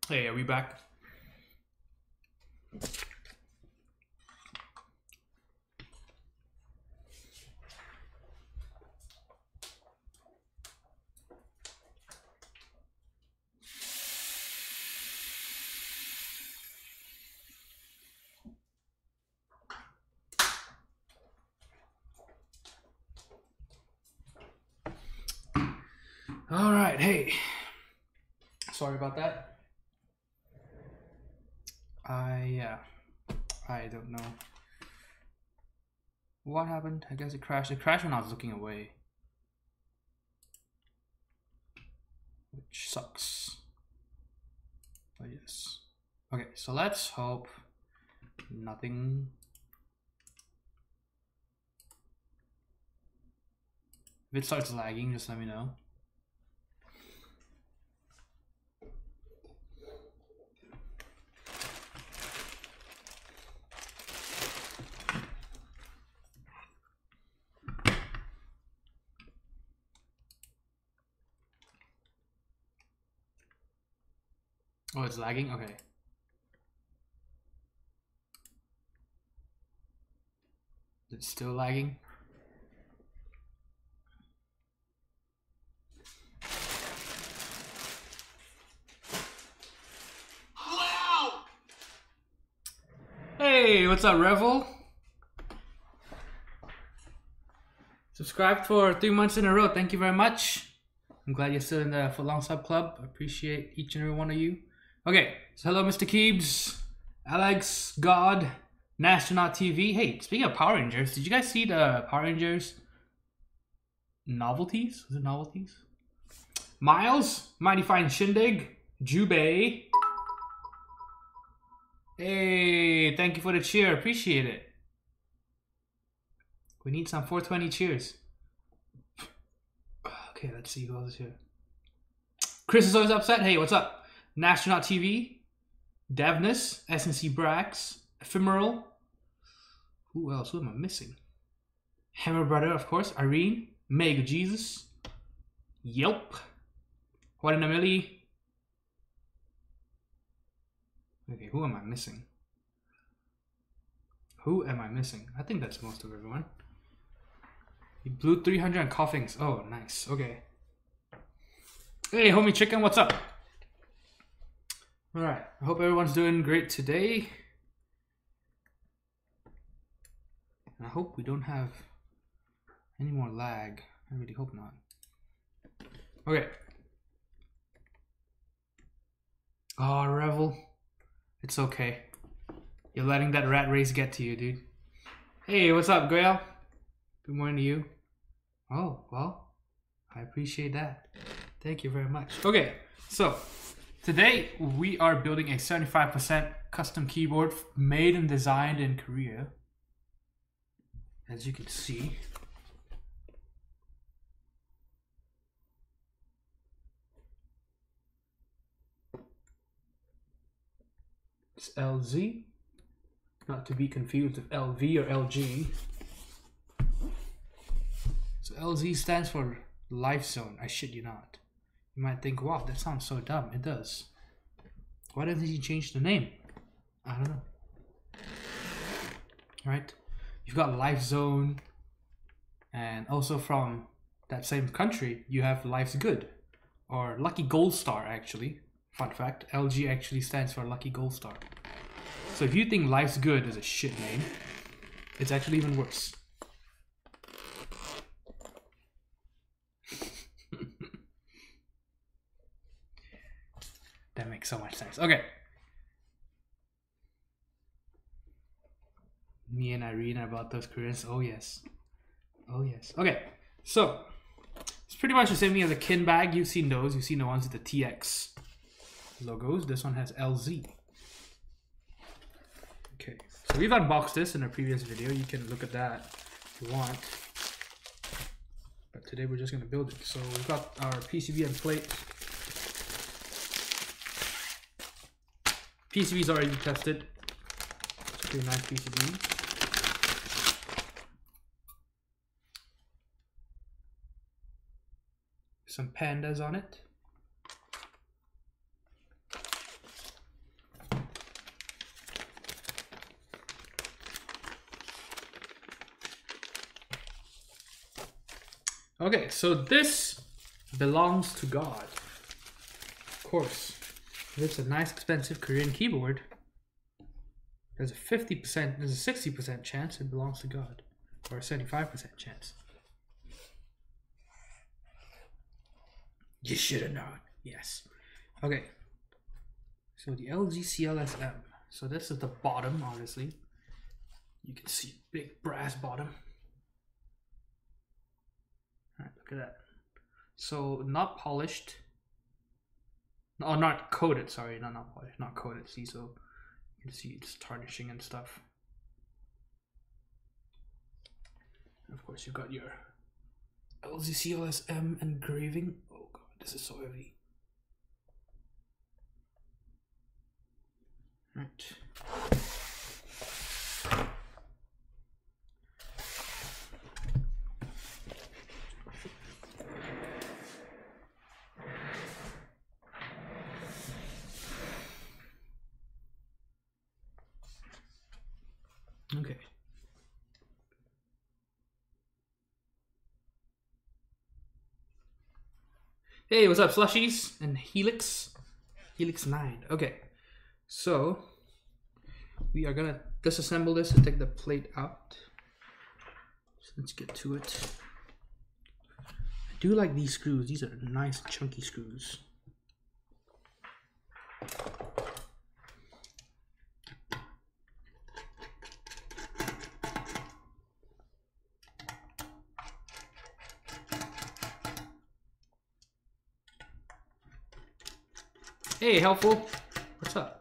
Hey, are we back? All right, hey. Sorry about that. I don't know what happened. I guess it crashed. It crashed when I was looking away, which sucks. But yes. Okay, so let's hope nothing. If it starts lagging, just let me know. Oh, it's lagging? Okay. It's still lagging? Wow! Hey, what's up, Revel? Subscribed for 3 months in a row. Thank you very much. I'm glad you're still in the Footlong Sub Club. I appreciate each and every one of you. Okay, so hello, Mr. Keebs, Alex, God, Nastronaut TV. Hey, speaking of Power Rangers, did you guys see the Power Rangers novelties? Was it novelties? Miles, Mighty Fine Shindig, Jubei. Hey, thank you for the cheer. Appreciate it. We need some 420 cheers. Okay, let's see who else is here. Chris is always upset. Hey, what's up? Nastronaut TV, Devness, SNC Brax, Ephemeral. Who else? Who am I missing? Hammer Brother, of course. Irene, Meg Jesus, Yelp, What in a Millie. Okay, who am I missing? Who am I missing? I think that's most of everyone. He blew 300 on coughings. Oh, nice. Okay. Hey, homie chicken, what's up? All right. I hope everyone's doing great today. And I hope we don't have any more lag. I really hope not. Okay. Oh, Revel. It's okay. You're letting that rat race get to you, dude. Hey, what's up, Gail? Good morning to you. Oh, well, I appreciate that. Thank you very much. Okay, so today we are building a 75% custom keyboard made and designed in Korea. As you can see. It's LZ, not to be confused with LV or LG. So LZ stands for Life Zone. I shit you not. You might think, wow, that sounds so dumb. It does. Why doesn't he change the name? I don't know. Right? You've got Life Zone, and also from that same country, you have Life's Good, or Lucky Gold Star, actually. Fun fact, LG actually stands for Lucky Gold Star. So if you think Life's Good is a shit name, it's actually even worse. That makes so much sense. Okay. Me and Irene about those Koreans. Oh yes. Oh yes. Okay. So it's pretty much the same thing as a kin bag. You've seen those. You've seen the ones with the TX logos. This one has LZ. Okay. So we've unboxed this in a previous video. You can look at that if you want. But today we're just going to build it. So we've got our PCB and plate. PCB's already tested. It's pretty nice PCB. Some pandas on it. Okay, so this belongs to God. Of course. If it's a nice expensive Korean keyboard, there's a 50%, there's a 60% chance it belongs to God. Or a 75% chance. You should have known. Yes. Okay. So the LG CLSm. So this is the bottom, obviously. You can see big brass bottom. Alright, look at that. So not polished. Oh, not coated, sorry, not polished, not coated. See, so you can see it's tarnishing and stuff. And of course, you've got your LG CLSm engraving. Oh god, this is so heavy. Right. Okay. Hey, what's up, Slushies and Helix 9. Okay, so we are gonna disassemble this and take the plate out. So let's get to it. I do like these screws. These are nice chunky screws. Hey, helpful. What's up?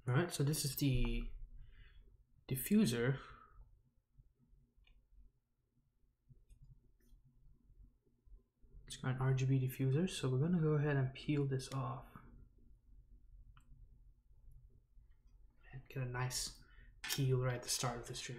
Alright, so this is the diffuser. It's got an RGB diffuser, so we're gonna go ahead and peel this off. And get a nice peel right at the start of the stream.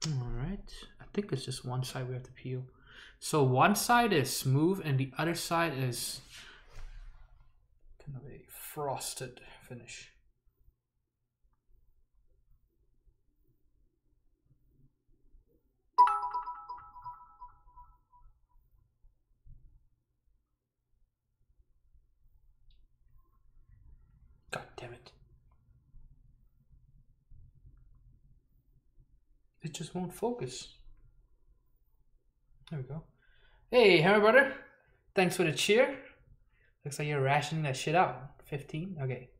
Alright, I think it's just one side we have to peel. So one side is smooth and the other side is kind of a frosted finish. God damn it. It just won't focus. There we go. Hey, Hammer Brother. Thanks for the cheer. Looks like you're rationing that shit out. 15? Okay.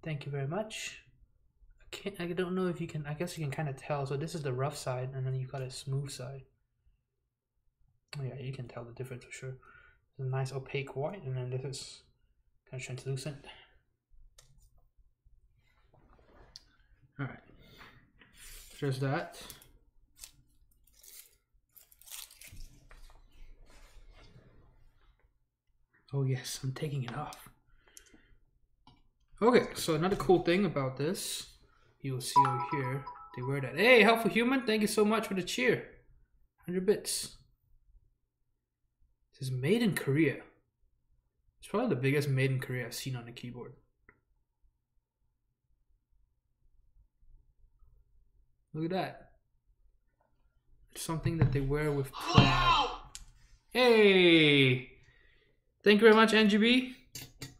Thank you very much. I don't know if you can, I guess you can kind of tell. So this is the rough side and then you've got a smooth side. Oh yeah, you can tell the difference for sure. It's a nice opaque white and then this is kind of translucent. Alright. There's that. Oh yes, I'm taking it off. Okay, so another cool thing about this, you'll see over here, they wear that. Hey, Helpful Human, thank you so much for the cheer. 100 bits. This is made in Korea. It's probably the biggest made in Korea I've seen on a keyboard. Look at that. It's something that they wear with pride. Hey! Thank you very much, NGB.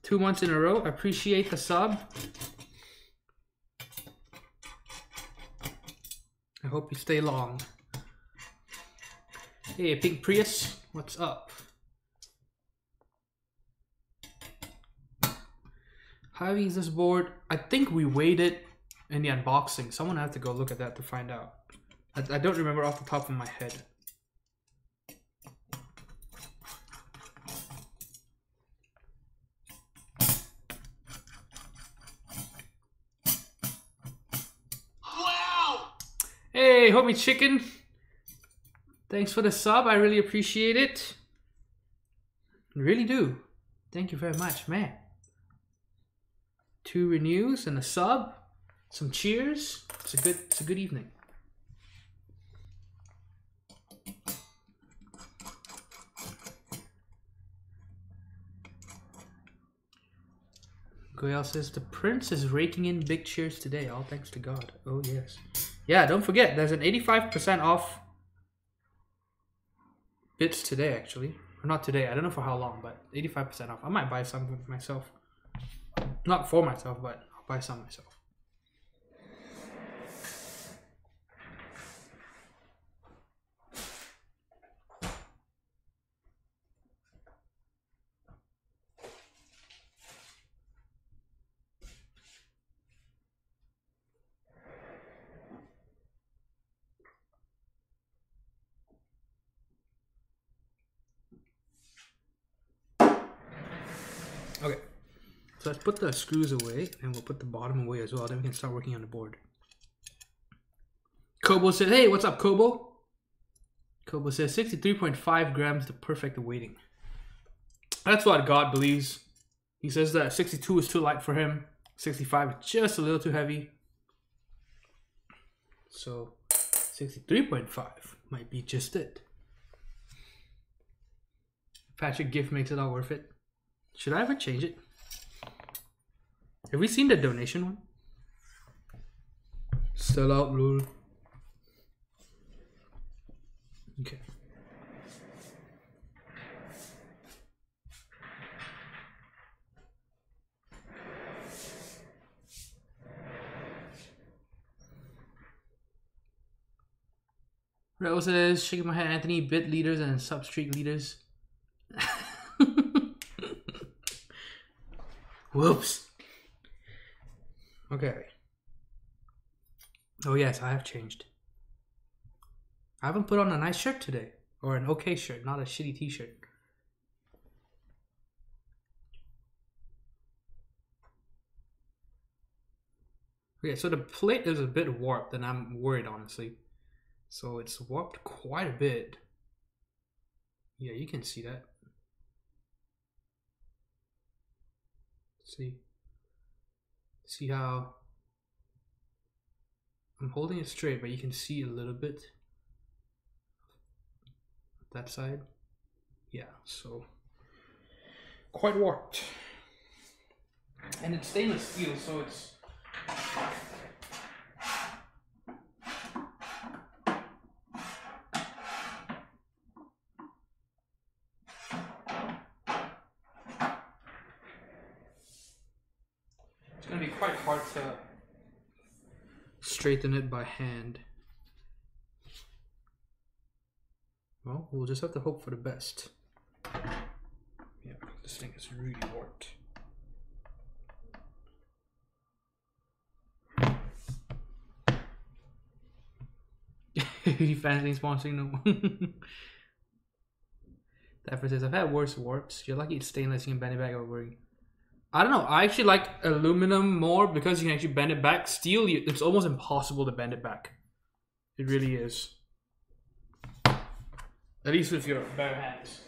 2 months in a row. I appreciate the sub. I hope you stay long. Hey, Pink Prius, what's up? How heavy is this board? I think we weighed it in the unboxing. Someone has to go look at that to find out. I don't remember off the top of my head. Wow! Hey, Homie Chicken. Thanks for the sub. I really appreciate it. I really do. Thank you very much, man. 2 renews and a sub. Some cheers. It's a good evening. Goyal says the prince is raking in big cheers today. All thanks to God. Oh yes. Yeah, don't forget there's an 85% off bits today actually. Or not today. I don't know for how long, but 85% off. I might buy some for myself. Not for myself, but I'll buy some myself. Okay, so let's put the screws away and we'll put the bottom away as well. Then we can start working on the board. Kobo said, hey, what's up, Kobo? Kobo says 63.5 grams, the perfect weighting. That's what God believes. He says that 62 is too light for him. 65 is just a little too heavy. So 63.5 might be just it. Patrick gift makes it all worth it. Should I ever change it? Have we seen the donation one? Sell out, lol. Okay. Rose says, shaking my head, Anthony, bit leaders and substreak leaders. Whoops. Okay. Oh yes, I have changed. I haven't put on a nice shirt today. Or an okay shirt, not a shitty t-shirt. Okay, so the plate is a bit warped and I'm worried honestly. So it's warped quite a bit. Yeah, you can see that. See how I'm holding it straight, but you can see a little bit that side. Yeah, so quite warped. And it's stainless steel, so it's gonna be quite hard to straighten it by hand. Well, we'll just have to hope for the best. Yeah, this thing is really warped. Fancy sponsoring no. That says I've had worse warps. You're lucky it's stainless, you can bend it back over worrying. I don't know, I actually like aluminum more because you can actually bend it back. Steel, it's almost impossible to bend it back. It really is. At least with your bare hands.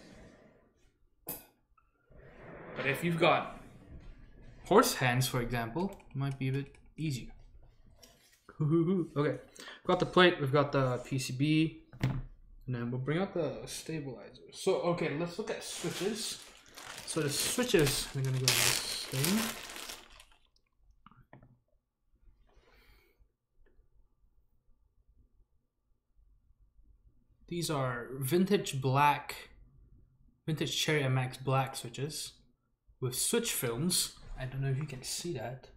But if you've got horse hands, for example, it might be a bit easier. Okay, got the plate, we've got the PCB, and then we'll bring out the stabilizer. So, okay, let's look at switches. So the switches are gonna go in this thing. These are vintage black vintage Cherry MX black switches with switch films. I don't know if you can see that.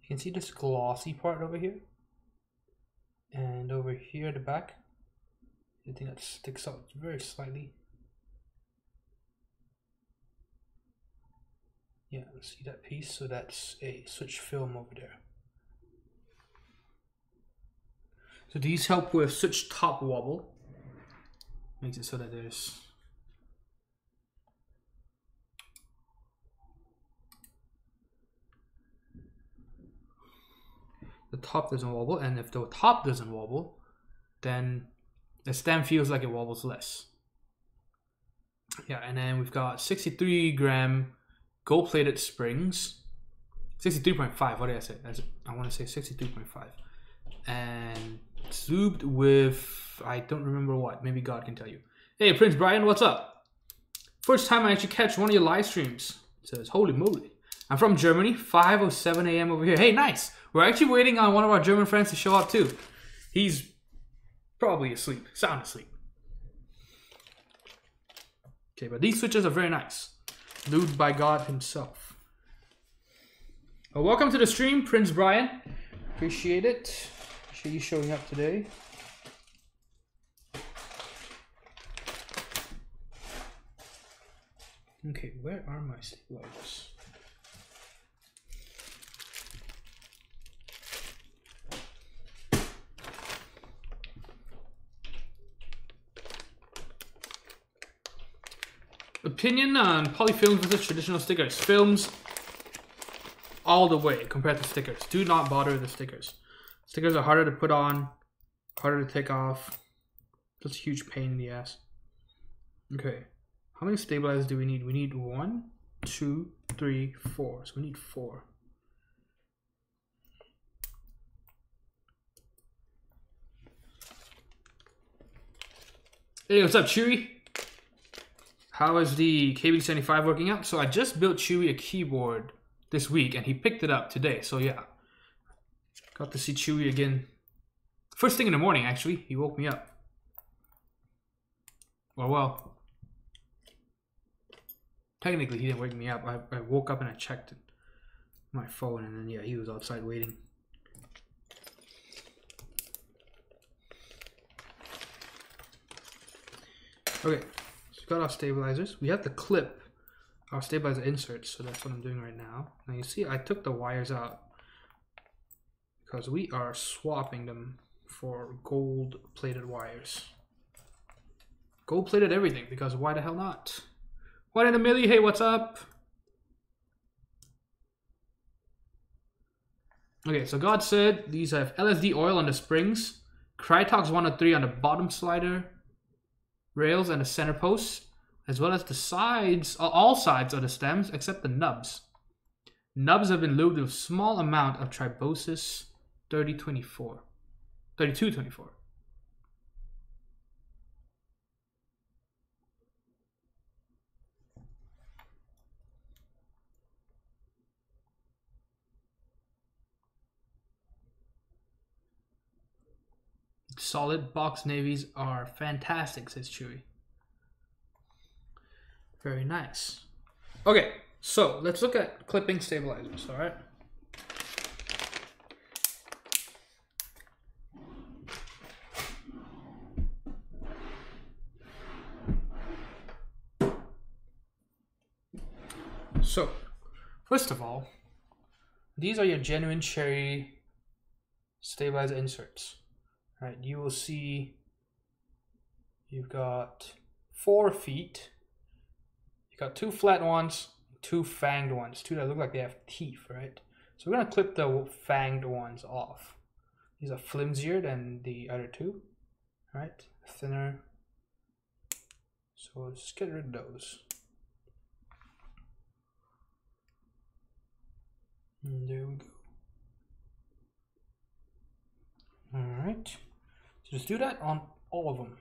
You can see this glossy part over here. And over here at the back, I think that sticks out very slightly. Yeah, see that piece? So that's a switch film over there. So these help with switch top wobble. Makes it so that there's the top doesn't wobble, and if the top doesn't wobble, then the stem feels like it wobbles less. Yeah, and then we've got 63 gram gold-plated springs. 63.5, what did I say? I want to say 63.5. And it's lubed with, I don't remember what, maybe God can tell you. Hey, Prince Brian, what's up? First time I actually catch one of your live streams. It says, holy moly. I'm from Germany, 5:07 a.m. over here. Hey, nice. We're actually waiting on one of our German friends to show up too. He's probably asleep, sound asleep. Okay, but these switches are very nice. Lubed by God himself. Well, welcome to the stream, Prince Brian. Appreciate it. Appreciate you showing up today. Okay, where are my stabilizers? Opinion on polyfilms versus traditional stickers. Films all the way compared to stickers. Do not bother with the stickers. Stickers are harder to put on, harder to take off. Just a huge pain in the ass. Okay, how many stabilizers do we need? We need 1, 2, 3, 4. So we need 4. Hey, what's up, Chewy? How is the KB75 working out? So I just built Chewy a keyboard this week and he picked it up today. So yeah, got to see Chewy again. First thing in the morning, actually, he woke me up. Well, technically he didn't wake me up. I woke up and I checked my phone and then yeah, he was outside waiting. Okay. Got our stabilizers. We have to clip our stabilizer inserts, so that's what I'm doing right now. Now you see I took the wires out because we are swapping them for gold-plated wires. Gold-plated everything, because why the hell not? One in a million, hey, what's up? Okay, so God said these have LSD oil on the springs, Krytox 103 on the bottom slider, rails and the center posts, as well as the sides, all sides of the stems except the nubs. Nubs have been lubed with a small amount of Tribosis 3224. Solid box navies are fantastic, says Chewy. Very nice. Okay, so let's look at clipping stabilizers, all right? So, first of all, these are your genuine Cherry stabilizer inserts. Right, you will see you've got 4 feet. You got 2 flat ones, 2 fanged ones, 2 that look like they have teeth, right? So we're gonna clip the fanged ones off. These are flimsier than the other 2, right? Thinner. So let's get rid of those. And there we go. All right. Just do that on all of them.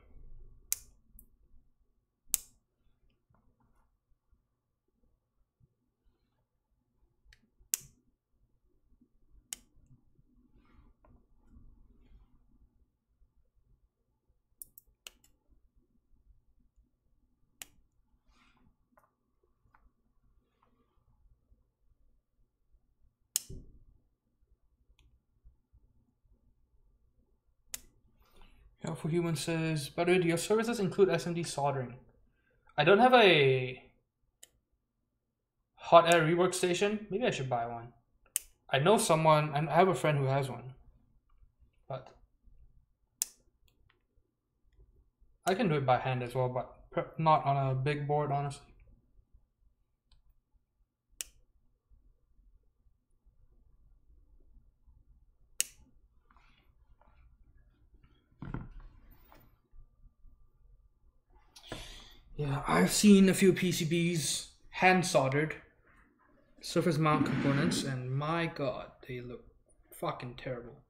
Helpful Human says, by the way, do your services include SMD soldering? I don't have a hot air rework station. Maybe I should buy one. I know someone, and I have a friend who has one. But I can do it by hand as well, but not on a big board, honestly. Yeah, I've seen a few PCBs hand soldered, surface mount components, and my god, they look fucking terrible.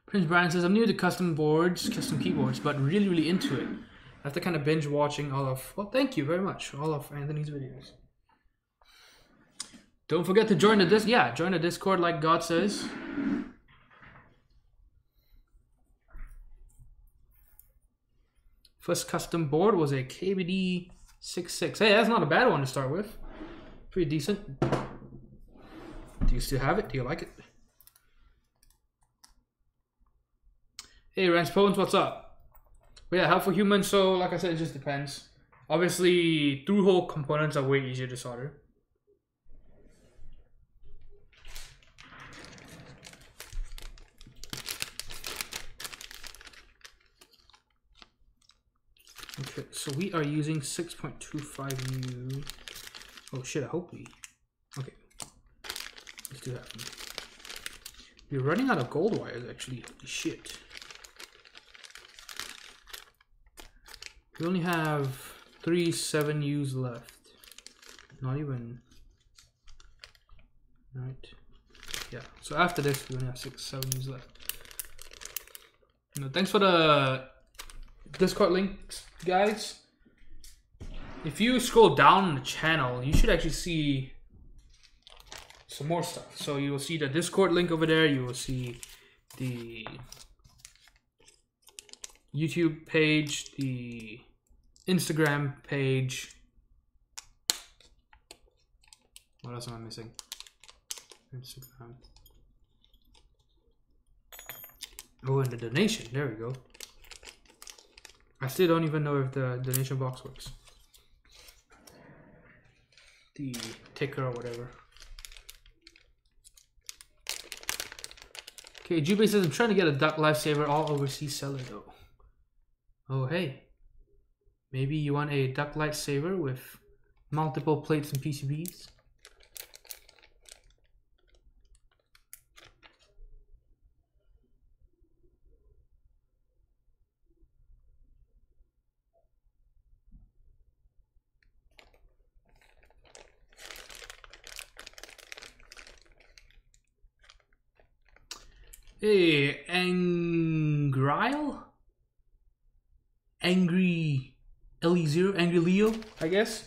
Prince Brian says, I'm new to custom boards, custom keyboards, but really into it. After kind of binge watching all of, well, thank you very much, all of Anthony's videos. Don't forget to join the Discord. Yeah, join the Discord like God says. First custom board was a KBD 66. Hey, that's not a bad one to start with. Pretty decent. Do you still have it? Do you like it? Hey, Rance Pones, what's up? But yeah, Helpful Human, so like I said, it just depends. Obviously, through-hole components are way easier to solder. Okay, so we are using 6.25U. Oh shit, I hope we... Okay. Let's do that. We're running out of gold wires, actually. Holy shit. We only have 3 7Us left. Not even... Right. Yeah, so after this, we only have 6 7Us left. Thanks for the Discord links, guys. If you scroll down the channel, you should actually see some more stuff. So you will see the Discord link over there. You will see the YouTube page, the Instagram page. What else am I missing? Instagram. Oh, and the donation. There we go. I still don't even know if the donation box works. The ticker or whatever. Okay, Jubei says, I'm trying to get a duck lifesaver all overseas seller though. Oh, hey. Maybe you want a duck lifesaver with multiple plates and PCBs? Hey, Angry Leo, Angry Leo, I guess.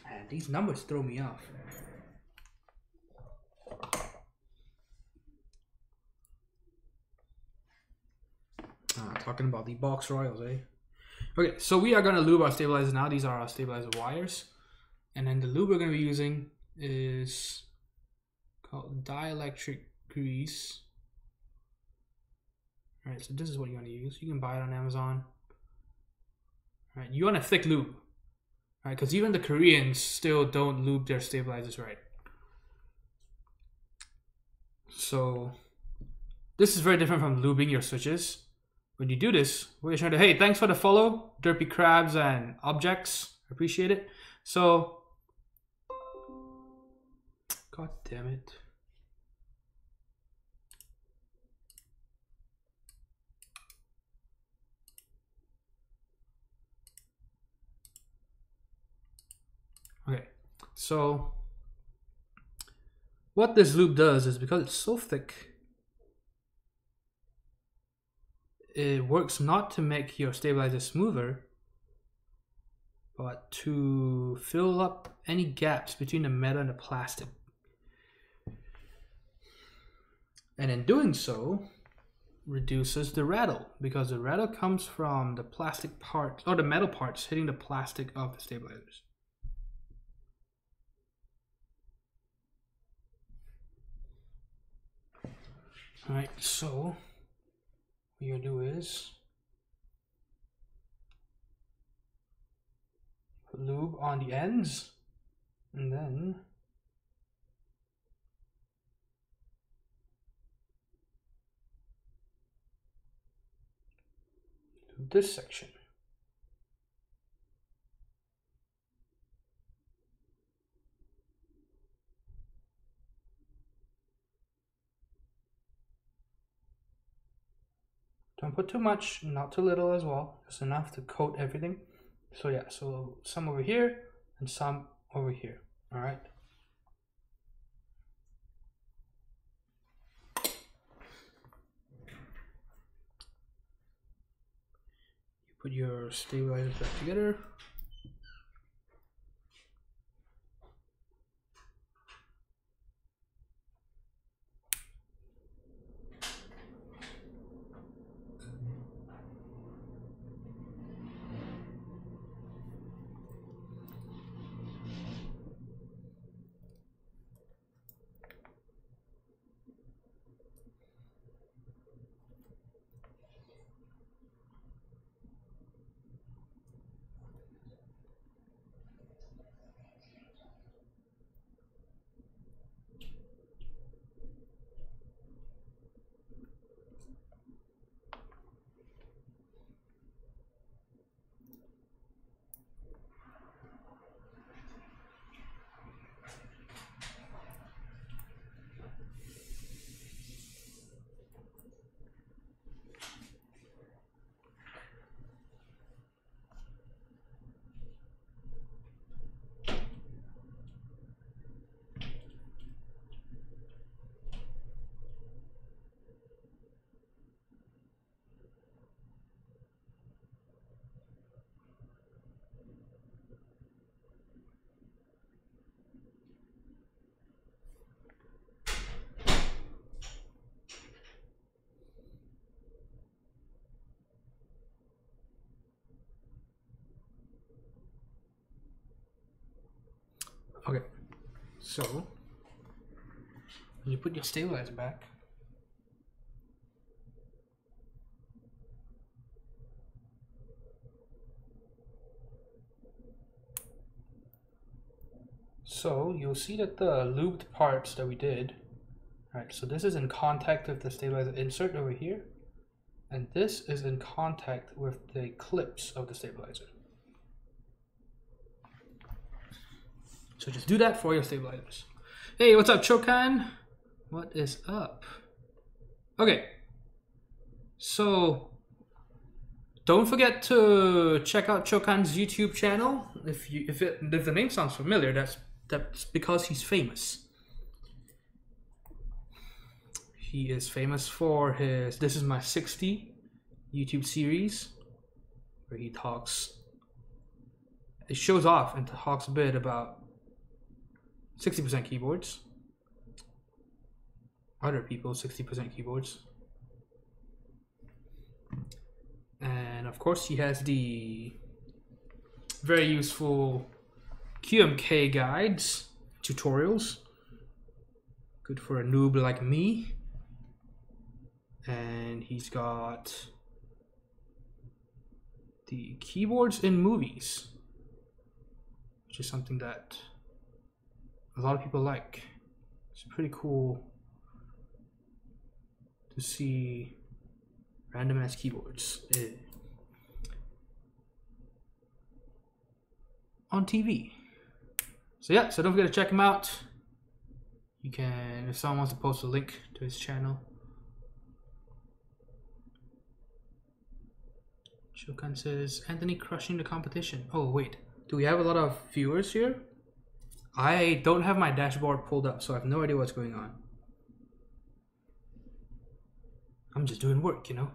Man, these numbers throw me off. Talking about the box royals, eh? Okay, so we are gonna lube our stabilizers now. These are our stabilizer wires, and then the lube we're gonna be using is called Dielectric Grease. Alright, so this is what you want to use. You can buy it on Amazon. Alright, you want a thick lube. Alright, because even the Koreans still don't lube their stabilizers right. So, this is very different from lubing your switches. When you do this, we're trying to, hey, thanks for the follow, Derpy Crabs and Objects. Appreciate it. So, god damn it. Okay, so what this lube does is, because it's so thick, it works not to make your stabilizer smoother, but to fill up any gaps between the metal and the plastic. And in doing so, reduces the rattle, because the rattle comes from the plastic parts, or the metal parts hitting the plastic of the stabilizers. Alright, so what you're gonna do is put lube on the ends and then do this section. Don't put too much, not too little as well, just enough to coat everything. So yeah, so some over here and some over here. All right. You put your stabilizers back together. Okay, so when you put your stabilizer back, so you'll see that the lubed parts that we did, right, so this is in contact with the stabilizer insert over here, and this is in contact with the clips of the stabilizer. So just do that for your stabilizers. Hey, what's up, Chokan? What is up? Okay, so don't forget to check out Chokan's YouTube channel. If the name sounds familiar, that's because he's famous. He is famous for his "This Is My 60" YouTube series, where he shows off and talks a bit about 60% keyboards, other people's 60% keyboards, and of course he has the very useful GMK guides, tutorials, good for a noob like me. And he's got the keyboards in movies, which is something that a lot of people like. It's pretty cool to see random ass keyboards on TV. So yeah, so don't forget to check him out. You can, if someone wants to post a link to his channel. Shokan says, Anthony crushing the competition. Oh wait, do we have a lot of viewers here? I don't have my dashboard pulled up, so I have no idea what's going on. I'm just doing work, you know?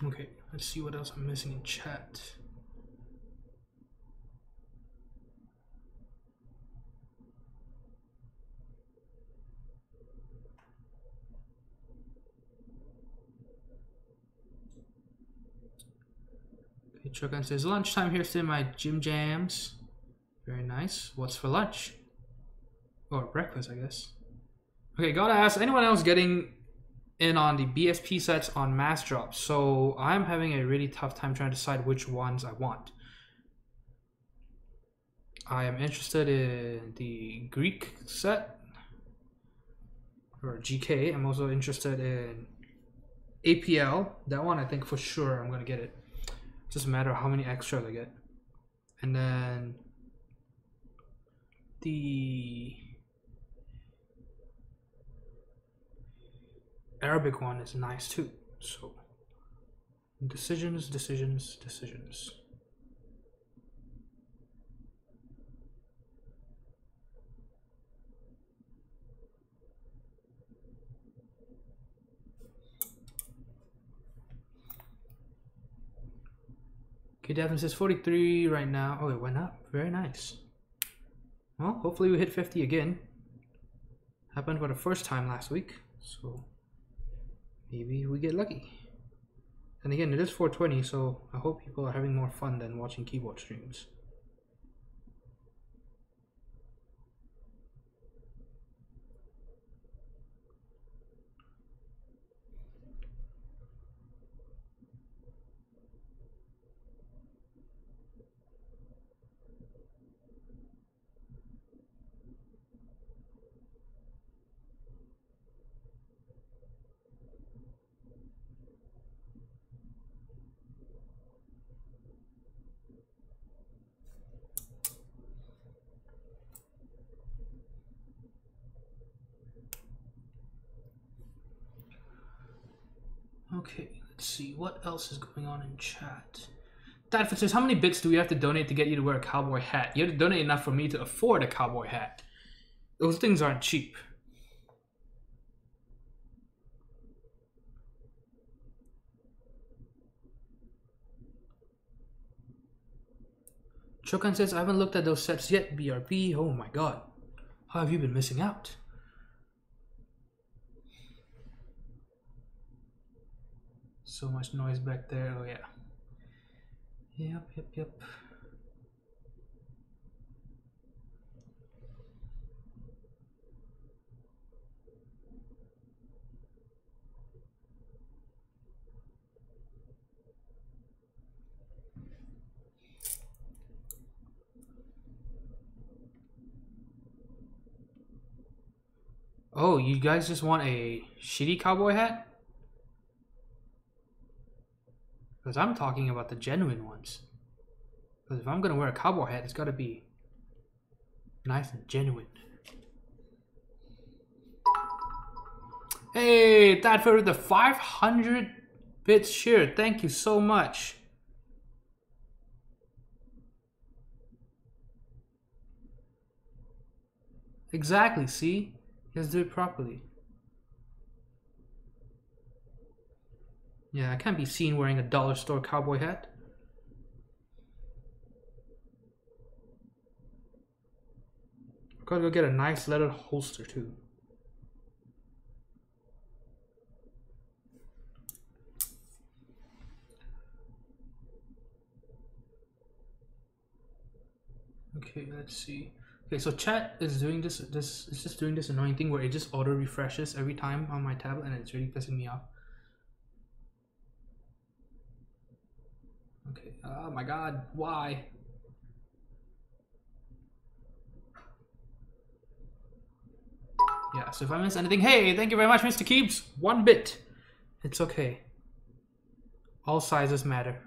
Okay, let's see what else I'm missing in chat. Okay, Chokan says, lunchtime here, still my gym jams. Very nice. What's for lunch? Or breakfast, I guess. Okay, gotta ask, anyone else getting in on the BSP sets on mass drops? So I'm having a really tough time trying to decide which ones I want. I am interested in the Greek set, or GK. I'm also interested in APL. That one I think for sure I'm gonna get it. It's just a matter of how many extras I get. And then the Arabic one is nice too. So decisions. Okay, Devin says 43 right now. Oh, it went up. Very nice. Well, hopefully we hit 50 again. Happened for the first time last week, so maybe we get lucky. And again, it is 420, so I hope people are having more fun than watching keyboard streams. Okay, let's see what else is going on in chat. Dadford says, how many bits do we have to donate to get you to wear a cowboy hat? You have to donate enough for me to afford a cowboy hat. Those things aren't cheap. Chokan says, I haven't looked at those sets yet, BRB. Oh my god. How have you been missing out? So much noise back there. Oh yeah. Yep. Oh, you guys just want a shitty cowboy hat? Because I'm talking about the genuine ones. Because if I'm going to wear a cowboy hat, it's got to be nice and genuine. Hey, that for the 500 bits share. Thank you so much. Exactly, see? Let's do it properly. Yeah, I can't be seen wearing a dollar store cowboy hat. I've got to go get a nice leather holster too. Okay, let's see. Okay, so chat is doing this. It's just doing this annoying thing where it just auto refreshes every time on my tablet, and it's really pissing me off. Okay. Oh my god, why? Yeah. So if I miss anything, hey, thank you very much, Mr. Keeps. 1 bit. It's okay. All sizes matter.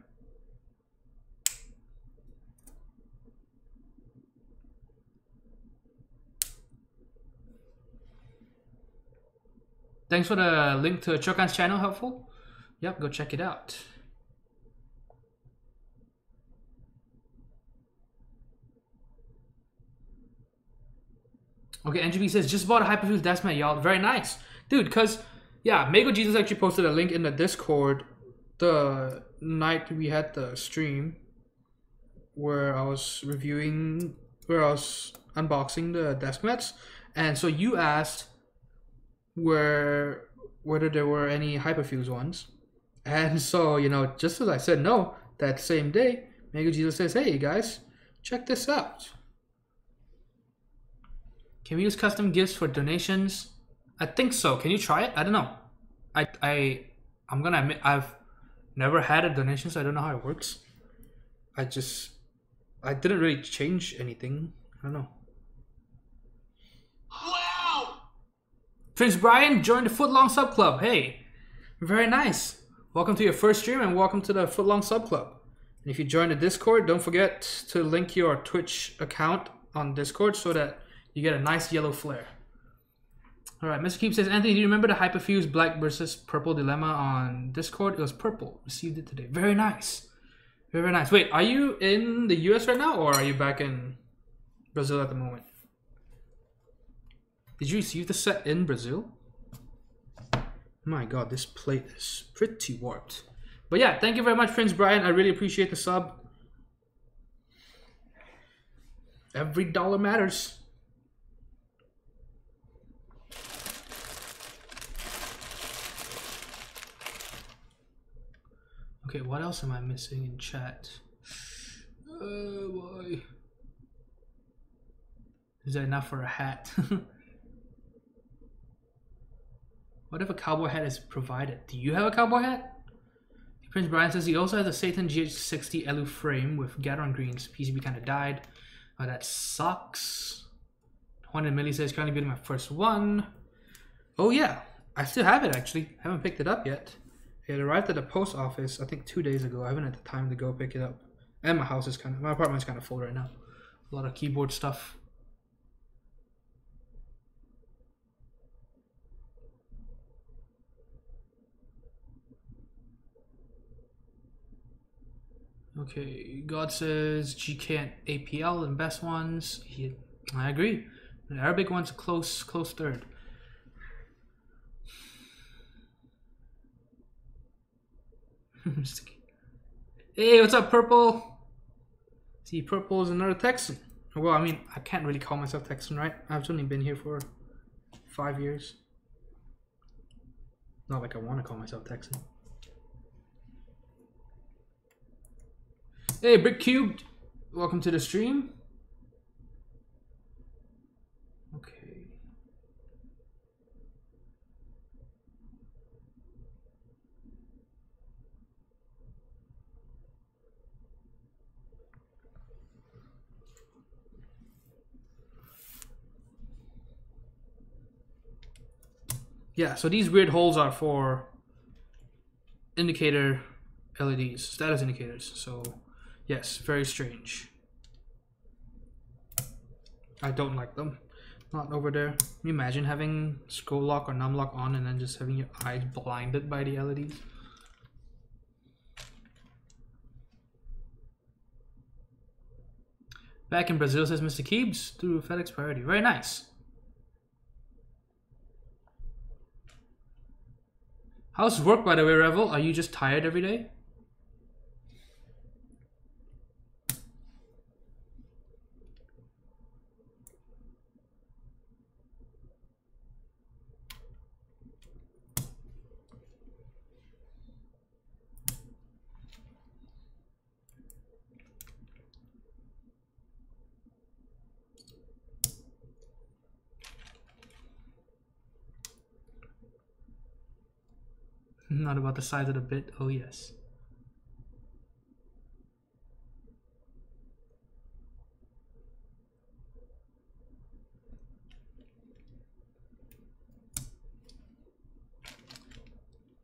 Thanks for the link to Chokan's channel, helpful? Yep, go check it out. Okay, NGB says, just bought a Hyperfuse Desmat, y'all. Very nice. Dude, because, yeah, Mago Jesus actually posted a link in the Discord the night we had the stream where I was unboxing the desk mats, and so you asked whether there were any Hyperfuse ones, and so, you know, just as I said no, that same day, Mega Jesus says, "Hey guys, check this out. Can we use custom gifts for donations?" I think so. Can you try it? I don't know. I'm gonna admit I've never had a donation, so I don't know how it works. I didn't really change anything. I don't know. Wow! Prince Brian joined the Footlong Sub Club. Hey, very nice. Welcome to your first stream and welcome to the Footlong Sub Club. And if you join the Discord, don't forget to link your Twitch account on Discord so that you get a nice yellow flare. All right, Mr. Keep says, Anthony, do you remember the Hyperfuse black versus purple dilemma on Discord? It was purple. Received it today. Very nice. Very nice. Wait, are you in the US right now or are you back in Brazil at the moment? Did you receive the set in Brazil? My God, this plate is pretty warped. But yeah, thank you very much, Prince Brian. I really appreciate the sub. Every dollar matters. Okay, what else am I missing in chat? Why? Is that enough for a hat? What if a cowboy hat is provided? Do you have a cowboy hat? Prince Brian says he also has a Satan GH60 Elu frame with Gateron greens. PCB kind of died. Oh, that sucks. 100 Milli says currently building my first one. Oh yeah, I still have it actually. Haven't picked it up yet. It arrived at the post office, I think 2 days ago. I haven't had the time to go pick it up. And my apartment's kind of full right now. A lot of keyboard stuff. Okay, God says GK and APL and best ones. I agree. The Arabic one's a close third. Hey, what's up, Purple? See, Purple is another Texan. Well, I mean, I can't really call myself Texan, right? I've only been here for 5 years. Not like I want to call myself Texan. Hey, Brick Cubed, welcome to the stream. Okay. Yeah, so these weird holes are for indicator LEDs, status indicators. So yes, very strange. I don't like them. Not over there. Can you imagine having scroll lock or num lock on and then just having your eyes blinded by the LEDs? Back in Brazil, says Mr. Keebs, through FedEx Priority. Very nice. How's work, by the way, Revel? Are you just tired every day? Not about the size of the bit. Oh yes.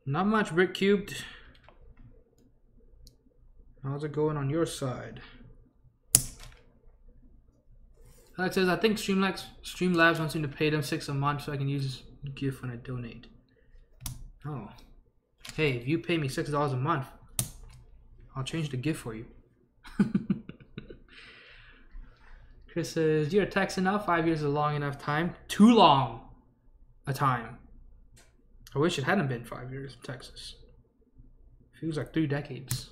Not much, Brick Cubed. How's it going on your side? Alex says, I think Streamlabs wants me to pay them $6 a month so I can use this gift when I donate. Oh. Hey, if you pay me $6 a month, I'll change the gift for you. Chris says, you're a Texan now. 5 years is a long enough time. Too long a time. I wish it hadn't been 5 years in Texas. Feels like 3 decades.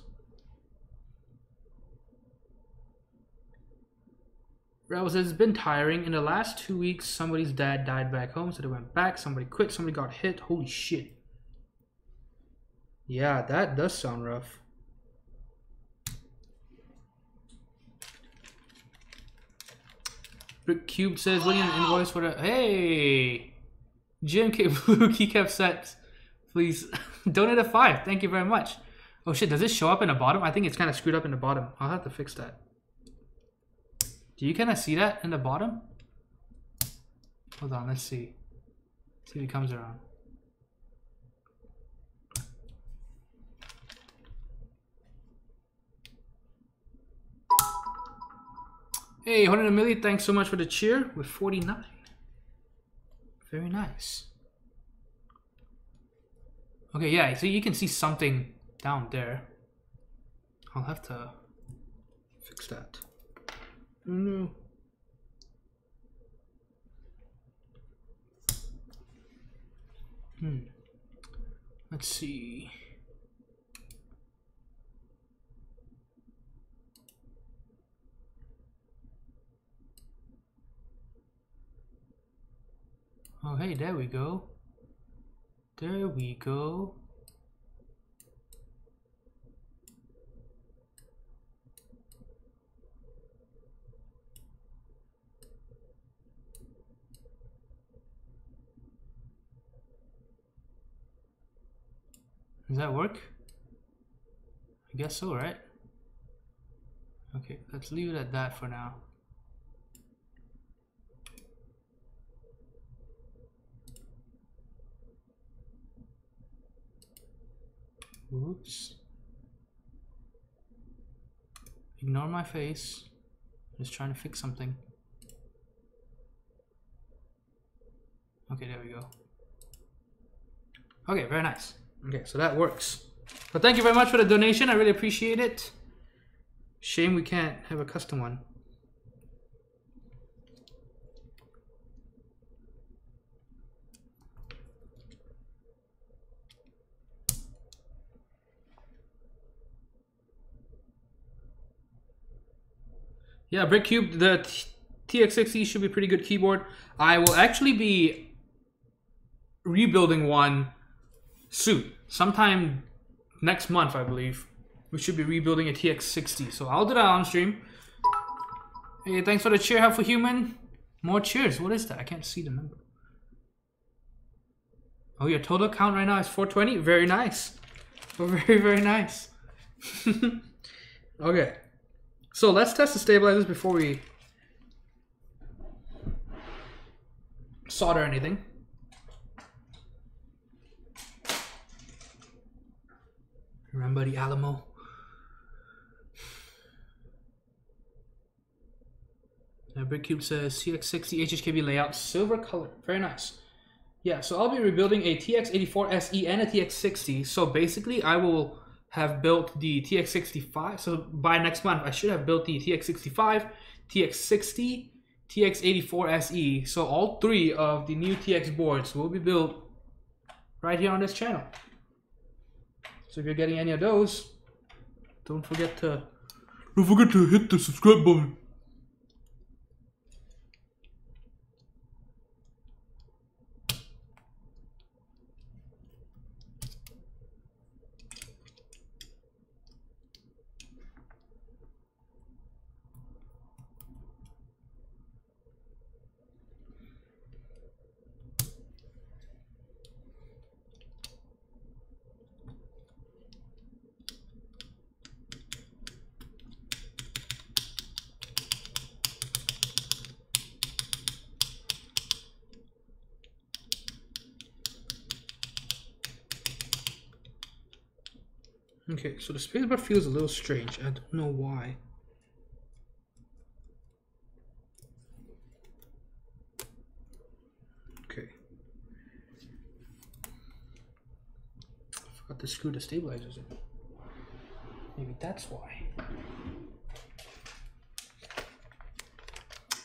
Rebel says, it's been tiring. In the last 2 weeks, somebody's dad died back home, so they went back. Somebody quit, somebody got hit. Holy shit. Yeah, that does sound rough. Brick Cube says, William, invoice for the... Hey! GMK Blue keycap sets. Please donate a 5. Thank you very much. Oh shit, does this show up in the bottom? I think it's kind of screwed up in the bottom. I'll have to fix that. Do you kind of see that in the bottom? Hold on, let's see. See if it comes around. Hey, 100 million, thanks so much for the cheer with 49. Very nice. Okay, yeah, so you can see something down there. I'll have to fix that. No. Let's see. Oh, hey, there we go. There we go. Does that work? I guess so, right? Okay, let's leave it at that for now. Oops. Ignore my face. I'm just trying to fix something. Okay, there we go. Okay, very nice. Okay, so that works. But thank you very much for the donation. I really appreciate it. Shame we can't have a custom one. Yeah, Brick Cube, the TX60 should be a pretty good keyboard. I will actually be rebuilding one soon. Sometime next month, I believe. We should be rebuilding a TX60. So I'll do that on stream. Hey, thanks for the cheer, Helpful Human. More cheers. What is that? I can't see the number. Oh, your total count right now is 420. Very nice. Very, very nice. Okay. So let's test the stabilizers before we solder anything. Remember the Alamo? Now Brick Cube says CX60 HHKB layout, silver color. Very nice. Yeah, so I'll be rebuilding a TX84 SE and a TX60. So basically I will have built the TX65. So by next month, I should have built the TX65, TX60, TX84 SE. So all 3 of the new TX boards will be built right here on this channel. So if you're getting any of those, don't forget to hit the subscribe button. Okay, so the spacebar feels a little strange. I don't know why. Okay. I forgot to screw the stabilizers in. Maybe that's why.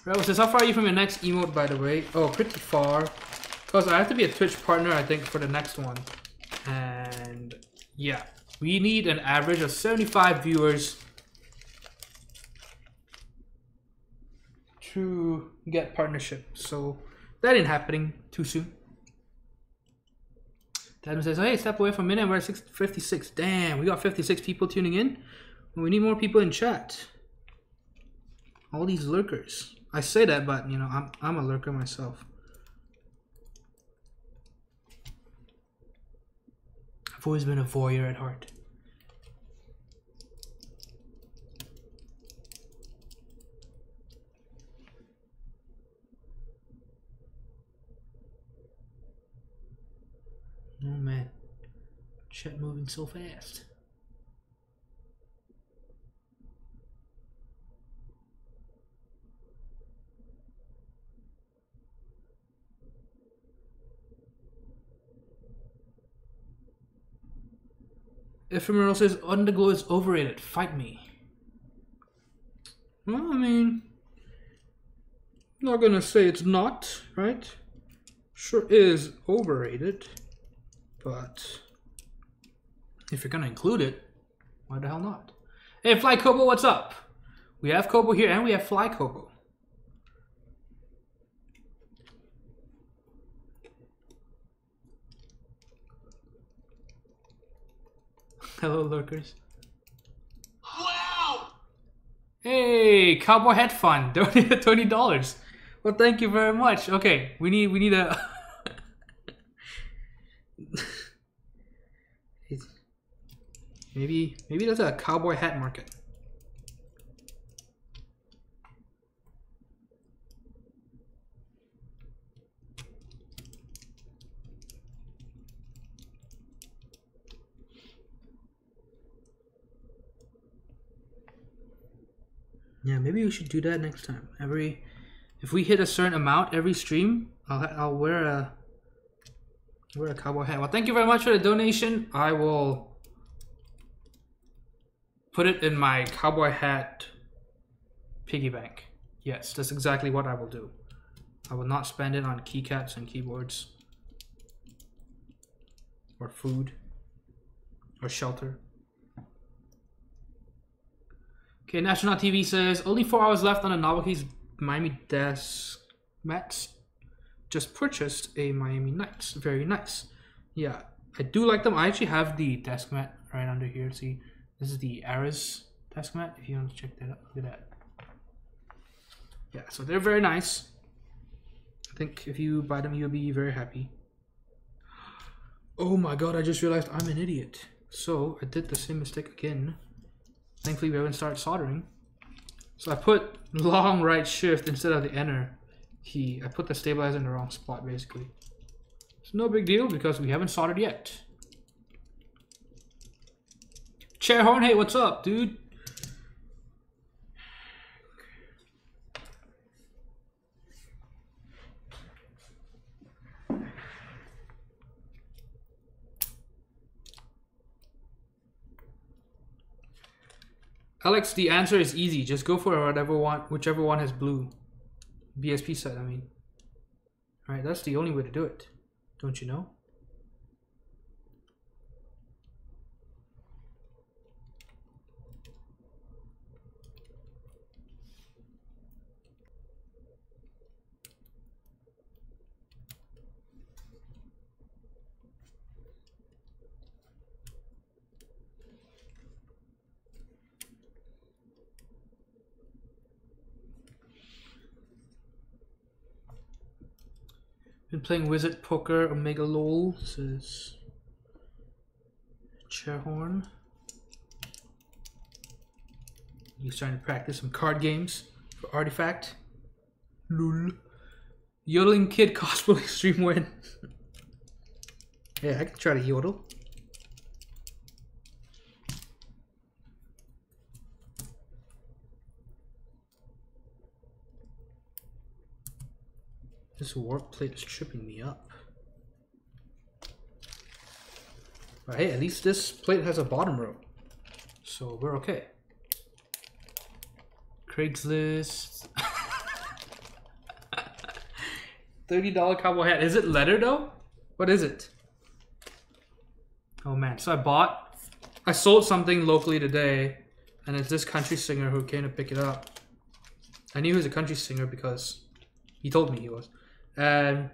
Rebel says, how far are you from your next emote, by the way? Oh, pretty far. Because I have to be a Twitch partner, I think, for the next one. And yeah. We need an average of 75 viewers to get partnership. So that ain't happening too soon. Adam says, hey, step away for a minute. We're at 56. Damn, we got 56 people tuning in. We need more people in chat. All these lurkers. I say that, but you know, I'm a lurker myself. I've always been a voyeur at heart. Oh man, chat moving so fast. Ephemeral says underglow is overrated. Fight me. Well, I mean, I'm not gonna say it's not, right? Sure is overrated, but if you're gonna include it, why the hell not? Hey, Fly Kobo, what's up? We have Kobo here and we have Fly Kobo. Hello, lurkers. Wow! Hey, Cowboy Hat Fun, donated $20. Well, thank you very much. Okay, we need a. maybe there's a cowboy hat market. Yeah, maybe we should do that next time. If we hit a certain amount every stream, I'll wear a cowboy hat. Well, thank you very much for the donation. I will put it in my cowboy hat piggy bank. Yes, that's exactly what I will do. I will not spend it on keycaps and keyboards, or food, or shelter. Okay, National TV says, only 4 hours left on the Novelties Miami desk mats. Just purchased a Miami Nights. Very nice. Yeah, I do like them. I actually have the desk mat right under here. See, this is the Ares desk mat. If you want to check that out, look at that. Yeah, so they're very nice. I think if you buy them, you'll be very happy. Oh my god, I just realized I'm an idiot. So I did the same mistake again. Thankfully, we haven't started soldering. So I put long right shift instead of the enter key. I put the stabilizer in the wrong spot, basically. It's no big deal because we haven't soldered yet. Chairhorn, hey, what's up, dude? Alex, the answer is easy. Just go for whichever one has blue. BSP set, I mean. Alright, that's the only way to do it. Don't you know? Been playing Wizard Poker, Omega LOL, says Chairhorn. He's trying to practice some card games for Artifact. Lul. Yodeling Kid cosplay extreme win. Yeah, I can try to yodel. This warp plate is tripping me up. But hey, at least this plate has a bottom row. So we're okay. Craigslist. $30 cowboy hat. Is it leather though? What is it? Oh man, so I bought I sold something locally today, and it's this country singer who came to pick it up. I knew he was a country singer because he told me he was. And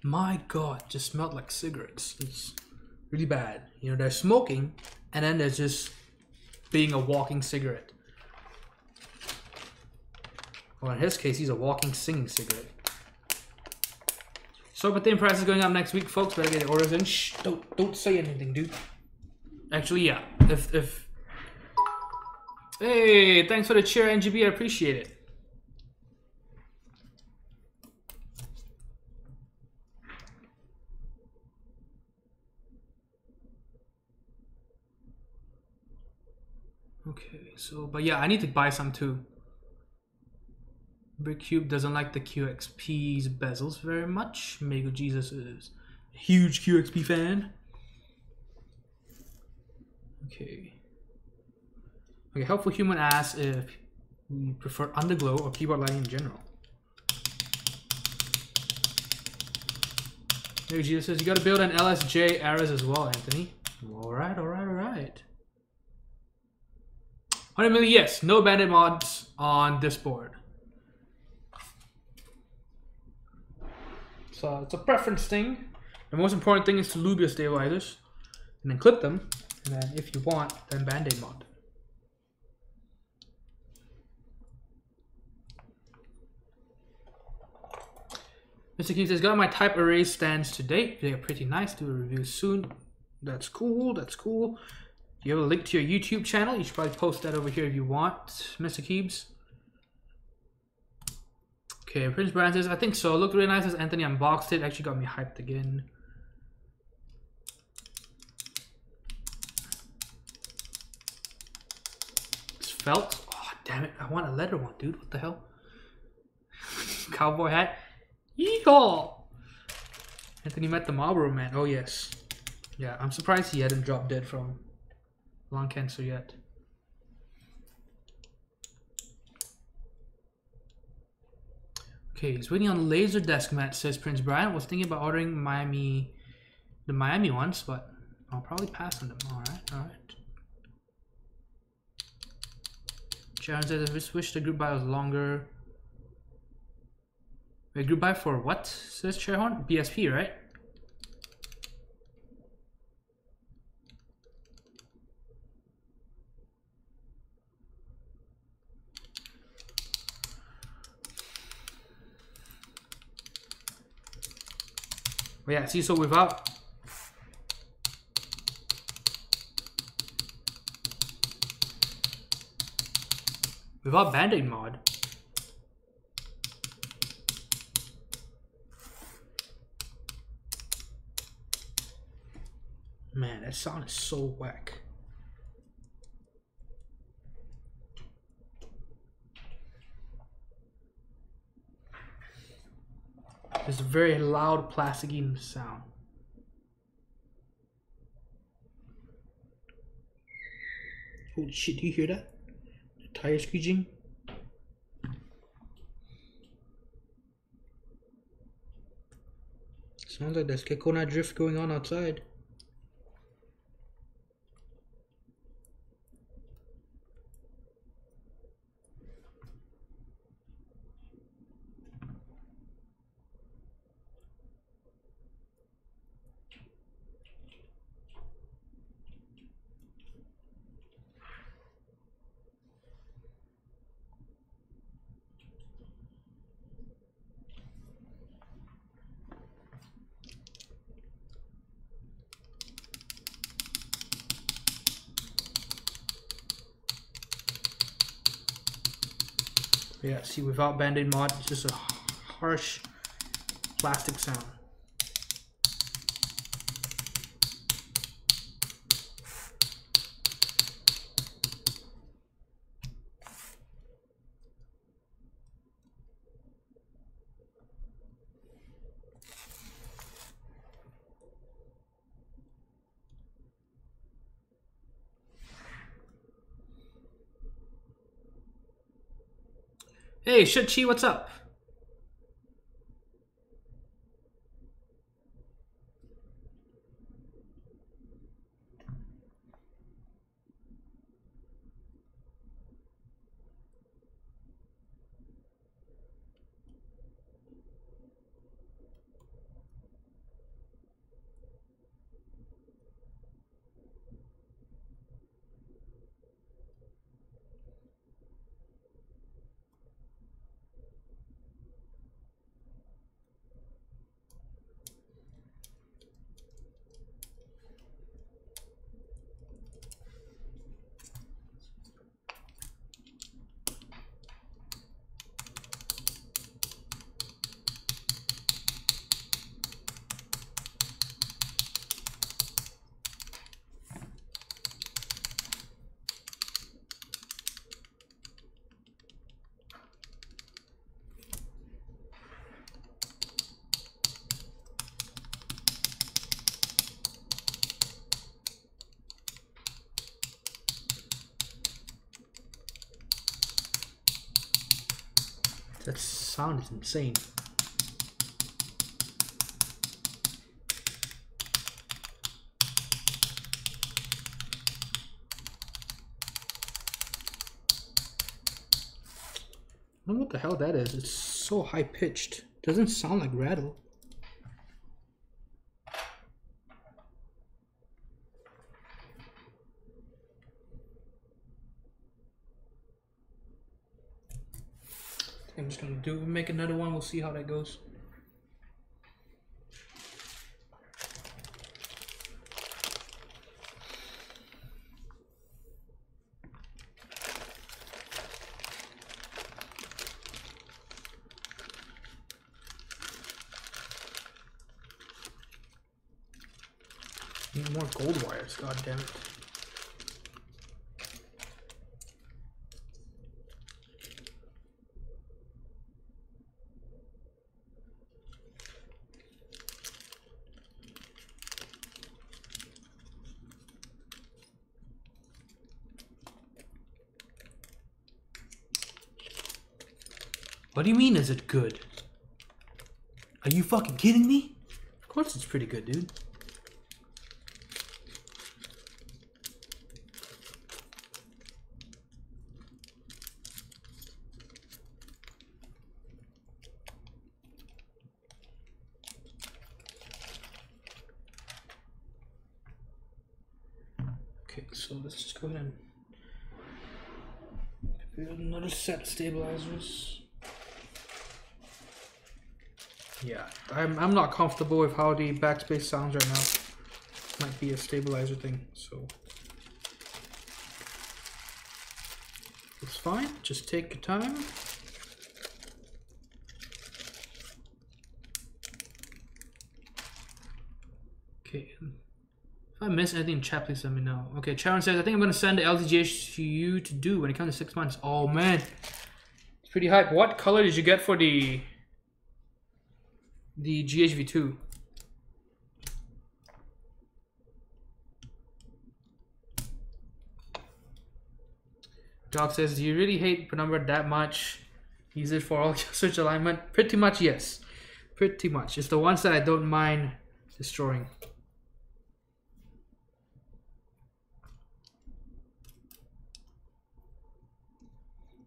my God, just smelled like cigarettes. It's really bad. You know, there's smoking, and then there's just being a walking cigarette. Well, in his case, he's a walking singing cigarette. So, but the price is going up next week, folks. Better get the orders in. Shh, don't say anything, dude. Actually, yeah. If hey, thanks for the cheer, NGB. I appreciate it. Okay, so, but yeah, I need to buy some too. Brick Cube doesn't like the QXP's bezels very much. Mego Jesus is a huge QXP fan. Okay. Okay, Helpful Human asks if we prefer underglow or keyboard lighting in general. Mego Jesus says you gotta build an LSJ arrows as well, Anthony. Alright, alright, alright. 100 million, yes. No bandit mods on this board. So it's a preference thing. The most important thing is to lube your stabilizers and then clip them, and then if you want, then bandaid mod. Mr. King says, got my type array stands to date. They are pretty nice. Do a review soon. That's cool. That's cool. You have a link to your YouTube channel. You should probably post that over here if you want, Mr. Keebs. Okay, Prince Brian says, I think so. Looked really nice as Anthony unboxed it. Actually got me hyped again. It's felt. Oh, damn it. I want a leather one, dude. What the hell? Cowboy hat. Yeehaw! Anthony met the Marlboro Man. Oh, yes. Yeah, I'm surprised he hadn't dropped dead from lung cancer yet. Okay, he's waiting on laser desk mat, says Prince Brian. Was thinking about ordering the Miami ones, but I'll probably pass on them. Alright, alright. Sharon says, I just wish the group buy was longer. Wait, group buy for what? Says Chairhorn? BSP, right? But yeah, see, so without bandaid mod, man, that sound is so whack. It's a very loud plasticky sound. Holy shit, do you hear that? The tire screeching? Sounds like there's Kekona drift going on outside. Yeah, see, without bandaid mod, it's just a harsh plastic sound. Hey, Shut-Chi, what's up? sound is insane. I don't know what the hell that is. It's so high pitched. Doesn't sound like rattle. I'm just gonna make another one. We'll see how that goes. Need more gold wires, god damn it. What do you mean, is it good? Are you fucking kidding me? Of course it's pretty good, dude. Okay, so let's just go ahead and build another set of stabilizers. Yeah, I'm not comfortable with how the backspace sounds right now. Might be a stabilizer thing, so it's fine. Just take your time. Okay. If I miss anything in chat, please let me know. Okay, Sharon says, I think I'm going to send the LTGH to you to do when it comes to 6 months. Oh man, it's pretty hype. What color did you get for the GHV2? Doc says, do you really hate Penumbra that much? Use it for all your search alignment? Pretty much, yes. Pretty much. It's the ones that I don't mind destroying.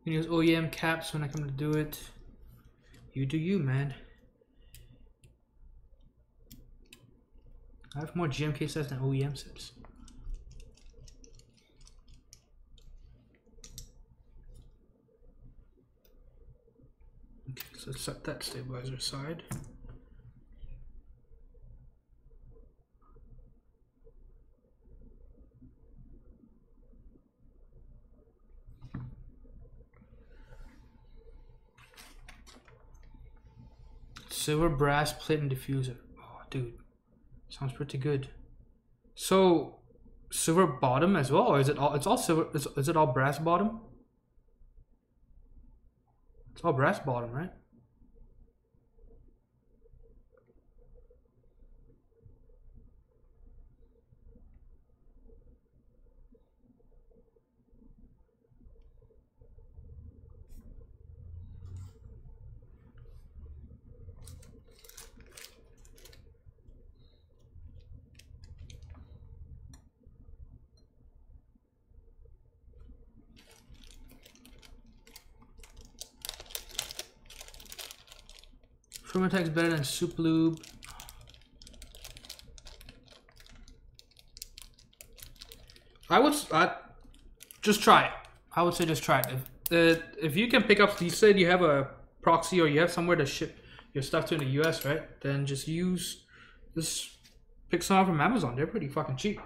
You use OEM caps when I come to do it. You do you, man. I have more GMK sets than OEM sets. Okay, so let's set that stabilizer aside. Silver, brass, plate, and diffuser. Oh, dude. Sounds pretty good. So, silver bottom as well, or is it all? It's all silver. Is it all brass bottom? It's all brass bottom, right? Firmatech is better than Soup Lube. I'd just try it. I would say just try it. If you can pick up, you said you have a proxy or you have somewhere to ship your stuff to in the US, right? Then just pick some up from Amazon. They're pretty fucking cheap.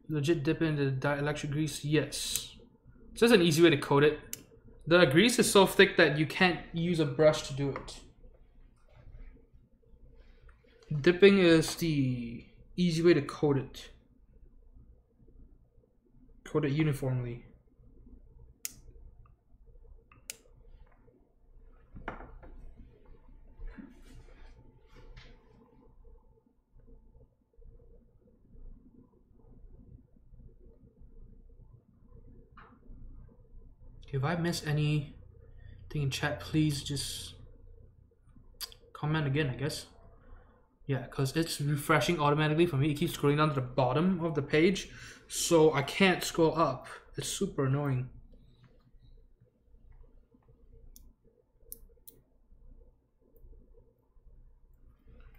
Legit dip into dielectric grease, yes. It's just an easy way to coat it. The grease is so thick that you can't use a brush to do it. Dipping is the easy way to coat it. Coat it uniformly. If I miss anything in chat, please just comment again, I guess. Yeah, because it's refreshing automatically for me. It keeps scrolling down to the bottom of the page, so I can't scroll up. It's super annoying.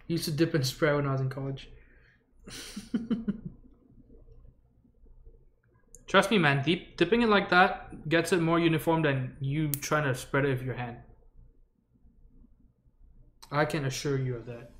Used to dip and spray when I was in college. Trust me, man, dipping it like that gets it more uniform than you trying to spread it with your hand. I can assure you of that.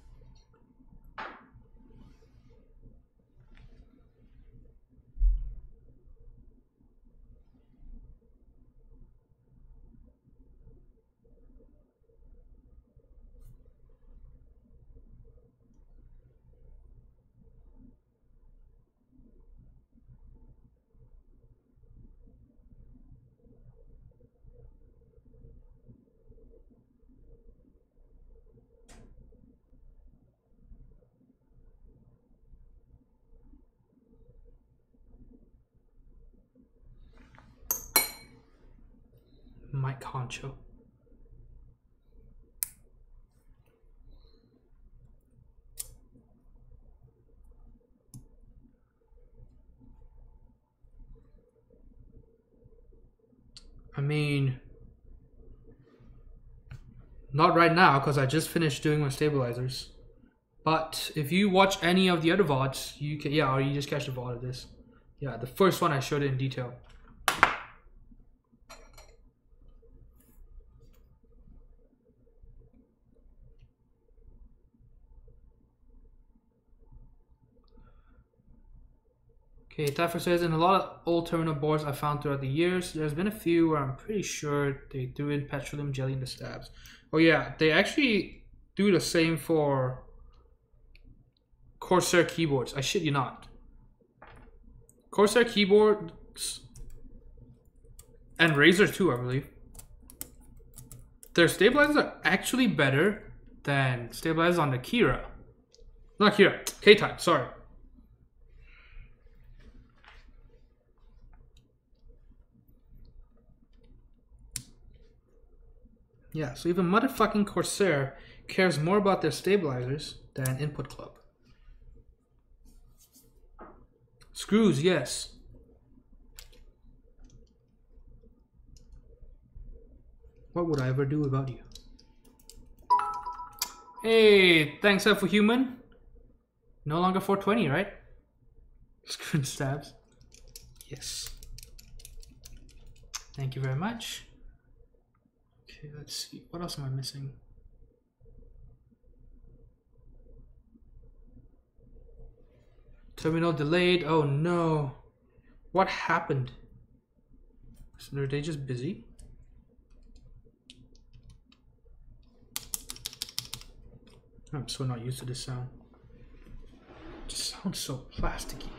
Mike Honcho. I mean, not right now because I just finished doing my stabilizers. But if you watch any of the other VODs, you can, yeah, or you just catch the VOD of this. Yeah, the first one I showed it in detail. Okay, Taffer says, in a lot of old terminal boards I found throughout the years, there's been a few where I'm pretty sure they threw in petroleum jelly in the stabs. Oh yeah, they actually do the same for Corsair keyboards. I shit you not. Corsair keyboards and Razer too, I believe. Their stabilizers are actually better than stabilizers on the Kira. Not Kira, K-Type, sorry. Yeah, so even motherfucking Corsair cares more about their stabilizers than Input Club. Screws, yes. What would I ever do without you? Hey, thanks for human. No longer 420, right? Screw stabs. Yes. Thank you very much. Okay, let's see. What else am I missing? Terminal delayed. Oh no. What happened? So are they just busy? I'm so not used to this sound. It just sounds so plasticky.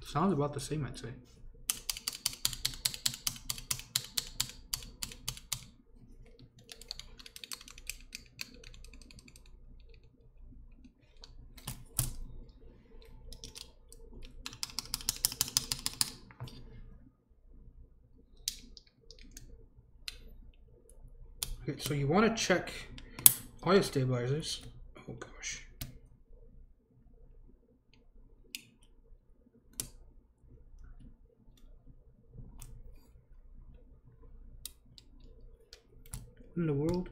Sounds about the same, I'd say. Okay, so you want to check all your stabilizers. Oh gosh. In the world.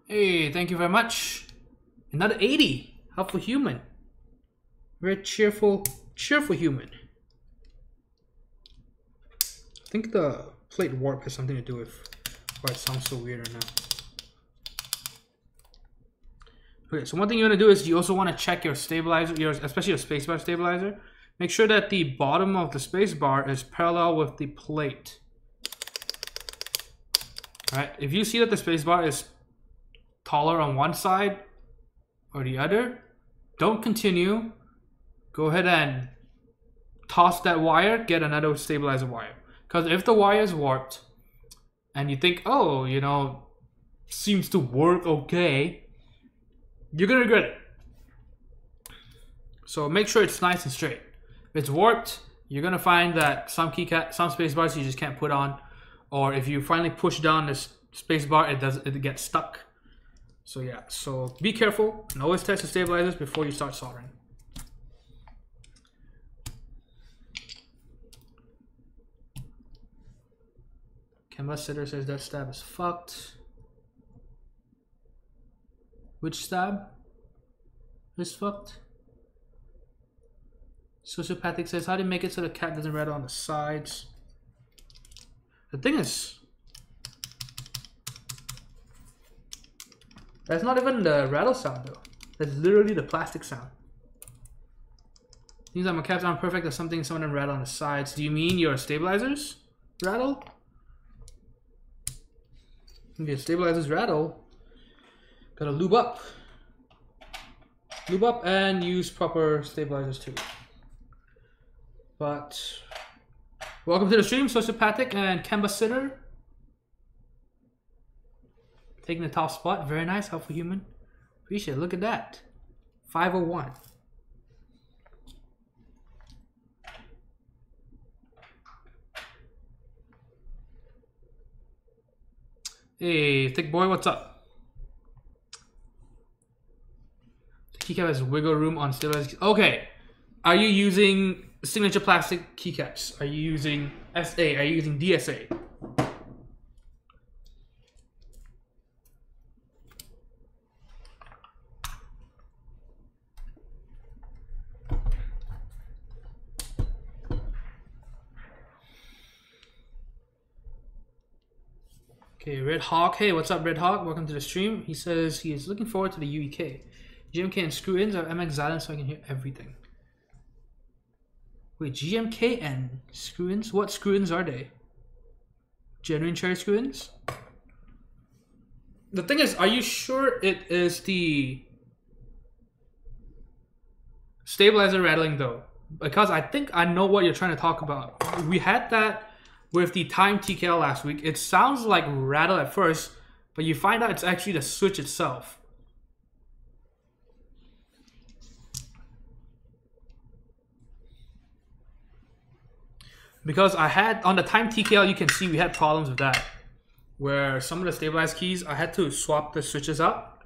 Hey, thank you very much. Another 80. Helpful human. Very cheerful human. I think the plate warp has something to do with why it sounds so weird right now. Okay, so one thing you want to do is you also want to check your stabilizer, especially your spacebar stabilizer. Make sure that the bottom of the spacebar is parallel with the plate. Alright, if you see that the spacebar is taller on one side or the other, don't continue. Go ahead and toss that wire, get another stabilizer wire. Because if the wire is warped and you think, oh, you know, seems to work okay, you're gonna regret it. So make sure it's nice and straight. If it's warped, you're gonna find that some space bars you just can't put on, or if you finally push down this space bar, it gets stuck. So yeah, so be careful and always test the stabilizers before you start soldering. Canvas Sitter says that stab is fucked. Which stab is fucked? Sociopathic says, how do you make it so the cat doesn't rattle on the sides? The thing is, that's not even the rattle sound though. That's literally the plastic sound. Things like my caps aren't perfect. There's something some of them rattle on the sides. Do you mean your stabilizers rattle? If your stabilizers rattle, gotta lube up. Lube up and use proper stabilizers too. But welcome to the stream, Sociopathic and Canvas Sitter. Taking the top spot, very nice, helpful human. Appreciate it. Look at that. 501. Hey, thick boy, what's up? The keycap has wiggle room on stabilizers. Okay, are you using signature plastic keycaps? Are you using SA? Are you using DSA? Okay, Red Hawk. Hey, what's up, Red Hawk? Welcome to the stream. He says he is looking forward to the UEK. GMK and screw-ins are MX silent so I can hear everything. Wait, GMK and screw-ins? What screw-ins are they? Genuine cherry screw-ins? The thing is, are you sure it is the stabilizer rattling though? Because I think I know what you're trying to talk about. We had that with the time TKL last week. It sounds like rattle at first, but you find out it's actually the switch itself. Because I had, on the time TKL, you can see we had problems with that. Where some of the stabilized keys, I had to swap the switches out.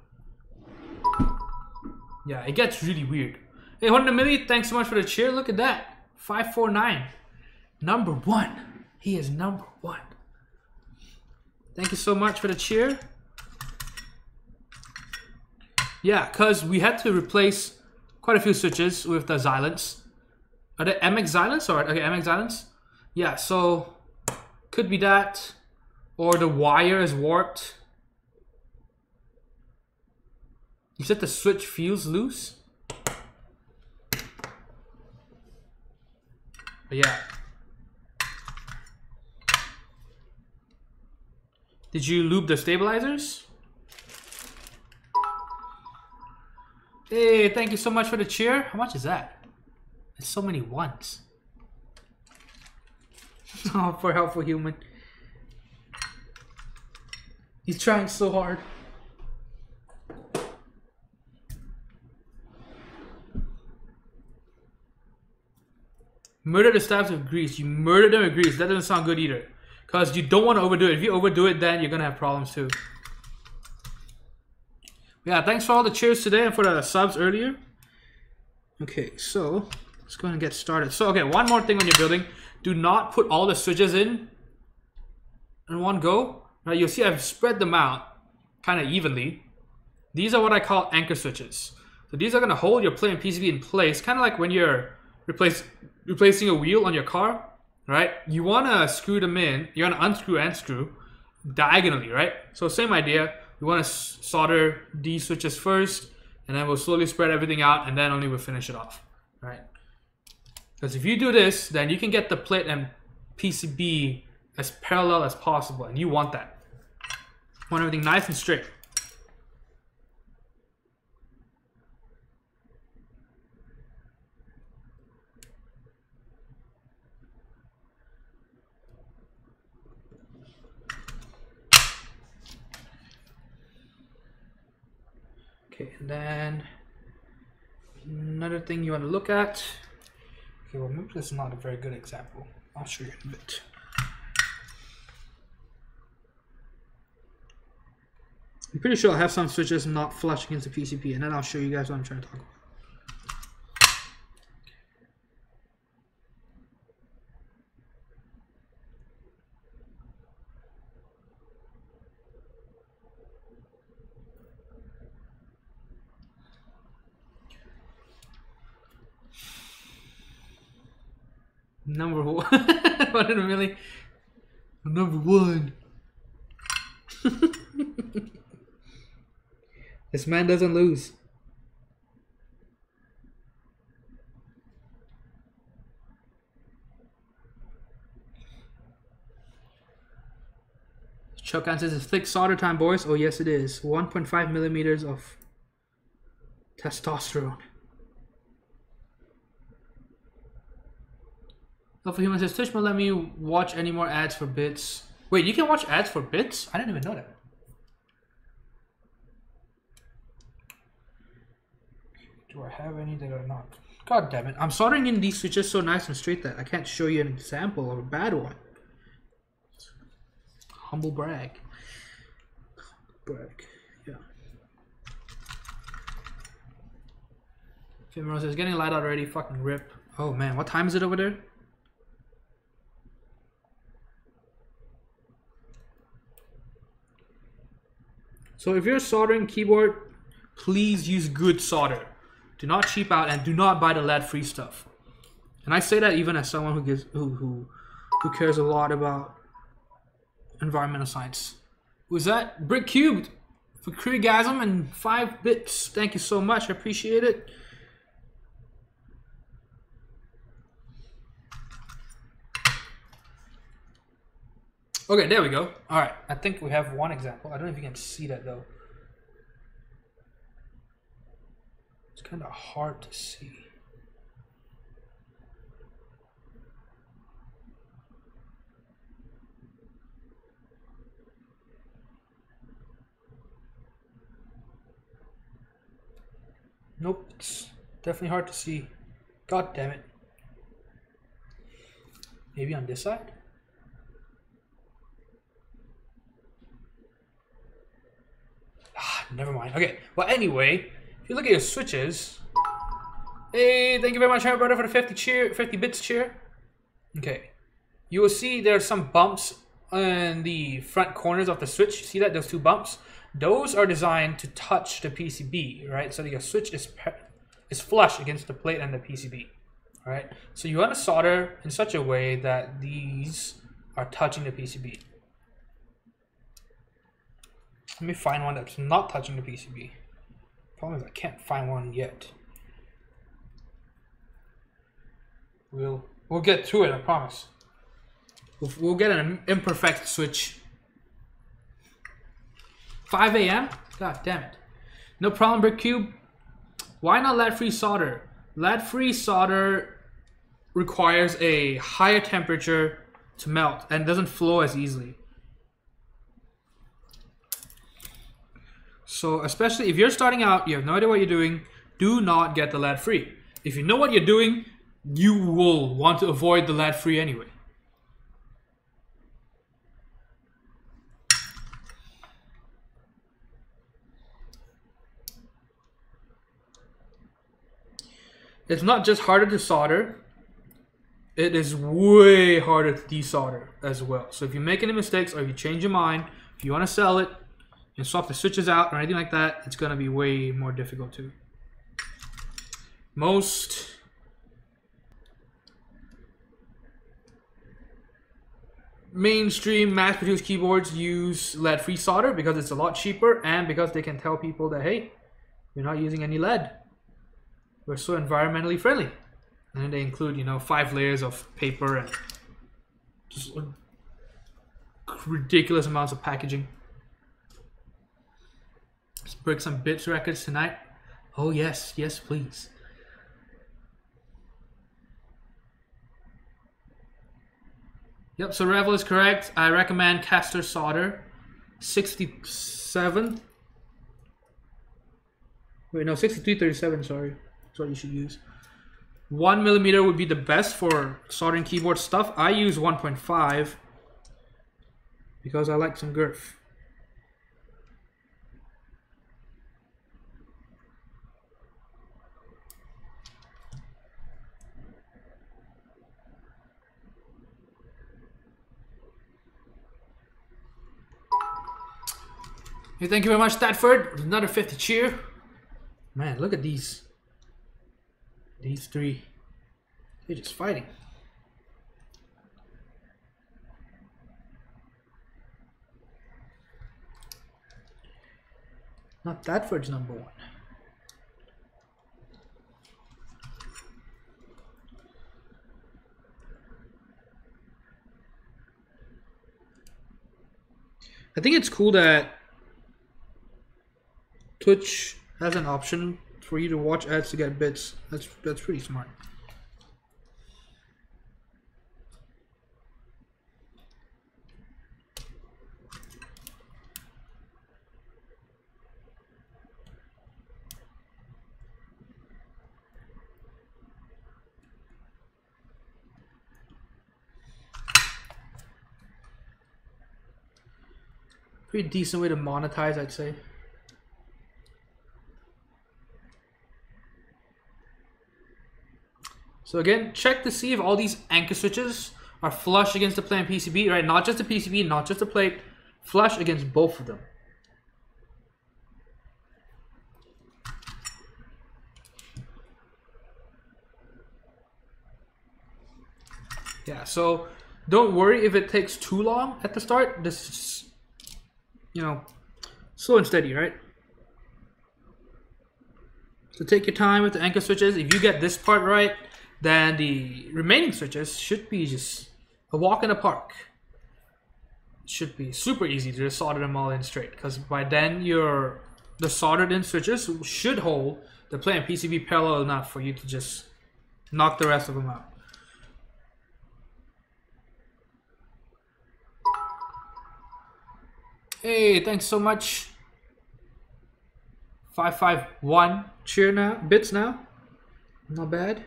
Yeah, it gets really weird. Hey, 100 Millie, thanks so much for the cheer. Look at that. 549. Number one. He is number one. Thank you so much for the cheer. Yeah, because we had to replace quite a few switches with the Xylants. Are they MX Xylants or okay, MX Xylants? Yeah, so could be that, or the wire is warped. You said the switch feels loose? But yeah. Did you lube the stabilizers? Hey, thank you so much for the cheer. How much is that? There's so many ones. Oh, for helpful human. He's trying so hard. Murder the stabs with grease. You murdered them with grease. That doesn't sound good either. Because you don't want to overdo it. If you overdo it, then you're going to have problems too. Yeah, thanks for all the cheers today and for the subs earlier. Okay, so let's go ahead and get started. So, okay, one more thing when you're building. Do not put all the switches in one go. Right, you'll see I've spread them out kind of evenly. These are what I call anchor switches. So these are going to hold your plate and PCB in place. Kind of like when you're replacing a wheel on your car. Right, you want to screw them in. You want to unscrew and screw diagonally, right? So same idea. We want to solder these switches first, and then we'll slowly spread everything out, and then only we'll finish it off, right? Because if you do this, then you can get the plate and PCB as parallel as possible, and you want that. You want everything nice and straight. Okay, and then another thing you want to look at. Okay, well, maybe this is not a very good example. I'll show you in a bit. I'm pretty sure I have some switches not flush against the PCB, and then I'll show you guys what I'm trying to talk about. Number one. What in a million? Number one. This man doesn't lose. Chuck answers, it's thick solder time, boys. Oh yes it is. 1.5 millimeters of testosterone. Alpha Human says, Twitch won't let me watch any more ads for bits. Wait, you can watch ads for bits? I didn't even know that. Do I have any that are not? God damn it. I'm soldering in these switches so nice and straight that I can't show you an example of a bad one. Humble brag. Yeah. Fimro says, getting light out already, fucking rip. Oh man, what time is it over there? So if you're soldering keyboard, please use good solder. Do not cheap out and do not buy the lead-free stuff. And I say that even as someone who cares a lot about environmental science. Who's that? Brick Cubed for Kriegasm and 5 bits. Thank you so much. I appreciate it. Okay, there we go. All right, I think we have one example. I don't know if you can see that though. It's kind of hard to see. Nope, it's definitely hard to see. God damn it. Maybe on this side? Never mind. Okay, well anyway, if you look at your switches, hey, thank you very much, brother, for the 50 bits cheer. Okay, you will see there are some bumps on the front corners of the switch. See that, those 2 bumps? Those are designed to touch the PCB, right? So your switch is flush against the plate and the PCB, right? So you want to solder in such a way that these are touching the PCB. Let me find one that's not touching the PCB. Problem is I can't find one yet. We'll get to it, I promise. We'll get an imperfect switch. 5 AM? God damn it. No problem, Brick Cube. Why not lead-free solder? Lead-free solder requires a higher temperature to melt and doesn't flow as easily. So especially if you're starting out, you have no idea what you're doing, do not get the lead-free. If you know what you're doing, you will want to avoid the lead-free anyway. It's not just harder to solder, it is way harder to desolder as well. So if you make any mistakes or if you change your mind, if you want to sell it, and swap the switches out or anything like that, it's going to be way more difficult too. Most mainstream mass-produced keyboards use lead-free solder because it's a lot cheaper and because they can tell people that, hey, you're not using any lead. We're so environmentally friendly. And then they include, you know, 5 layers of paper and just ridiculous amounts of packaging. Let's break some bits records tonight. Oh yes, yes please. Yep, so Revel is correct. I recommend caster solder 67. Wait, no, 6337, sorry. That's what you should use. 1mm would be the best for soldering keyboard stuff. I use 1.5 because I like some girth. Hey, thank you very much, Statford. Another 50 cheer. Man, look at these. These three. They're just fighting. Not Statford's number one. I think it's cool that Twitch has an option for you to watch ads to get bits. That's pretty smart. Pretty decent way to monetize, I'd say. So again, check to see if all these anchor switches are flush against the plate and PCB, right? Not just the PCB, not just the plate, flush against both of them. Yeah, so don't worry if it takes too long at the start. This is, you know, slow and steady, right? So take your time with the anchor switches. If you get this part right, then the remaining switches should be just a walk in the park. It should be super easy to just solder them all in straight, because by then the soldered in switches should hold the plate and PCB parallel enough for you to just knock the rest of them out. Hey, thanks so much. 551 cheer now, bits now. Not bad.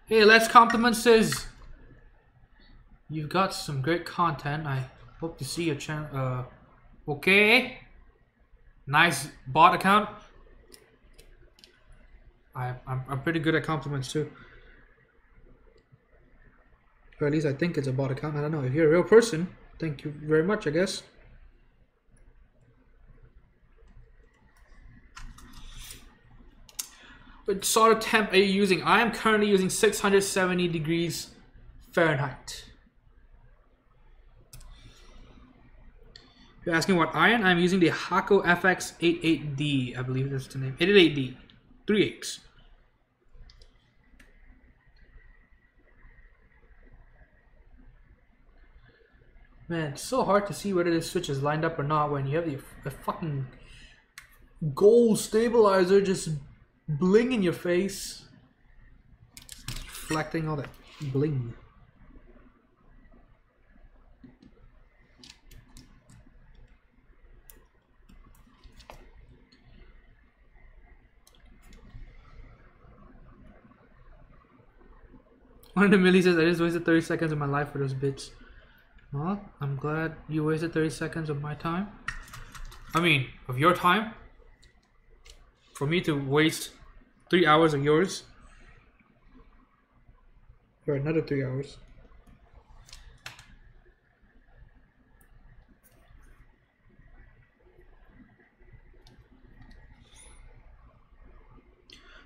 Hey, Let's Compliment says you've got some great content. I hope to see your channel. Okay. Nice bot account. I'm pretty good at compliments too. Or at least I think it's a bot account. I don't know. If you're a real person, thank you very much, I guess. What sort of temp are you using? I am currently using 670 degrees Fahrenheit. If you're asking what iron, I'm using the Hako FX88D, I believe that's the name. 88D. 3 8s. Man, it's so hard to see whether this switch is lined up or not when you have the fucking gold stabilizer just bling in your face, reflecting all that bling. One of the Millie says, I just wasted 30 seconds of my life for those bits. Well, I'm glad you wasted 30 seconds of my time. I mean, of your time. For me to waste 3 hours of yours. Or another 3 hours.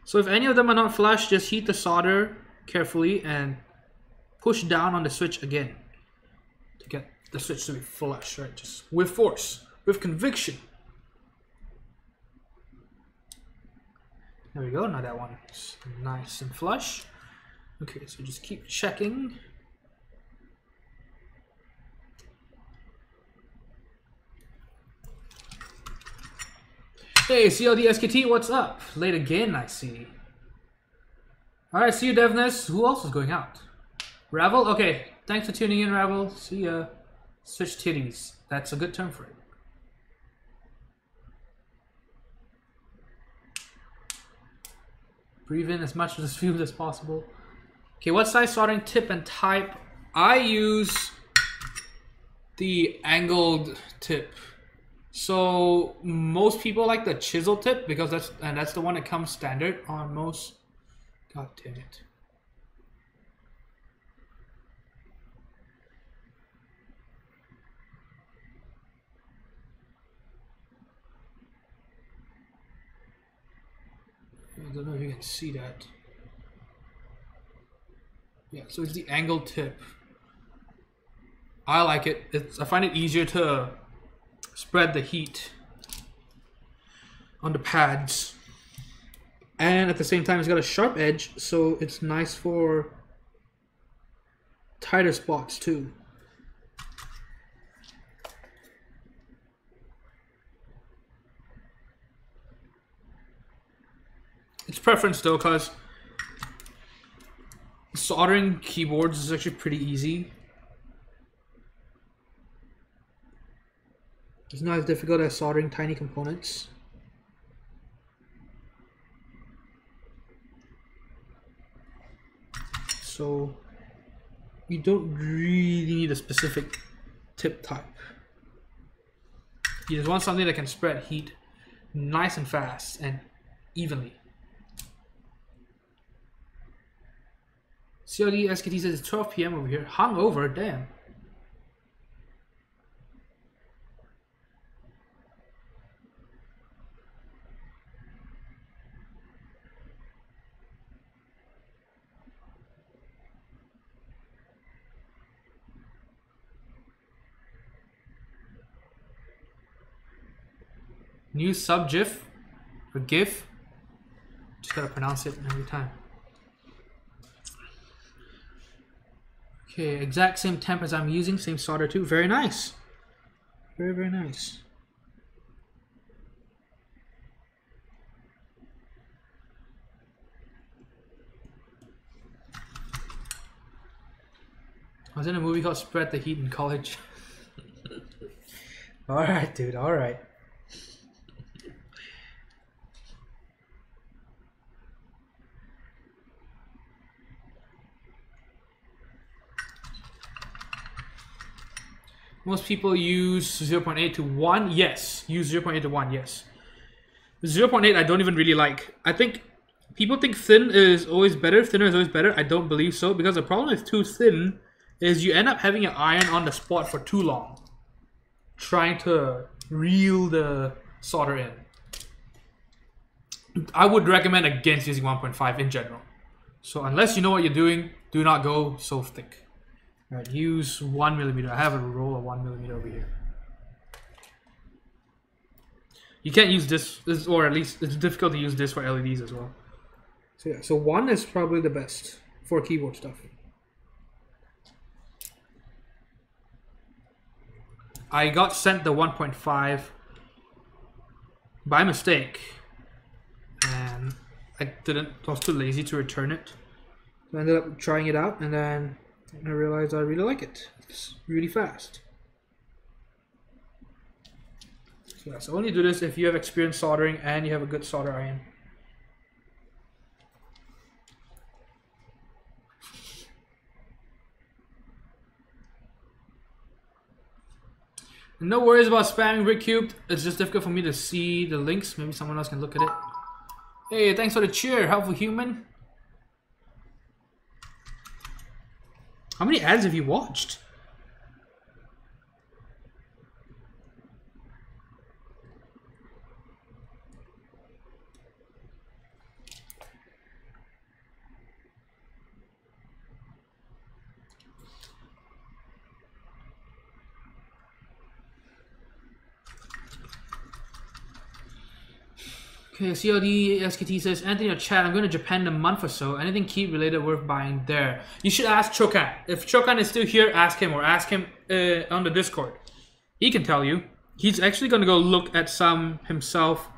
So if any of them are not flush, just heat the solder carefully and push down on the switch again to get the switch to be flush, right? Just with force, with conviction. There we go, now that one's nice and flush. Okay, so just keep checking. Hey, CLDSKT, what's up? Late again, I see. Alright, see you, Devness. Who else is going out? Ravel? Okay, thanks for tuning in, Ravel. See ya. Switch titties. That's a good term for it. Breathe in as much of this fumes as possible. Okay, what size soldering tip and type? I use the angled tip. So most people like the chisel tip because that's the one that comes standard on most. God damn it. I don't know if you can see that. Yeah, so it's the angled tip. I like it. I find it easier to spread the heat on the pads. And at the same time, it's got a sharp edge, so it's nice for tighter spots too. It's preference though, because soldering keyboards is actually pretty easy. It's not as difficult as soldering tiny components. So you don't really need a specific tip type. You just want something that can spread heat nice and fast and evenly. CLD SKT says it's 12 PM over here. Hungover, damn. New sub GIF or GIF. Just gotta pronounce it every time. Okay, exact same temp as I'm using, same solder too. Very nice. Very, very nice. I was in a movie called Spread the Heat in college. Alright, dude, alright. Most people use 0.8 to 1. Yes. Use 0.8 to 1. Yes. 0.8 I don't even really like. I think people think thin is always better. Thinner is always better. I don't believe so, because the problem with too thin is you end up having your iron on the spot for too long, trying to reel the solder in. I would recommend against using 1.5 in general. So unless you know what you're doing, do not go so thick. Alright, use 1mm. I have a roll of 1mm over here. You can't use this, or at least it's difficult to use this for LEDs as well. So yeah, so 1 is probably the best for keyboard stuff. I got sent the 1.5 by mistake, and I was too lazy to return it. So I ended up trying it out, and then I realized I really like it. It's really fast. So, yeah, so only do this if you have experience soldering and you have a good solder iron. No worries about spamming Rick-Cubed. It's just difficult for me to see the links. Maybe someone else can look at it. Hey, thanks for the cheer, helpful human. How many ads have you watched? Okay, CLD SKT says, Anthony or chat, I'm going to Japan in a month or so. Anything key related worth buying there? You should ask Chokan. If Chokan is still here, ask him, or ask him on the Discord. He can tell you. He's actually going to go look at some himself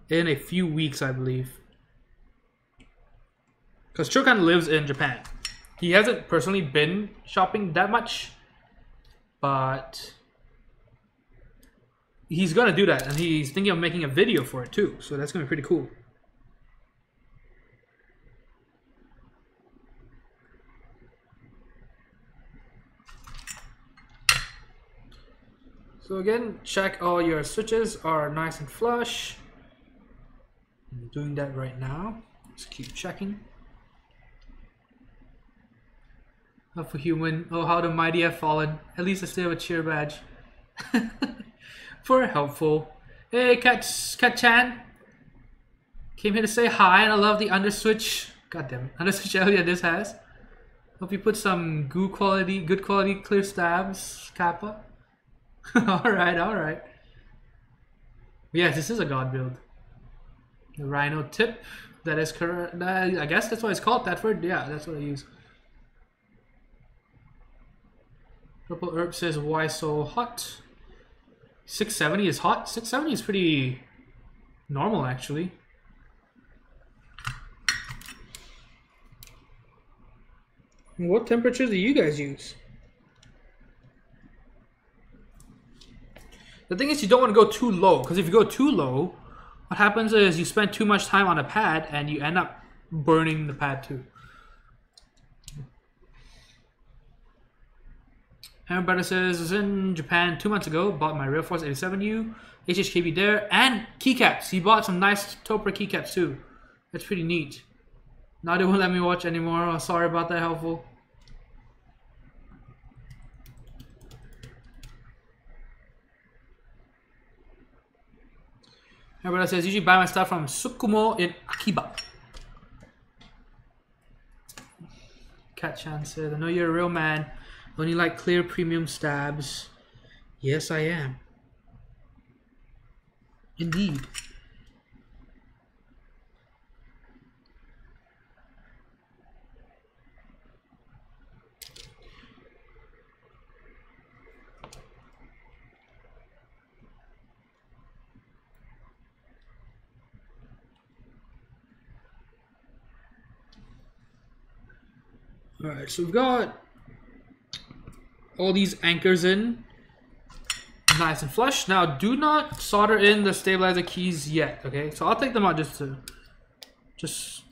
in a few weeks, I believe. Because Chokan lives in Japan. He hasn't personally been shopping that much, but he's gonna do that, and he's thinking of making a video for it too, so that's gonna be pretty cool. So again, check all your switches are nice and flush. I'm doing that right now. Just keep checking. Helpful human. Oh, how the mighty have fallen. At least I still have a cheer badge. For helpful. Hey, Cat-chan. Came here to say hi, and I love the underswitch. God damn it. Underswitch area this has. Hope you put some good quality clear stabs, Kappa. Alright, alright. Yes, this is a god build. The Rhino tip. That is correct. I guess that's what it's called, that word. Yeah, that's what I use. Purple Herb says, why so hot? 670 is hot? 670 is pretty normal, actually. What temperatures do you guys use? The thing is, you don't want to go too low, because if you go too low, what happens is you spend too much time on a pad and you end up burning the pad too. Hammer Brother says, I was in Japan 2 months ago, bought my Real Force 87U, HHKB there, and keycaps. He bought some nice Topper keycaps too. That's pretty neat. Now they won't let me watch anymore. Oh, sorry about that, helpful. Everybody says, usually buy my stuff from Tsukumo in Akiba. Cat-chan says, I know you're a real man. Only like clear premium stabs. Yes, I am. Indeed. Alright, so we've got all these anchors in. Nice and flush. Now, do not solder in the stabilizer keys yet, okay? So I'll take them out just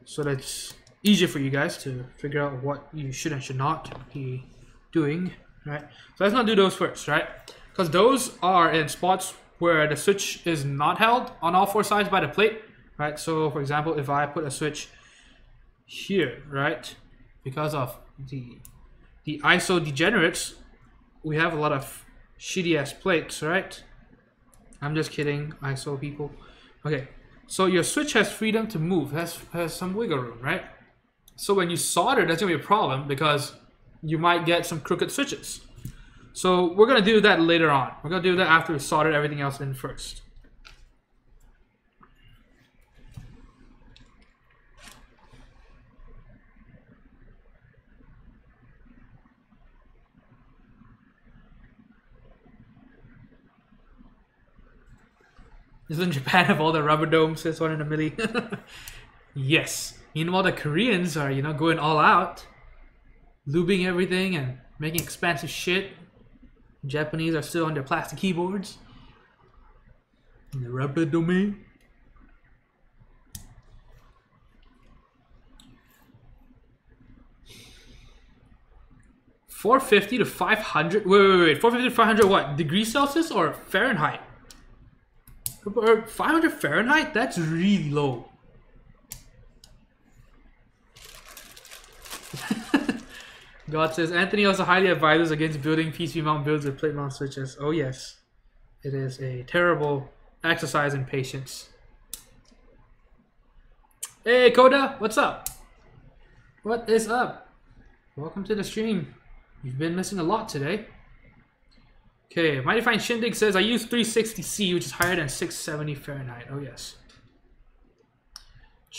so that it's easier for you guys to figure out what you should and should not be doing, right? So let's not do those first, right? Because those are in spots where the switch is not held on all four sides by the plate, right? So for example, if I put a switch here, right? Because of the ISO degenerates, we have a lot of shitty ass plates, right? I'm just kidding, ISO people. Okay, so your switch has freedom to move, has some wiggle room, right? So when you solder, that's gonna be a problem because you might get some crooked switches. So we're gonna do that later on. We're gonna do that after we soldered everything else in first. Isn't Japan have all the rubber domes? Says one in a milli. Yes. Meanwhile, the Koreans are, you know, going all out, lubing everything and making expensive shit. Japanese are still on their plastic keyboards in the rubber domain. $450 to $500. Wait. $450 to $500 what? Degrees Celsius or Fahrenheit? 500 Fahrenheit? That's really low. God says, Anthony also highly advises against building PCB mount builds with plate mount switches. Oh yes. It is a terrible exercise in patience. Hey Koda, what's up? What is up? Welcome to the stream. You've been missing a lot today. Okay, Mighty Fine Shindig says, I use 360C, which is higher than 670 Fahrenheit. Oh, yes.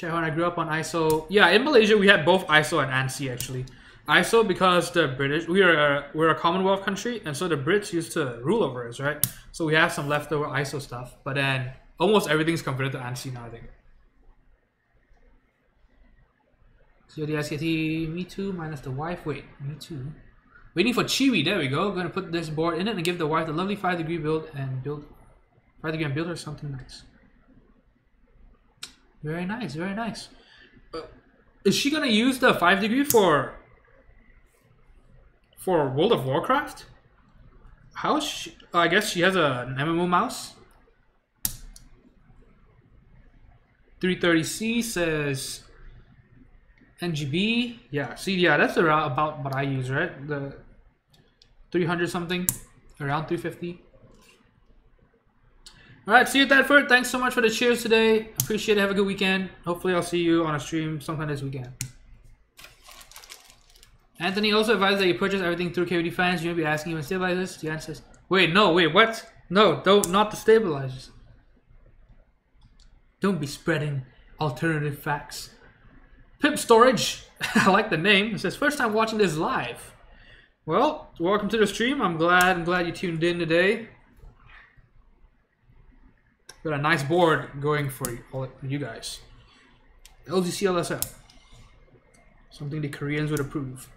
When I grew up on ISO. Yeah, in Malaysia, we had both ISO and ANSI, actually. ISO because the British, we're a Commonwealth country, and so the Brits used to rule over us, right? So we have some leftover ISO stuff, but then almost everything's converted to ANSI now, I think. So the SKT, me too, minus the wife. Wait, me too. Waiting for Chiwi, there we go. Gonna put this board in it and give the wife the lovely 5-degree build and build 5-degree and build her something nice. Very nice, very nice. Is she gonna use the 5-degree for World of Warcraft? How is she? Oh, I guess she has an MMO mouse. 330C says NGB. Yeah, see, yeah, that's around about what I use, right? The 300 something, around 350. All right, see you, Thetford. Thanks so much for the cheers today. Appreciate it. Have a good weekend. Hopefully, I'll see you on a stream sometime this weekend. Anthony also advised that you purchase everything through KVD Fans. You may be asking even stabilizers. The answer is wait, what? No, don't, not the stabilizers. Don't be spreading alternative facts. Pimp Storage, I like the name. It says first time watching this live. Well, welcome to the stream. I'm glad you tuned in today. Got a nice board going for you, all you guys. LG CLSm. Something the Koreans would approve.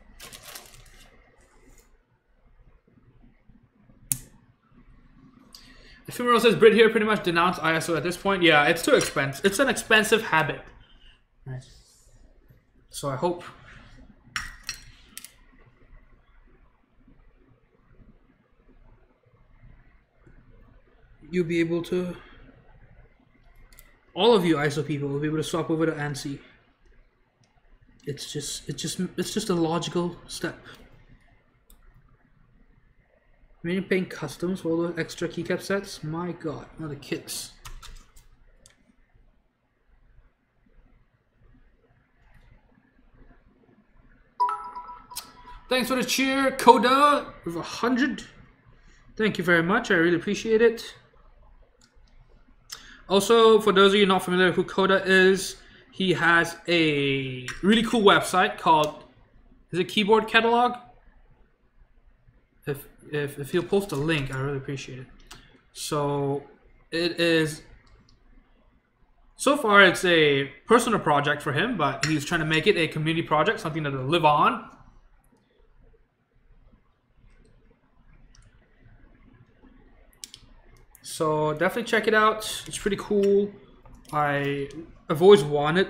Ephemeral says Brit here pretty much denounced ISO at this point. Yeah, it's too expensive. It's an expensive habit. Right. So I hope you'll be able to, all of you ISO people will be able to swap over to ANSI. It's just a logical step. I mean, you're paying customs for all those extra keycap sets. My God, now the kits. Thanks for the cheer, Coda with 100. Thank you very much. I really appreciate it. Also, for those of you not familiar with who Coda is, he has a really cool website called, is it Keyboard Catalog? If you'll post a link, I really appreciate it. So it is, so far it's a personal project for him, but he's trying to make it a community project, something that will live on. So definitely check it out. It's pretty cool. I've always wanted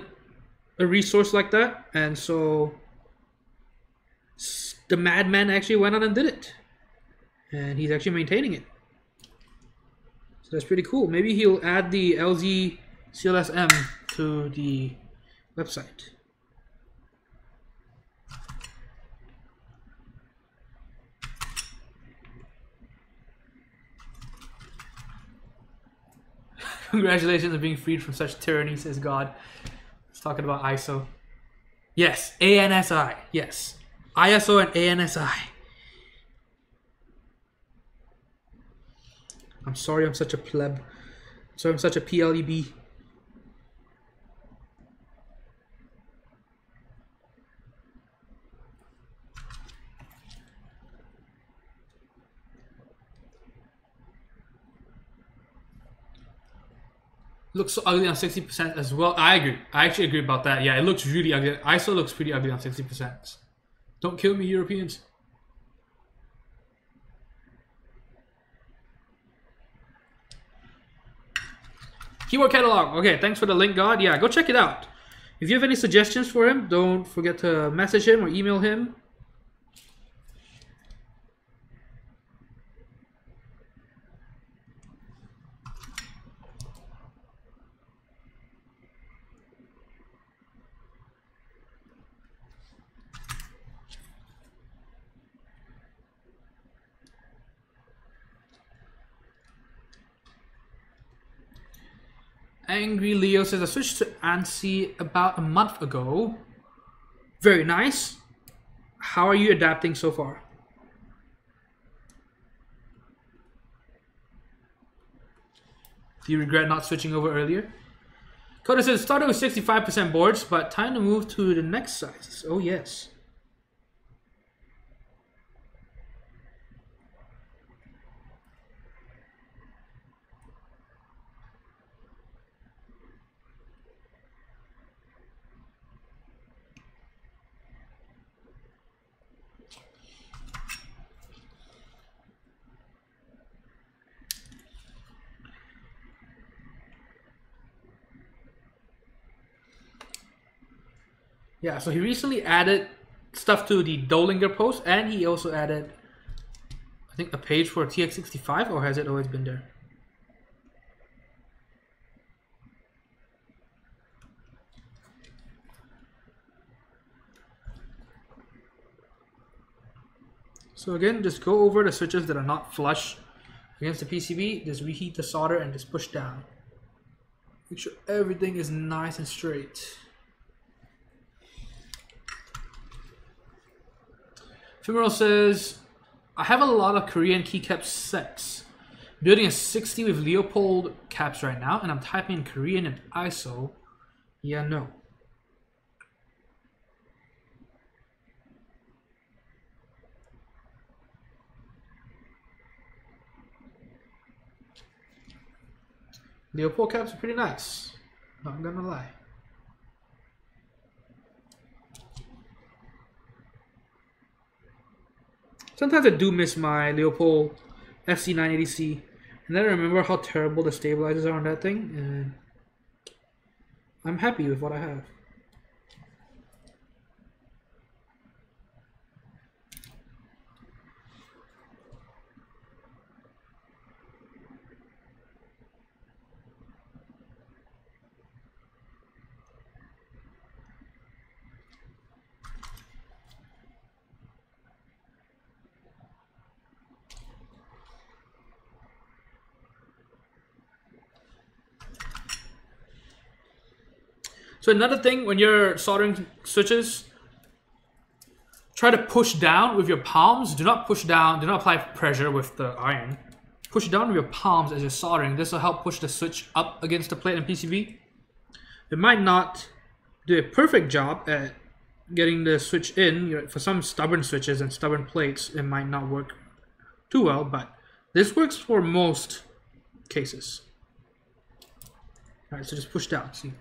a resource like that, and so the madman actually went on and did it, and he's actually maintaining it. So that's pretty cool. Maybe he'll add the LG CLSm to the website. Congratulations on being freed from such tyranny, says God. Let's talk about ISO. Yes, ANSI. Yes, ISO and ANSI. I'm sorry I'm such a pleb. Sorry I'm such a PLEB. Looks so ugly on 60% as well. I agree. I actually agree about that. Yeah, it looks really ugly. ISO looks pretty ugly on 60%. Don't kill me, Europeans. Keyboard Catalog. Okay, thanks for the link, God. Yeah, go check it out. If you have any suggestions for him, don't forget to message him or email him. Angry Leo says, I switched to ANSI about a month ago. Very nice. How are you adapting so far? Do you regret not switching over earlier? Coda says, started with 65% boards, but time to move to the next sizes. Oh, yes. Yeah, so he recently added stuff to the Dolinger post, and he also added I think a page for TX65, or has it always been there? So again, just go over the switches that are not flush against the PCB, just reheat the solder and just push down. Make sure everything is nice and straight. Femoral says, I have a lot of Korean keycap sets. Building a 60 with Leopold caps right now, and I'm typing in Korean and ISO. Yeah, no. Leopold caps are pretty nice, not gonna lie. Sometimes I do miss my Leopold FC980C, and then I remember how terrible the stabilizers are on that thing, and I'm happy with what I have. So another thing when you're soldering switches, try to push down with your palms. Do not push down, do not apply pressure with the iron. Push down with your palms as you're soldering. This will help push the switch up against the plate and PCB. It might not do a perfect job at getting the switch in. For some stubborn switches and stubborn plates, it might not work too well, but this works for most cases. Alright, so just push down, see.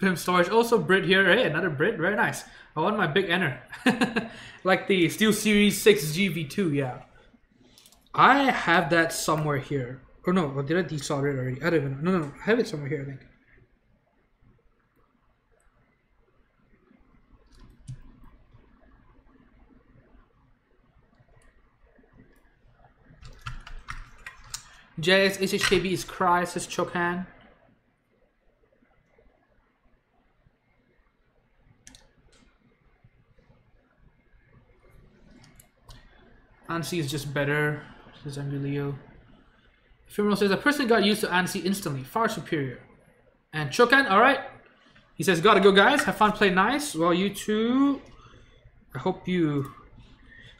Pim storage, also Brit here. Hey, another Brit, very nice. I want my big enter. Like the Steel Series 6G V2, yeah. I have that somewhere here. Or no, or did I desolder it already? I don't even know. No, I have it somewhere here, I think. JS HHKB is cry, says Chokan. ANSI is just better, says Angulio. Femoral says, I personally got used to ANSI instantly, far superior. And Chokan, alright. He says, gotta go guys, have fun, play nice. Well, you too. I hope you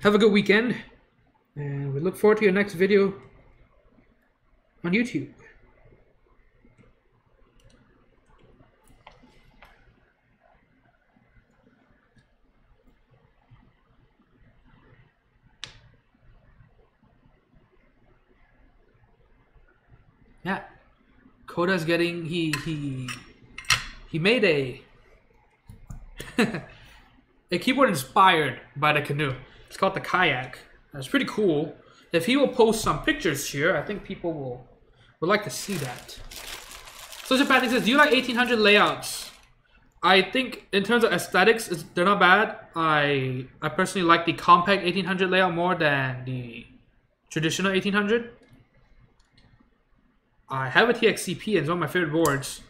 have a good weekend. And we look forward to your next video on YouTube. Yeah, Koda's getting he made a a keyboard inspired by the canoe. It's called the Kayak. That's pretty cool. If he will post some pictures here, I think people would like to see that. So Japan says, do you like 1800 layouts? I think in terms of aesthetics, they're not bad. I personally like the compact 1800 layout more than the traditional 1800. I have a TXCP and it's one of my favorite boards.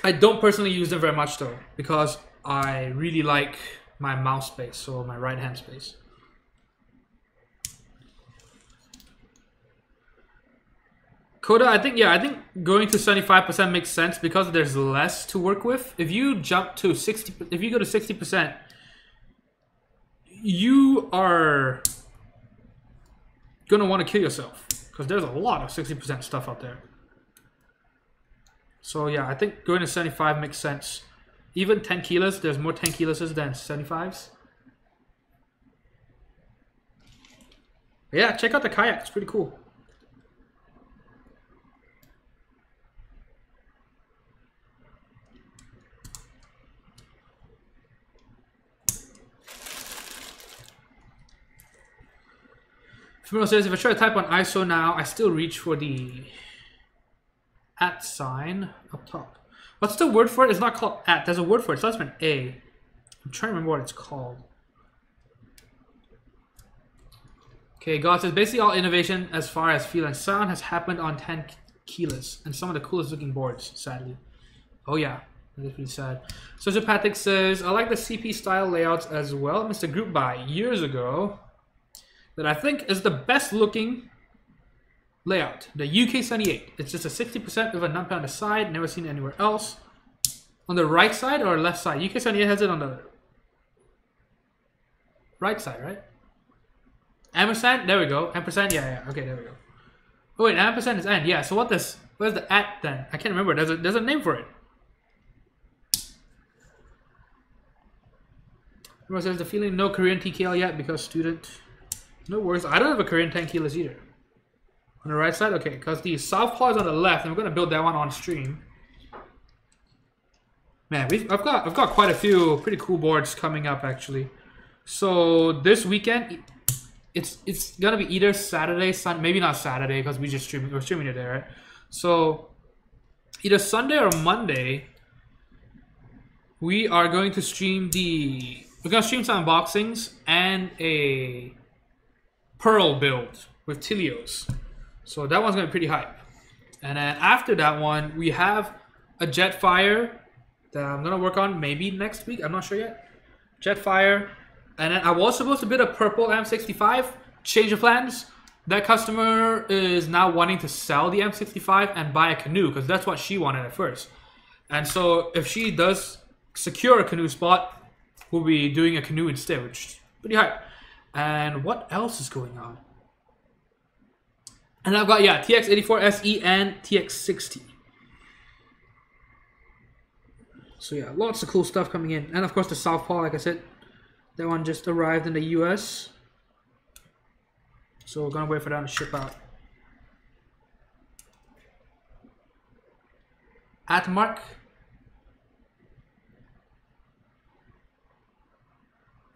I don't personally use them very much though, because I really like my mouse space, or my right hand space. Coda, I think going to 75% makes sense because there's less to work with. If you jump to 60, if you go to 60%, you are gonna want to kill yourself because there's a lot of 60% stuff out there. So yeah, I think going to 75 makes sense. Even 10 keyless, there's more 10 keylesses than 75s. Yeah, check out the Kayak, it's pretty cool. Fumero says, if I try to type on ISO now, I still reach for the @ sign up top. What's the word for it? It's not called @. There's a word for it. It starts with an A. I'm trying to remember what it's called. Okay, God says, basically all innovation as far as feel and sound has happened on 10 keyless and some of the coolest looking boards, sadly. Oh yeah, that's pretty sad. Sociopathic says, I like the CP style layouts as well. Mr. Group by years ago that I think is the best looking layout. The UK78. It's just a 60% with a numpad on the side. Never seen it anywhere else. On the right side or left side? UK78 has it on the right side, right? Ampersand? There we go. Ampersand? Yeah. Okay, there we go. Oh wait, ampersand is and. Yeah, so what is the @ then? I can't remember. There's a name for it. Everyone says the feeling no Korean TKL yet because student. No worries. I don't have a Korean 10 keyless either. On the right side? Okay, because the southpaw is on the left, and we're gonna build that one on stream. Man, I've got quite a few pretty cool boards coming up actually. So this weekend, it's gonna be either Saturday, Sunday, maybe not Saturday because we're streaming it there, right? So either Sunday or Monday, we are going to stream we're gonna stream some unboxings and a Pearl build with Tilios. So that one's gonna be pretty hype. And then after that one, we have a Jetfire that I'm gonna work on maybe next week. I'm not sure yet. Jetfire. And then I was supposed to build a purple M65. Change of plans. That customer is now wanting to sell the M65 and buy a canoe because that's what she wanted at first. And so if she does secure a canoe spot, we'll be doing a canoe instead, which is pretty hype. And what else is going on? And I've got, yeah, TX84 SE and TX60. So yeah, lots of cool stuff coming in. And of course the Southpaw, like I said, that one just arrived in the US. So we're gonna wait for that to ship out. Atmark.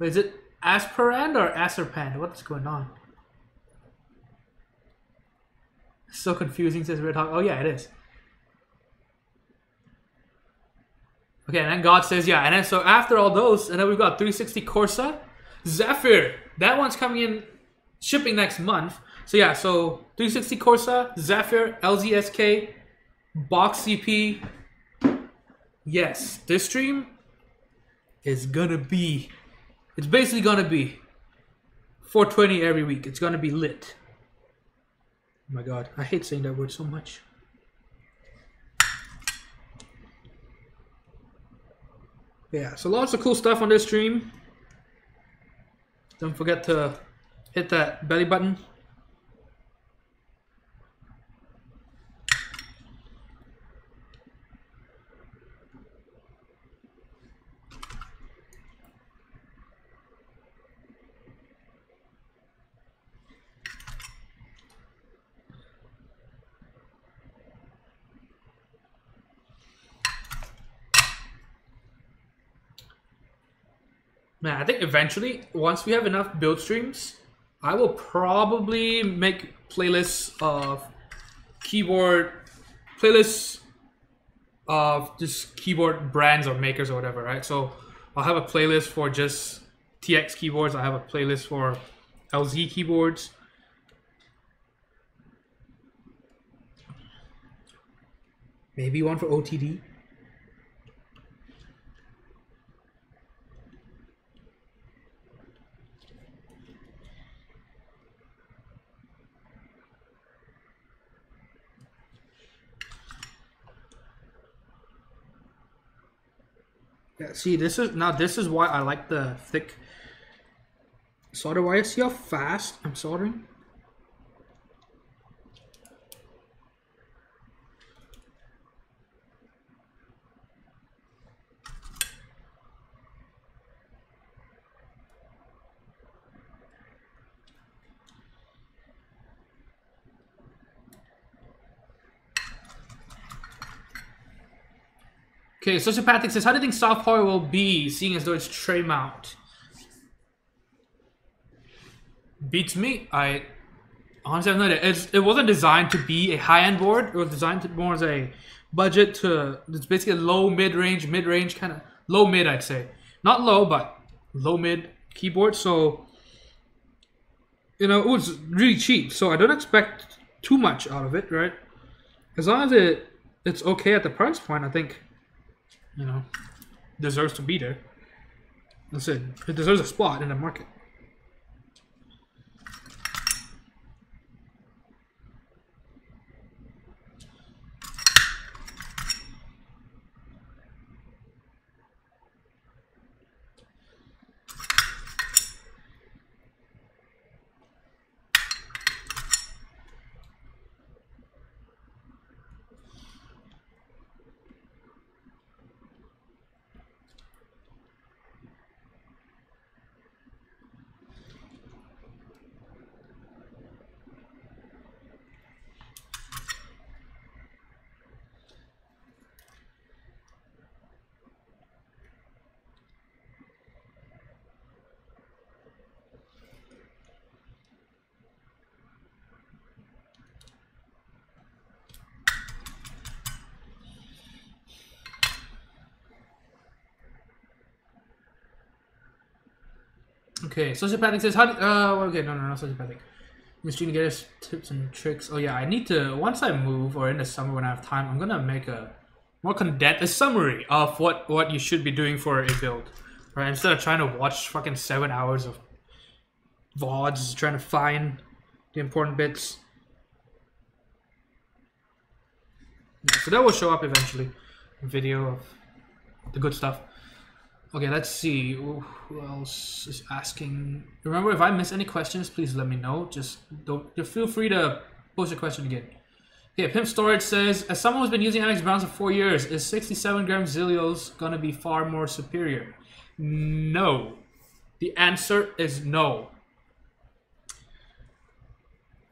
Is it Asperand or Aserpand? What's going on? So confusing, says Red Hawk. Oh yeah, it is. Okay, and then God says, yeah, and then so after all those, and then we've got 360 Corsa, Zephyr. That one's coming in, shipping next month. So yeah, so 360 Corsa, Zephyr, LZSK, Box CP. Yes, this stream is gonna be, it's basically gonna be 420 every week. It's gonna be lit. Oh my god, I hate saying that word so much. Yeah, so lots of cool stuff on this stream. Don't forget to hit that belly button. Man, I think eventually, once we have enough build streams, I will probably make playlists of just keyboard brands or makers or whatever, right? So I'll have a playlist for just TX keyboards. I have a playlist for LZ keyboards. Maybe one for OTD. Yeah, see, this is why I like the thick solder wire. See how fast I'm soldering? Okay, Sociopathic says, how do you think soft power will be, seeing as though it's tray mount? Beats me. Honestly, I have no idea. It wasn't designed to be a high-end board. It was designed to more as a budget to. It's basically a low mid-range kind of low mid, I'd say. Not low, but low mid keyboard. So you know, it was really cheap. So I don't expect too much out of it, right? As long as it's okay at the price point, I think, you know, deserves to be there. That's it. It deserves a spot in the market. Okay, sociopathic says, how do, okay, no, not sociopathic. Miss Gina, get us tips and tricks. Oh yeah, I need to, once I move, or in the summer when I have time, I'm gonna make a more condensed summary of what you should be doing for a build. Right, instead of trying to watch fucking 7 hours of VODs, trying to find the important bits. Yeah, so that will show up eventually. A video of the good stuff. Okay, let's see. Who else is asking? Remember, if I miss any questions, please let me know. Just feel free to post your question again. Okay, Pimp Storage says, as someone who's been using MX Browns for 4 years, is 67 gram Zilios gonna be far more superior? No. The answer is no.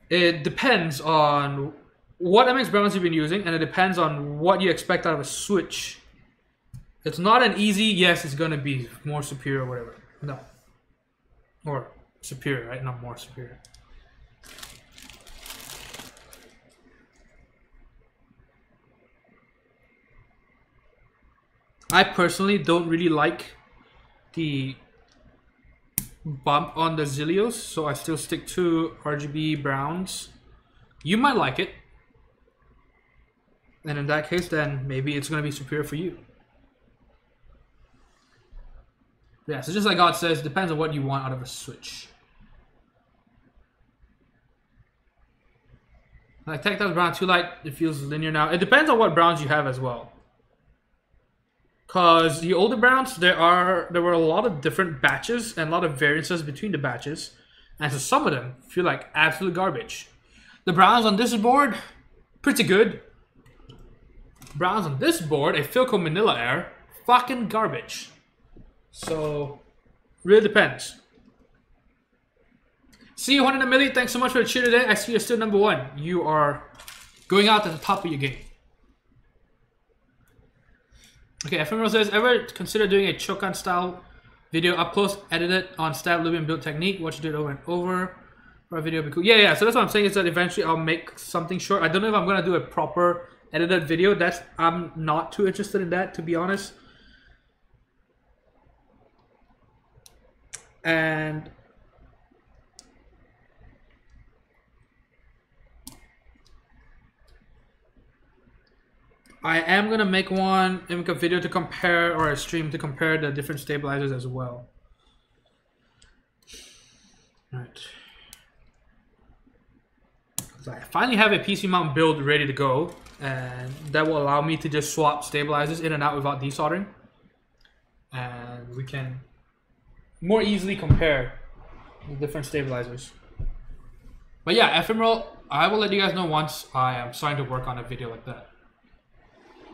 It depends on what MX Browns you've been using, and it depends on what you expect out of a switch. It's not an easy, yes, it's gonna be more superior or whatever. No. Or superior, right? Not more superior. I personally don't really like the bump on the Zilios, so I still stick to RGB browns. You might like it. And in that case, then maybe it's gonna be superior for you. Yeah, so just like God says, it depends on what you want out of a switch. Like Tactile brown too light, it feels linear now. It depends on what browns you have as well. Cause the older browns, there were a lot of different batches and a lot of variances between the batches. And so some of them feel like absolute garbage. The browns on this board, pretty good. Browns on this board, a Philco Manila Air, fucking garbage. So, really depends. See you, 100 million. Thanks so much for the cheer today. I see you're still number 1. You are going out at the top of your game. Okay, Ephemeral says, ever consider doing a choke-on style video up close, edited on stab, Lubed, and build technique? Watch you do it over and over. For a video would be cool. Yeah, so that's what I'm saying is that eventually I'll make something short. I don't know if I'm going to do a proper edited video. I'm not too interested in that, to be honest. And I am gonna make a video to compare, or a stream to compare the different stabilizers as well. Right. So I finally have a PC mount build ready to go, and that will allow me to just swap stabilizers in and out without desoldering, and we can more easily compare the different stabilizers. But yeah, Ephemeral, I will let you guys know once I am starting to work on a video like that.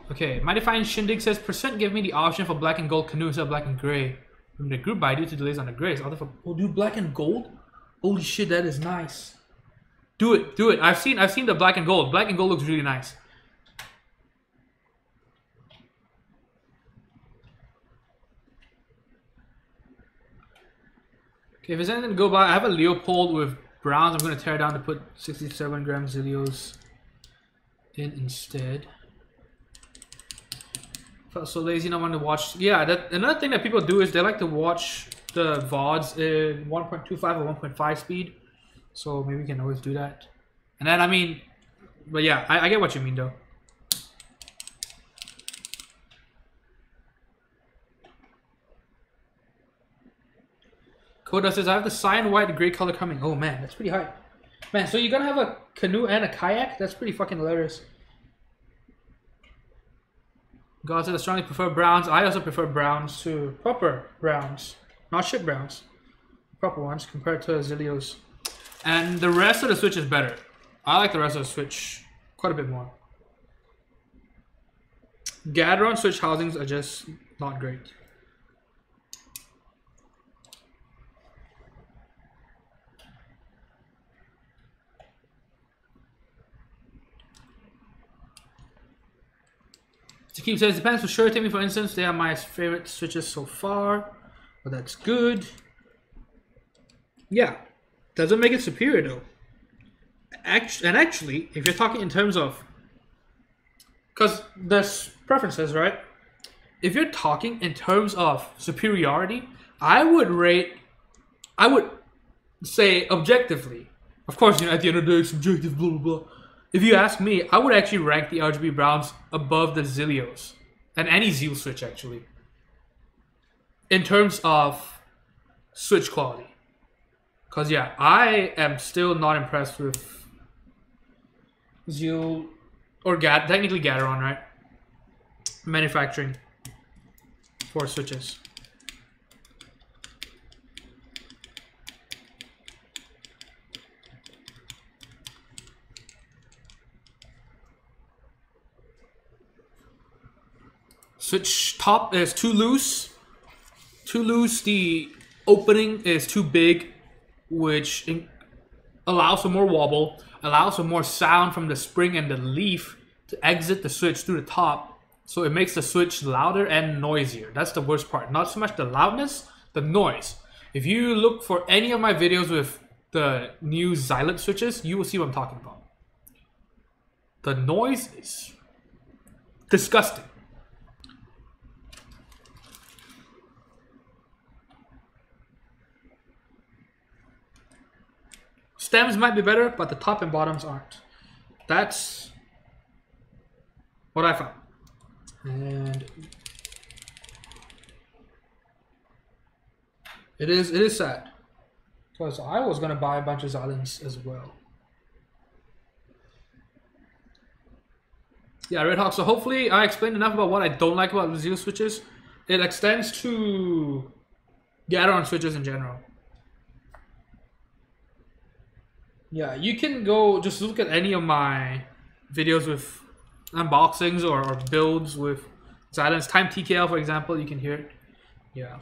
Okay, Mighty Fine Shindig says, % give me the option for black and gold canoe instead of black and gray. From the group buy due to delays on the grays. Oh, dude, black and gold? Holy shit, that is nice. Do it, do it. I've seen the black and gold. Black and gold looks really nice. Okay, if there's anything to go by, I have a Leopold with browns I'm going to tear down to put 67 gram Zilios in instead. Felt so lazy not wanting to watch. Yeah, another thing that people do is they like to watch the VODs in 1.25 or 1.5 speed. So maybe we can always do that. And then, I mean, but yeah, I get what you mean though. Coda says, I have the cyan white gray color coming. Oh man, that's pretty high. Man, so you're gonna have a canoe and a kayak? That's pretty fucking hilarious. God said I strongly prefer browns. I also prefer browns to proper browns. Not shit browns. Proper ones compared to Zilios. And the rest of the Switch is better. I like the rest of the Switch quite a bit more. Gateron Switch housings are just not great. Keep says, depends for sure. Take me for instance, they are my favorite switches so far. But that's good. Yeah. Doesn't make it superior though. Actually, if you're talking in terms of, because there's preferences, right? If you're talking in terms of superiority, I would say objectively. Of course, you know, at the end of the day, it's subjective, blah, blah, blah. If you ask me, I would actually rank the RGB browns above the Zilios. And any Zeal switch, actually. In terms of switch quality. Because, yeah, I am still not impressed with Zeal, or technically Gateron, right? Manufacturing for switches. Switch top is too loose. Too loose. The opening is too big, which allows for more wobble, allows for more sound from the spring and the leaf to exit the switch through the top. So it makes the switch louder and noisier. That's the worst part. Not so much the loudness, the noise. If you look for any of my videos with the new Xylent switches, you will see what I'm talking about. The noise is disgusting. Stems might be better, but the top and bottoms aren't. That's what I found. And it is sad. Because I was gonna buy a bunch of Xylents as well. Yeah, Red Hawk. So hopefully I explained enough about what I don't like about the Zeal switches. It extends to Gateron switches in general. Yeah, you can go just look at any of my videos with unboxings or builds with Xylents. Time TKL, for example, you can hear it. Yeah.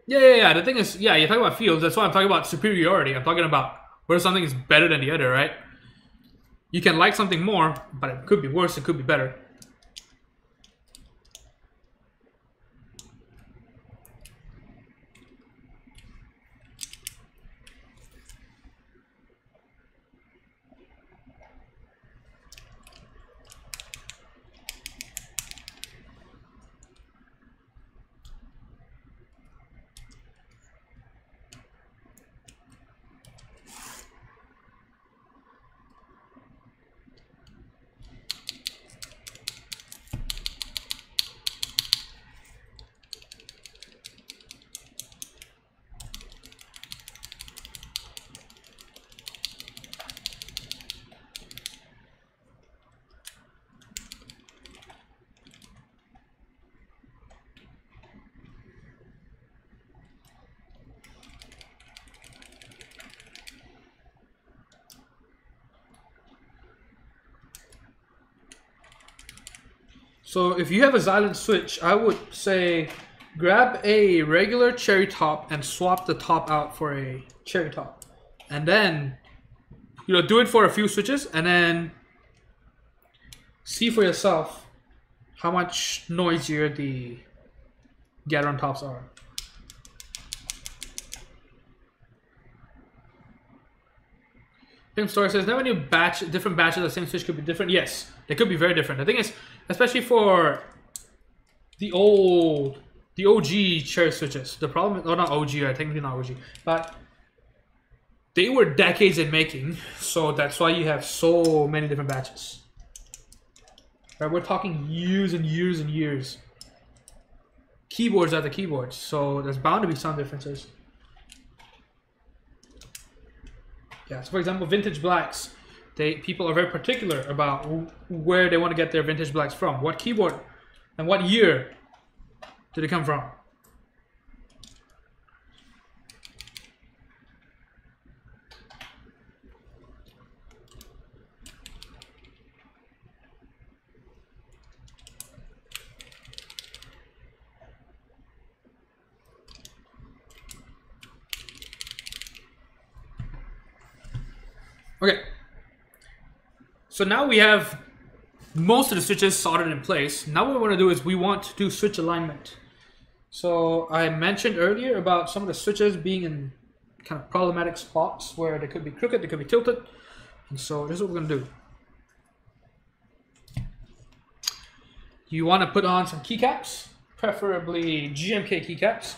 Yeah. The thing is, yeah, you're talking about fields. That's why I'm talking about superiority. I'm talking about whether something is better than the other, right? You can like something more, but it could be worse, it could be better. So if you have a Xylent switch, I would say grab a regular cherry top and swap the top out for a cherry top. And then, you know, do it for a few switches and then see for yourself how much noisier the Gateron tops are. Pim Store says, never knew different batches of the same switch could be different. Yes, they could be very different. The thing is, especially for the OG cherry switches, the problem is, oh, not OG, right? Technically not OG, but they were decades in making, so that's why you have so many different batches. Right, we're talking years and years and years. Keyboards are the keyboards, so there's bound to be some differences. Yeah, so for example, vintage blacks. People are very particular about where they want to get their vintage blacks from. What keyboard and what year did it come from? Okay, so now we have most of the switches soldered in place. Now what we want to do is we want to do switch alignment. So I mentioned earlier about some of the switches being in kind of problematic spots where they could be crooked, they could be tilted. And so this is what we're going to do. You want to put on some keycaps, preferably GMK keycaps.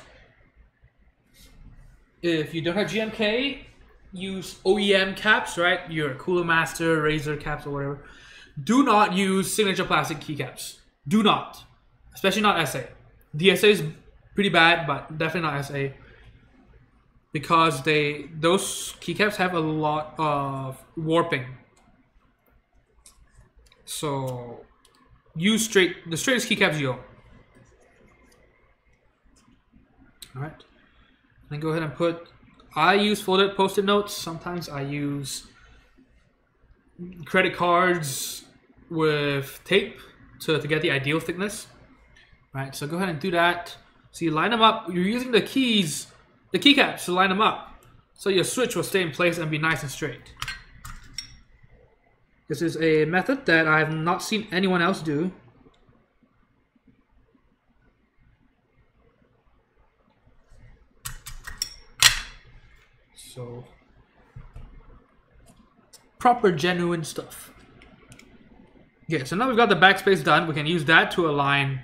If you don't have GMK, use OEM caps, right? Your Cooler Master, Razor caps, or whatever. Do not use signature plastic keycaps. Do not. Especially not SA. The SA is pretty bad, but definitely not SA. Because those keycaps have a lot of warping. So use the straightest keycaps you own. Alright. Then go ahead and I use folded post-it notes. Sometimes I use credit cards with tape to get the ideal thickness. Right, so go ahead and do that. So you line them up. You're using the keycaps to line them up, so your switch will stay in place and be nice and straight. This is a method that I have not seen anyone else do. So, proper genuine stuff. Okay, so now we've got the backspace done. We can use that to align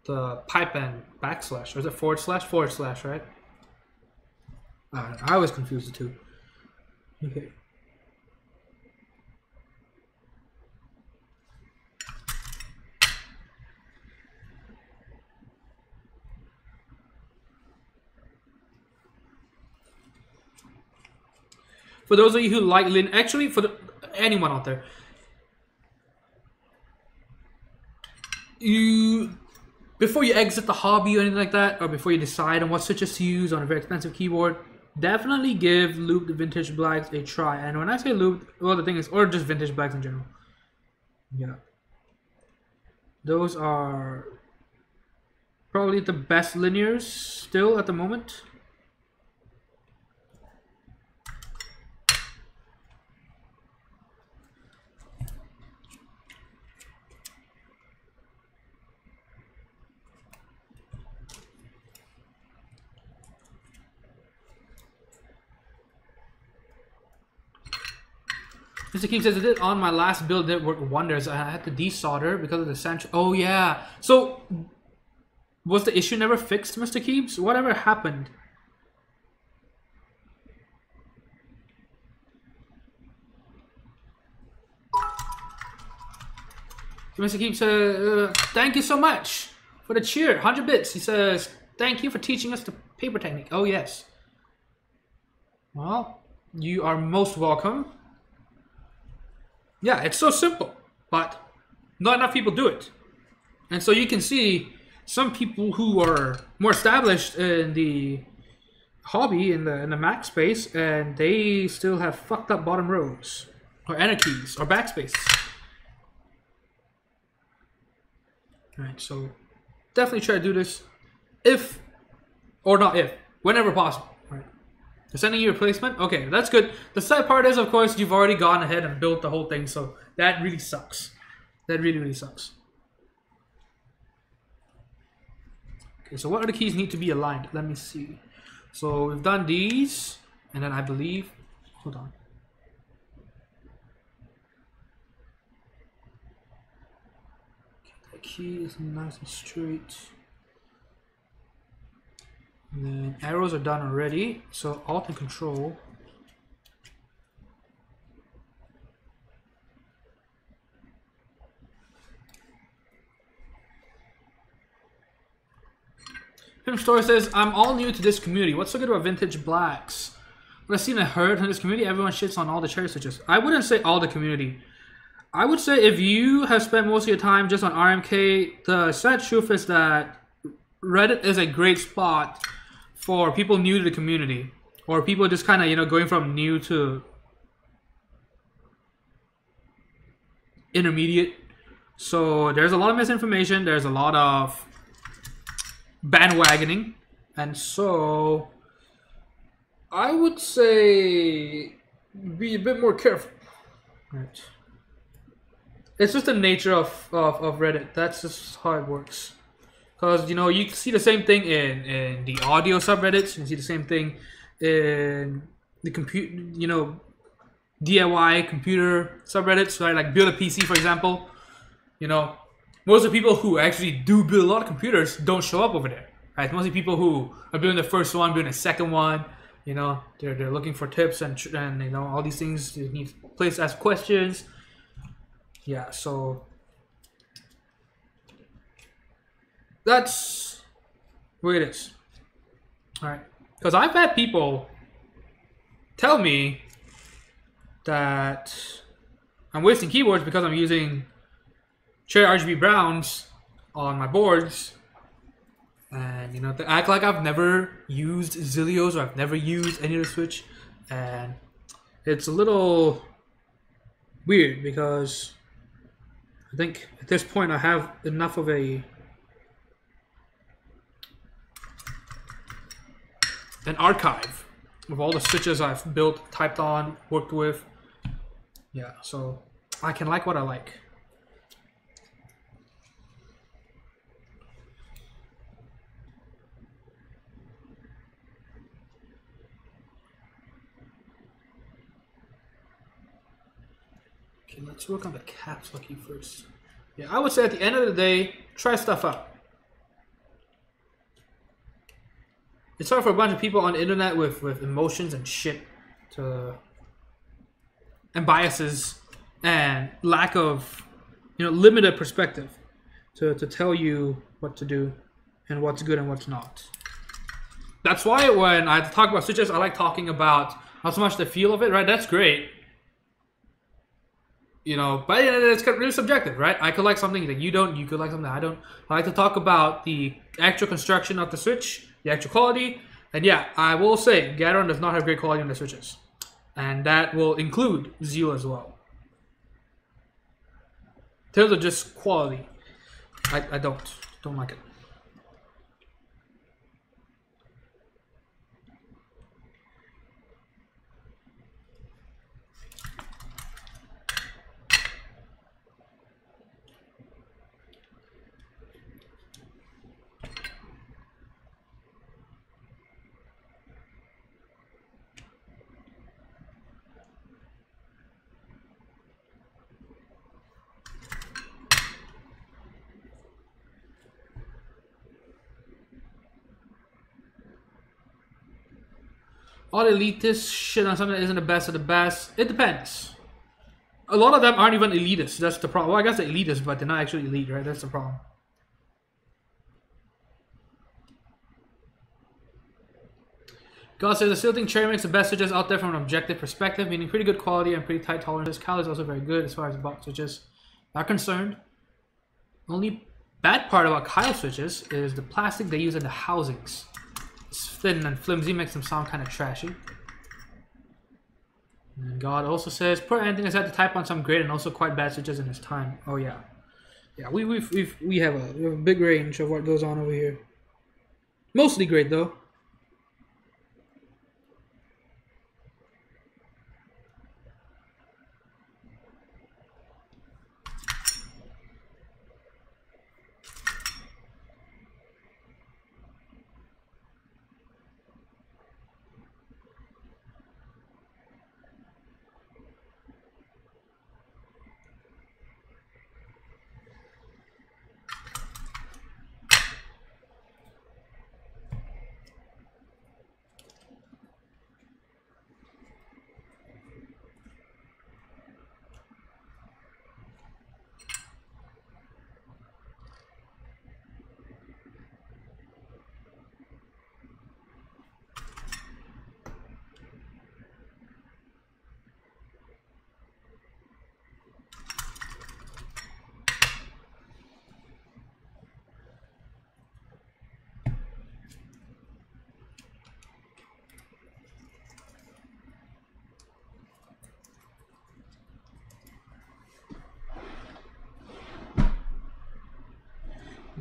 the pipe and backslash. Or is it forward slash? Forward slash, right? I always confuse the two. Okay. For those of you who like Lin, actually for anyone out there, before you exit the hobby or anything like that, or before you decide on what switches to use on a very expensive keyboard, definitely give Lubed Vintage Blacks a try. And when I say Lubed, well, the thing is, or just Vintage Blacks in general. Yeah. Those are probably the best linears still at the moment. Mr. King says, it did on my last build, it worked wonders. I had to desolder because of the sand. Oh yeah. So was the issue never fixed, Mr. Keeps? Whatever happened? Mr. Keeps says, thank you so much for the cheer. 100 bits. He says, thank you for teaching us the paper technique. Oh yes. Well, you are most welcome. Yeah, it's so simple, but not enough people do it. And so you can see some people who are more established in the hobby, in the Mac space, and they still have fucked up bottom rows, or enter keys, or backspaces. Alright, so definitely try to do this if, or not if, whenever possible. They're sending you a replacement? Okay, that's good. The sad part is, of course, you've already gone ahead and built the whole thing, so that really sucks. That really, really sucks. Okay, so what other keys need to be aligned? Let me see. So we've done these. And then I believe, hold on. The key is nice and straight. And then arrows are done already, so Alt and Control. Pimp Store says, I'm all new to this community. What's so good about vintage blacks? What I've seen and heard in this community, everyone shits on all the cherry switches. I wouldn't say all the community. I would say if you have spent most of your time just on RMK, the sad truth is that Reddit is a great spot for people new to the community. Or people just kind of, you know, going from new to intermediate. So there's a lot of misinformation. There's a lot of bandwagoning. And so I would say be a bit more careful. Right. It's just the nature of Reddit. That's just how it works. Because, you know, you can see the same thing in the audio subreddits. You can see the same thing in the DIY computer subreddits, right? Like build a PC, for example. You know, most of the people who actually do build a lot of computers don't show up over there, right? Most of the people who are building the first one, building the second one, you know, they're looking for tips and you know, all these things. You need a place to ask questions. Yeah, so that's where it is. All right, because I've had people tell me that I'm wasting keyboards because I'm using cherry RGB browns on my boards, and you know, they act like I've never used Zilios or I've never used any other switch, and it's a little weird because I think at this point I have enough of an archive of all the switches I've built, typed on, worked with. Yeah, so I can like what I like. Okay, let's work on the caps lucky first. Yeah, I would say at the end of the day, try stuff out. It's hard for a bunch of people on the internet with emotions and shit and biases and lack of, you know, limited perspective to tell you what to do and what's good and what's not. That's why when I talk about switches, I like talking about not so much the feel of it, right? That's great. You know, but it's really subjective, right? I could like something that you don't, you could like something that I don't. I like to talk about the actual construction of the switch, the actual quality, and yeah, I will say Gateron does not have great quality on the switches, and that will include Zeal as well. In terms of just quality, I don't like it. All elitist shit on something that isn't the best of the best. It depends. A lot of them aren't even elitist. That's the problem. Well, I guess they're elitist, but they're not actually elite, right? That's the problem. God says the Silting Cherry makes the best switches out there from an objective perspective, meaning pretty good quality and pretty tight tolerances. Cal is also very good as far as box switches are concerned. Only bad part about Kyle switches is the plastic they use in the housings. It's thin and flimsy, makes them sound kind of trashy. And God also says, poor Anthony has had to type on some great and also quite bad switches in his time. Oh yeah, yeah. We have a big range of what goes on over here. Mostly great though.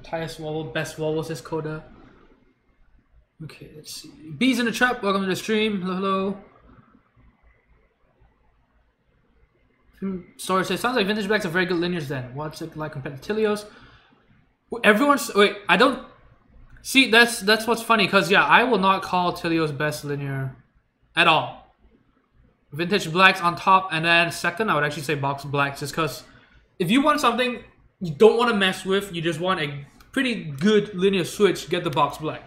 tightest wobble, best wobble, says Coda. Okay, let's see. Bees in the trap, welcome to the stream. Hello, hello. Storage says, sounds like vintage blacks are very good linears then. What's it like compared to Tilios? Everyone's, wait, I don't, see, that's what's funny, because yeah, I will not call Tilios best linear at all. Vintage blacks on top, and then second, I would actually say box blacks, just because if you want something you don't want to mess with, you just want a pretty good linear switch, get the box black.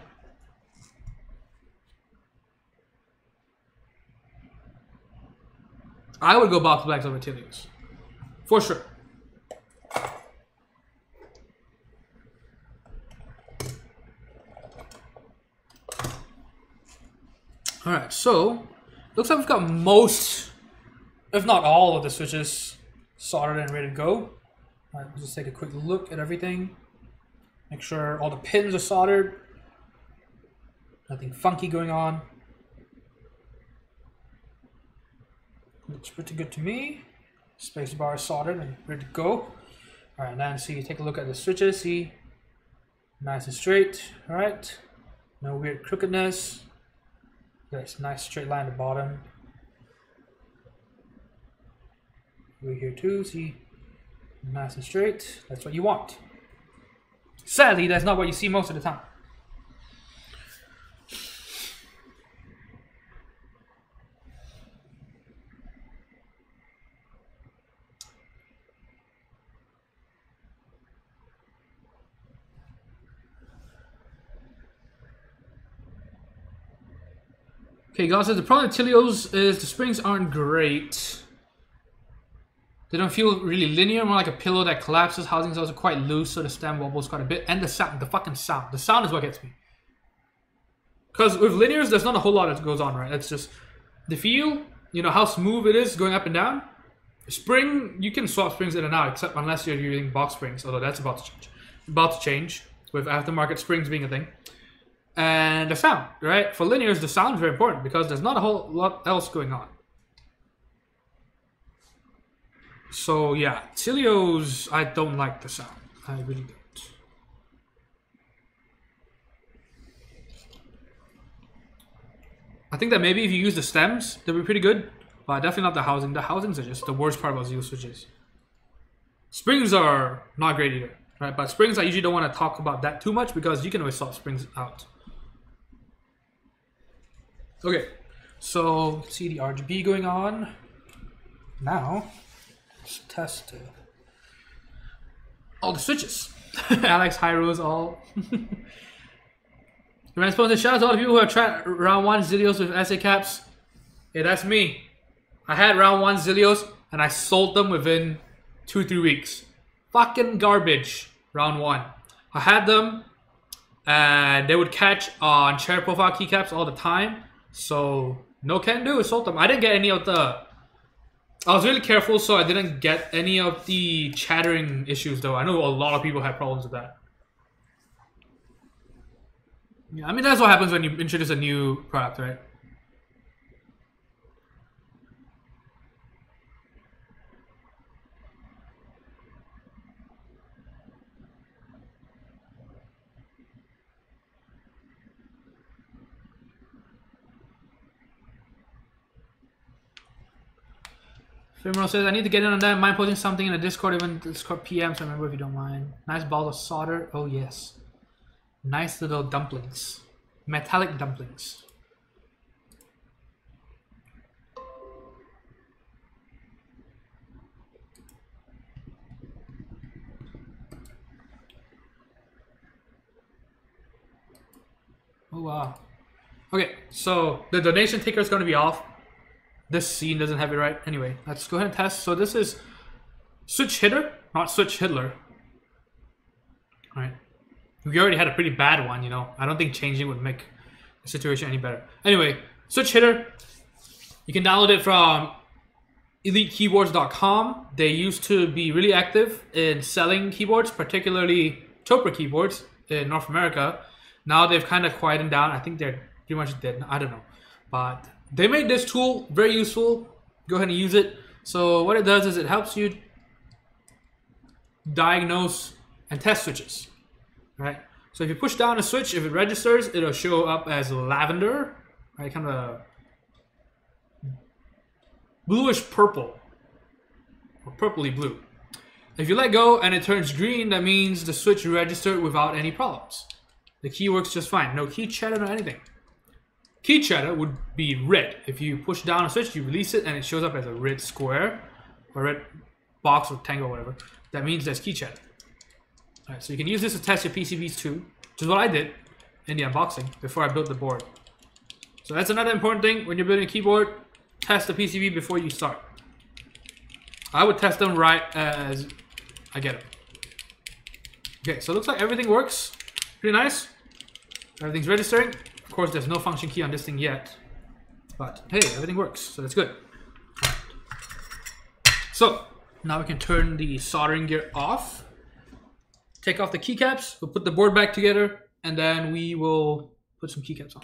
I would go box blacks over Tilios, for sure. Alright, so looks like we've got most, if not all, of the switches soldered and ready to go. Alright, let's just take a quick look at everything. Make sure all the pins are soldered. Nothing funky going on. Looks pretty good to me. Spacebar is soldered and ready to go. Alright, now see, take a look at the switches. See, nice and straight. Alright, no weird crookedness. There's a nice straight line at the bottom. Over here too, see, nice and straight. That's what you want. Sadly, that's not what you see most of the time. Okay, God says the problem with Tilios is the springs aren't great. They don't feel really linear, more like a pillow that collapses. Housings are also quite loose, so the stem wobbles quite a bit. And the sound, the fucking sound. The sound is what gets me. Because with linears, there's not a whole lot that goes on, right? It's just the feel, you know, how smooth it is going up and down. Spring, you can swap springs in and out, except unless you're using box springs, although that's about to change. About to change, with aftermarket springs being a thing. And the sound, right? For linears, the sound is very important because there's not a whole lot else going on. So yeah, Tilios, I don't like the sound. I really don't. I think that maybe if you use the stems, they'll be pretty good. But definitely not the housing. The housings are just the worst part about Zero switches. Springs are not great either, right? But springs, I usually don't want to talk about that too much because you can always swap springs out. Okay, so see the RGB going on. Now, let's test all the switches. Alex, Hyros, all. Am I supposed to shout out to all the people who have tried round 1 Zillios with SA caps? Yeah, that's me. I had round 1 Zillios and I sold them within 2-3 weeks. Fucking garbage, round 1. I had them and they would catch on chair profile keycaps all the time. So, no can do, I sold them. I didn't get any of the... I was really careful so I didn't get any of the chattering issues though. I know a lot of people had problems with that. Yeah, I mean that's what happens when you introduce a new product, right? Fimro says, I need to get in on that. Mind posting something in the Discord, even Discord PM, so remember if you don't mind. Nice ball of solder. Oh, yes. Nice little dumplings. Metallic dumplings. Oh, wow. Okay, so the donation ticker is going to be off. This scene doesn't have it right. Anyway, let's go ahead and test. So this is switch hitter, not switch Hitler. Alright. We already had a pretty bad one, you know. I don't think changing would make the situation any better. Anyway, switch hitter. You can download it from EliteKeyboards.com. They used to be really active in selling keyboards, particularly Chopra keyboards in North America. Now they've kind of quietened down. I think they're pretty much dead. I don't know. But they made this tool very useful. Go ahead and use it. So what it does is it helps you diagnose and test switches. right? So if you push down a switch, if it registers, it'll show up as lavender, right? Kind of bluish purple, or purpley blue. If you let go and it turns green, that means the switch registered without any problems. The key works just fine. No key chatter or anything. Key chatter would be red. If you push down a switch, you release it, and it shows up as a red square, or red box or rectangle, or whatever. That means there's key chatter. Alright, so you can use this to test your PCBs too, which is what I did in the unboxing before I built the board. So that's another important thing when you're building a keyboard. Test the PCB before you start. I would test them right as I get them. Okay, so it looks like everything works. Pretty nice. Everything's registering. Of course, there's no function key on this thing yet. But hey, everything works, so that's good. Right. So now we can turn the soldering gear off. Take off the keycaps. We'll put the board back together, and then we will put some keycaps on.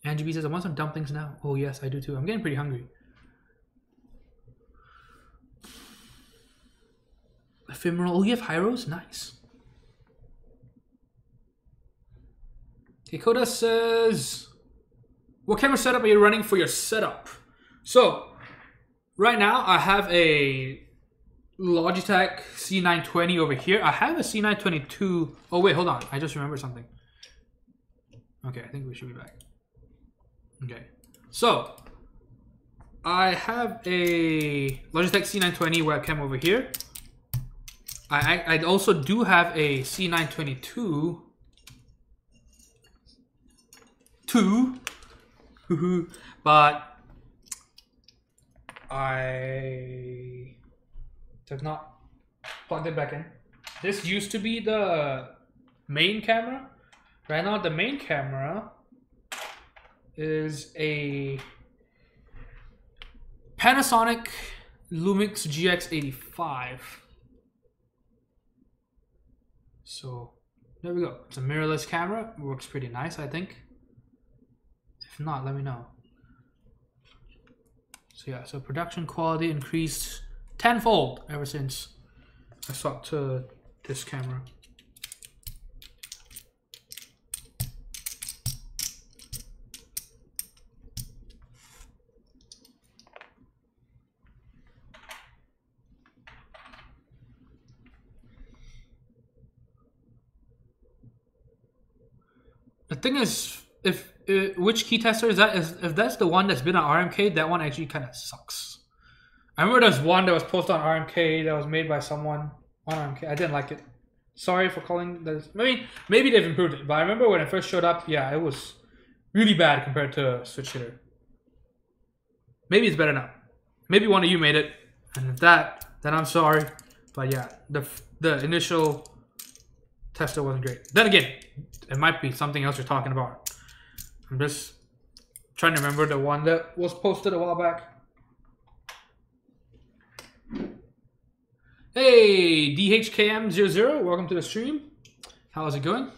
Angie B says, I want some dumplings now. Oh yes, I do too. I'm getting pretty hungry. Ephemeral. Oh, you have Hyros? Nice. Okay, Koda says, what camera setup are you running for your setup? So, right now I have a Logitech C920 over here. I have a C922. Oh wait, hold on. I just remembered something. Okay, I think we should be back. Okay, so I have a Logitech C920 webcam over here. I also do have a C922 but I have not plugged it back in. This used to be the main camera. Right now the main camera is a Panasonic Lumix GX85. So there we go. It's a mirrorless camera. It works pretty nice, I think. If not, let me know. So yeah, so production quality increased tenfold ever since I swapped to this camera. The thing is, if which key tester is that? If that's the one that's been on RMK, that one actually kind of sucks. I remember there's one that was posted on RMK that was made by someone on RMK. I didn't like it. Sorry for calling this. Maybe they've improved it, but I remember when it first showed up, yeah, it was really bad compared to Switch Hitter. Maybe it's better now. Maybe one of you made it, and if that, then I'm sorry. But yeah, the initial tester wasn't great. Then again, it might be something else you're talking about. I'm just trying to remember the one that was posted a while back. Hey, DHKM00, welcome to the stream. How's it going?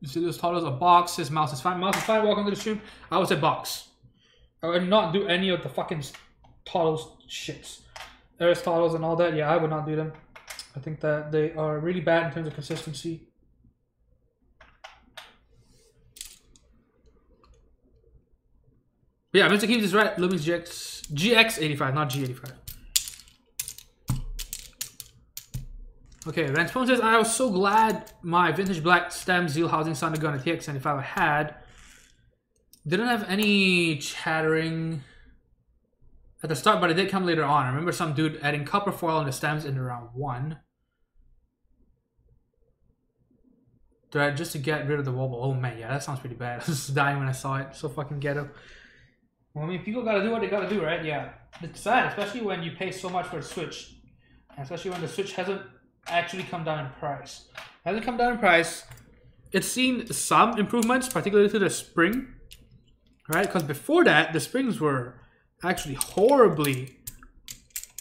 You see this title is a box, his mouse is fine. Mouse is fine, welcome to the stream. I would say box. I would not do any of the fucking titles shits. Aristotles and all that, yeah, I would not do them. I think that they are really bad in terms of consistency. But yeah, Mr. Keeves is right. Lumix GX85, not G85. Okay, Ranspone says, I was so glad my vintage black stem Zeal housing sounded good on the TX75 I had. Didn't have any chattering at the start, but it did come later on. I remember some dude adding copper foil on the stems in round 1. Just to get rid of the wobble. Oh man, yeah, that sounds pretty bad. I was dying when I saw it. So fucking ghetto. Well, I mean, people gotta do what they gotta do, right? Yeah. It's sad, especially when you pay so much for a Switch. And especially when the Switch hasn't actually come down in price. Hasn't come down in price. It's seen some improvements, particularly to the spring. Right? Because before that, the springs were actually horribly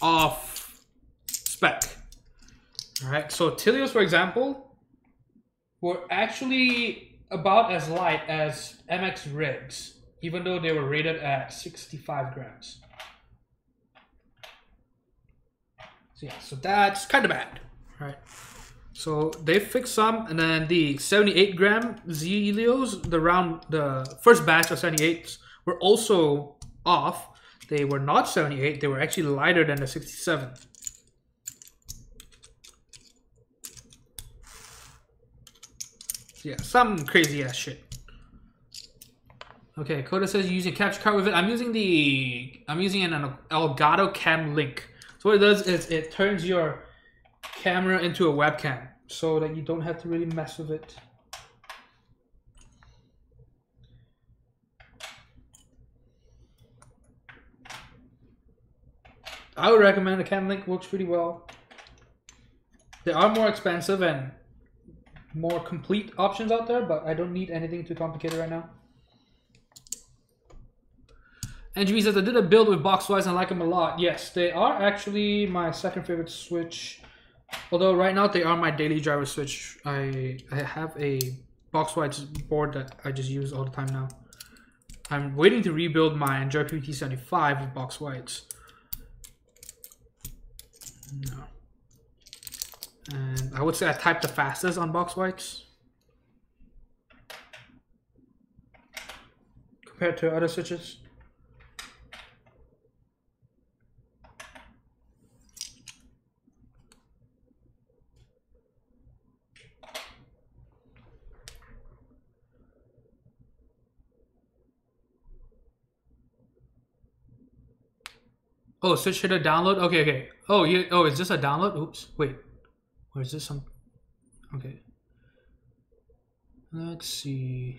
off spec. Alright, so Tilios, for example, were actually about as light as MX rigs, even though they were rated at 65 grams. So yeah, so that's kind of bad. All right. So they fixed some, and then the 78 gram Zelios, the first batch of 78s were also off. They were not 78, they were actually lighter than the 67. Yeah, some crazy ass shit. Okay, Coda says you're using a capture card with it. I'm using an Elgato Cam Link. So what it does is it turns your camera into a webcam so that you don't have to really mess with it. I would recommend the Cam Link, works pretty well. There are more expensive and more complete options out there, but I don't need anything too complicated right now. NGB says I did a build with Boxwise and I like them a lot. Yes, they are actually my second favorite switch. Although right now they are my daily driver switch. I have a Boxwise board that I just use all the time now. I'm waiting to rebuild my Enjoy PT75 with Boxwise. No. And I would say I type the fastest on Boxwise compared to other switches. Oh, switch hit a download? Okay, okay. Oh, yeah. Oh, is this a download? Oops. Wait. Or is this some... Okay. Let's see.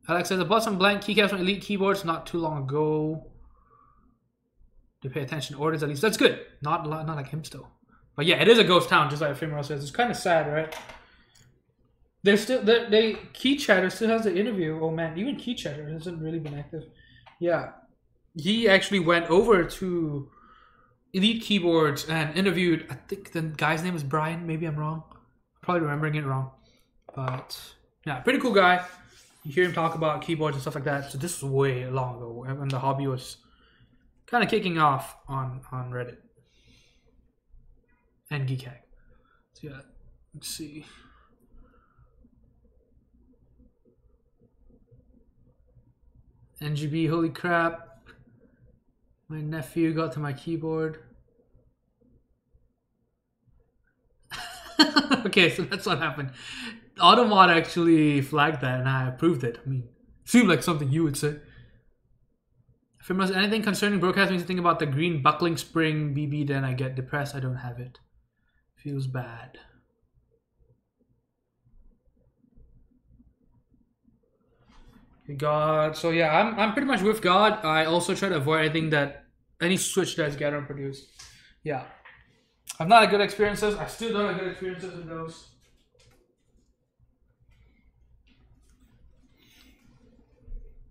Alex says I bought some blank keycaps from Elite Keyboards not too long ago. To pay attention to orders at least. That's good. Not like IMSTO. But yeah, it is a ghost town, just like Ephemeral says. It's kind of sad, right? They're still... Key Chatter still has the interview. Oh man, even Key Chatter hasn't really been active. Yeah, he actually went over to Elite Keyboards and interviewed, I think the guy's name is Brian, maybe I'm wrong. I'm probably remembering it wrong. But yeah, pretty cool guy. You hear him talk about keyboards and stuff like that. So this was way long ago when the hobby was kind of kicking off on Reddit and Geekhack. So yeah, let's see. NGB, holy crap. My nephew got to my keyboard. Okay, so that's what happened. Automod actually flagged that and I approved it. I mean, seemed like something you would say. If there was anything concerning broadcast makes you think about the green buckling spring BB, then I get depressed. I don't have it. Feels bad. God, so yeah, I'm pretty much with God. I also try to avoid anything that any switch that's Gateron produced. Yeah, I've not had good experiences. I still don't have good experiences with those.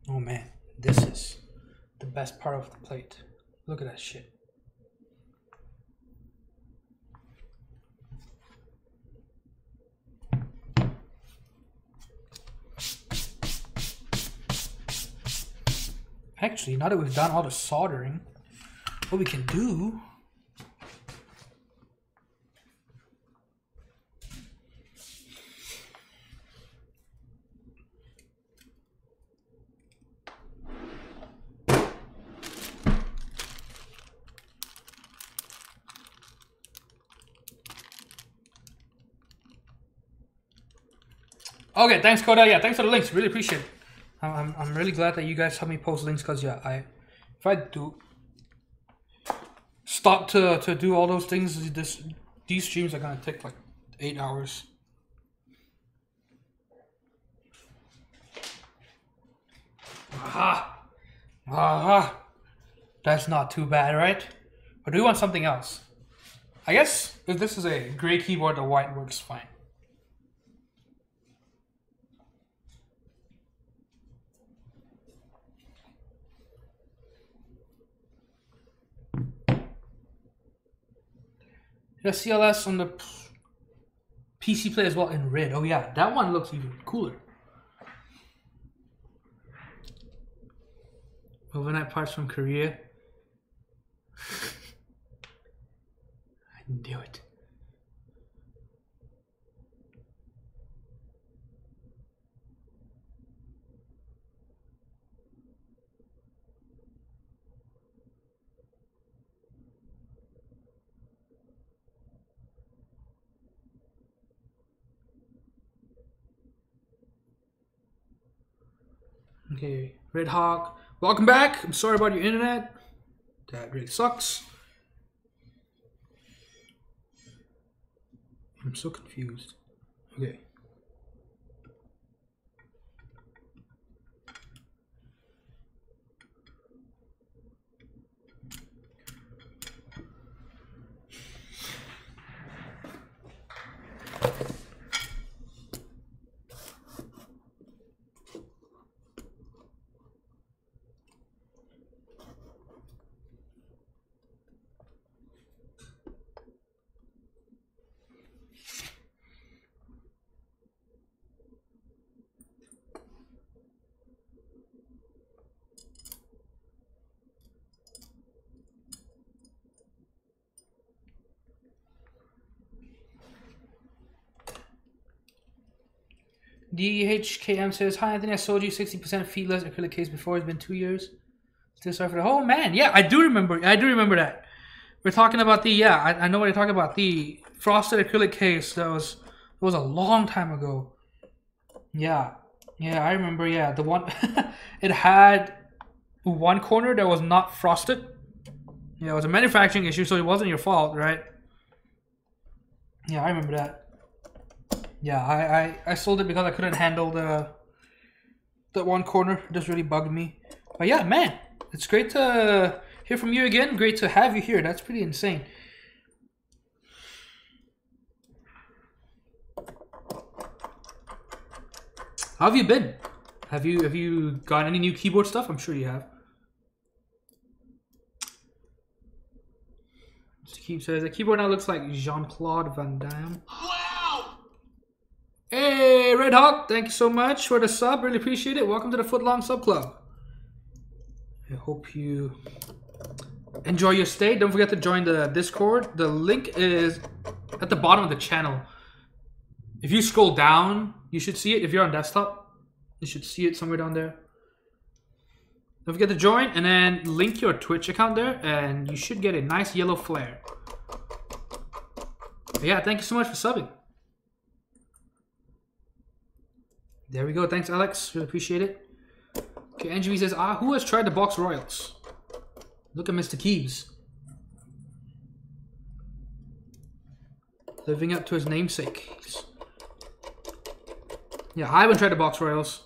Oh man, this is the best part of the plate. Look at that shit. Actually, now that we've done all the soldering, what we can do okay, thanks Koda. Yeah, thanks for the links. Really appreciate it. I'm really glad that you guys help me post links because yeah, if I do stop to do all those things, these streams are gonna take like 8 hours. Aha, aha, that's not too bad, right? But do we want something else? I guess if this is a gray keyboard, the white works fine. The CLS on the PC Play as well in red. Oh yeah, that one looks even cooler. Overnight parts from Korea. I knew it. Okay, Red Hawk, welcome back. I'm sorry about your internet. That really sucks. I'm so confused. Okay. DHKM says, hi Anthony, I sold you 60% feetless acrylic case before. It's been 2 years. Still sorry for the oh man, yeah, I do remember that. We're talking about the I know what you're talking about. The frosted acrylic case that was a long time ago. Yeah. Yeah, I remember, yeah. The one it had one corner that was not frosted. Yeah, it was a manufacturing issue, so it wasn't your fault, right? Yeah, I remember that. Yeah, I sold it because I couldn't handle that one corner. It just really bugged me. But yeah, man, it's great to hear from you again. Great to have you here. That's pretty insane. How have you been? Have you got any new keyboard stuff? I'm sure you have. Keep says the keyboard now looks like Jean-Claude Van Damme. Wow! Hey, Red Hawk, thank you so much for the sub. Really appreciate it. Welcome to the Footlong Sub Club. I hope you enjoy your stay. Don't forget to join the Discord. The link is at the bottom of the channel. If you scroll down, you should see it. If you're on desktop, you should see it somewhere down there. Don't forget to join and then link your Twitch account there and you should get a nice yellow flare. But yeah, thank you so much for subbing. There we go. Thanks, Alex. Really appreciate it. Okay, NGV says, who has tried the box royals? Look at Mr. Keebs. Living up to his namesake. Yeah, I haven't tried the box royals.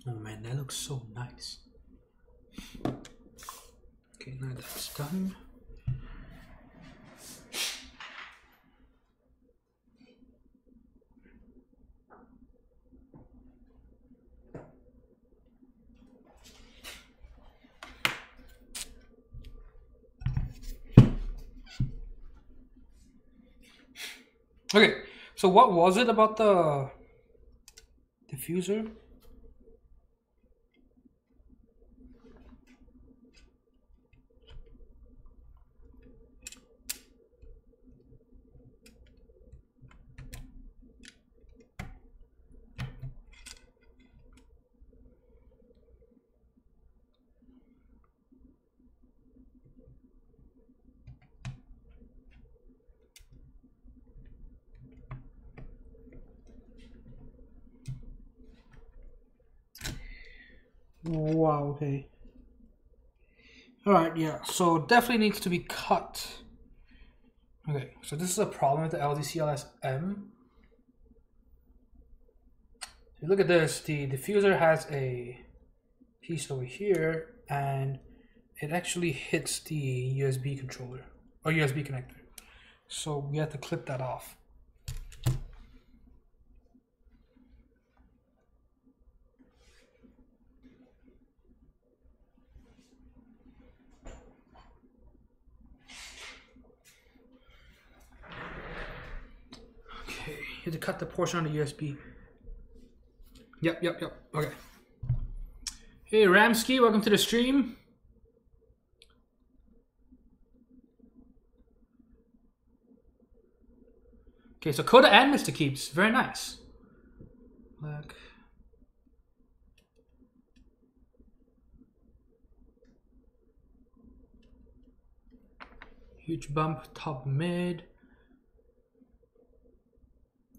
Oh man, that looks so nice. Okay, now that's done. Okay, so what was it about the diffuser? Wow, okay. Alright, yeah, so definitely needs to be cut. Okay, so this is a problem with the LG CLSm. If you look at this, the diffuser has a piece over here and it actually hits the USB controller or USB connector. So we have to clip that off. Okay, you have to cut the portion on the USB. Yep. Okay. Hey, Ramsky, welcome to the stream. Okay, so Coda and Mr. Keeps. Very nice. Black. Huge bump, top mid.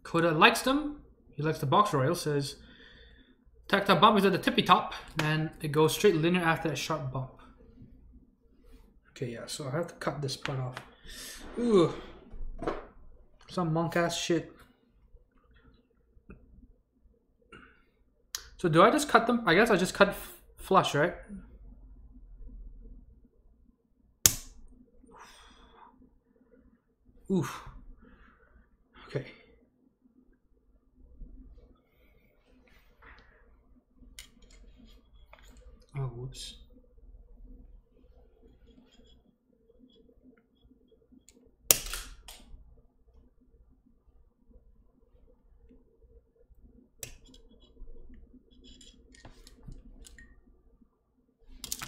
Coda likes them. He likes the box royal. Says tactile bump is at the tippy top, and it goes straight linear after a sharp bump. Okay, yeah. So I have to cut this part off. Ooh, some monk ass shit. So do I just cut them? I guess I just cut flush, right? Oof. Okay. Oh, whoops.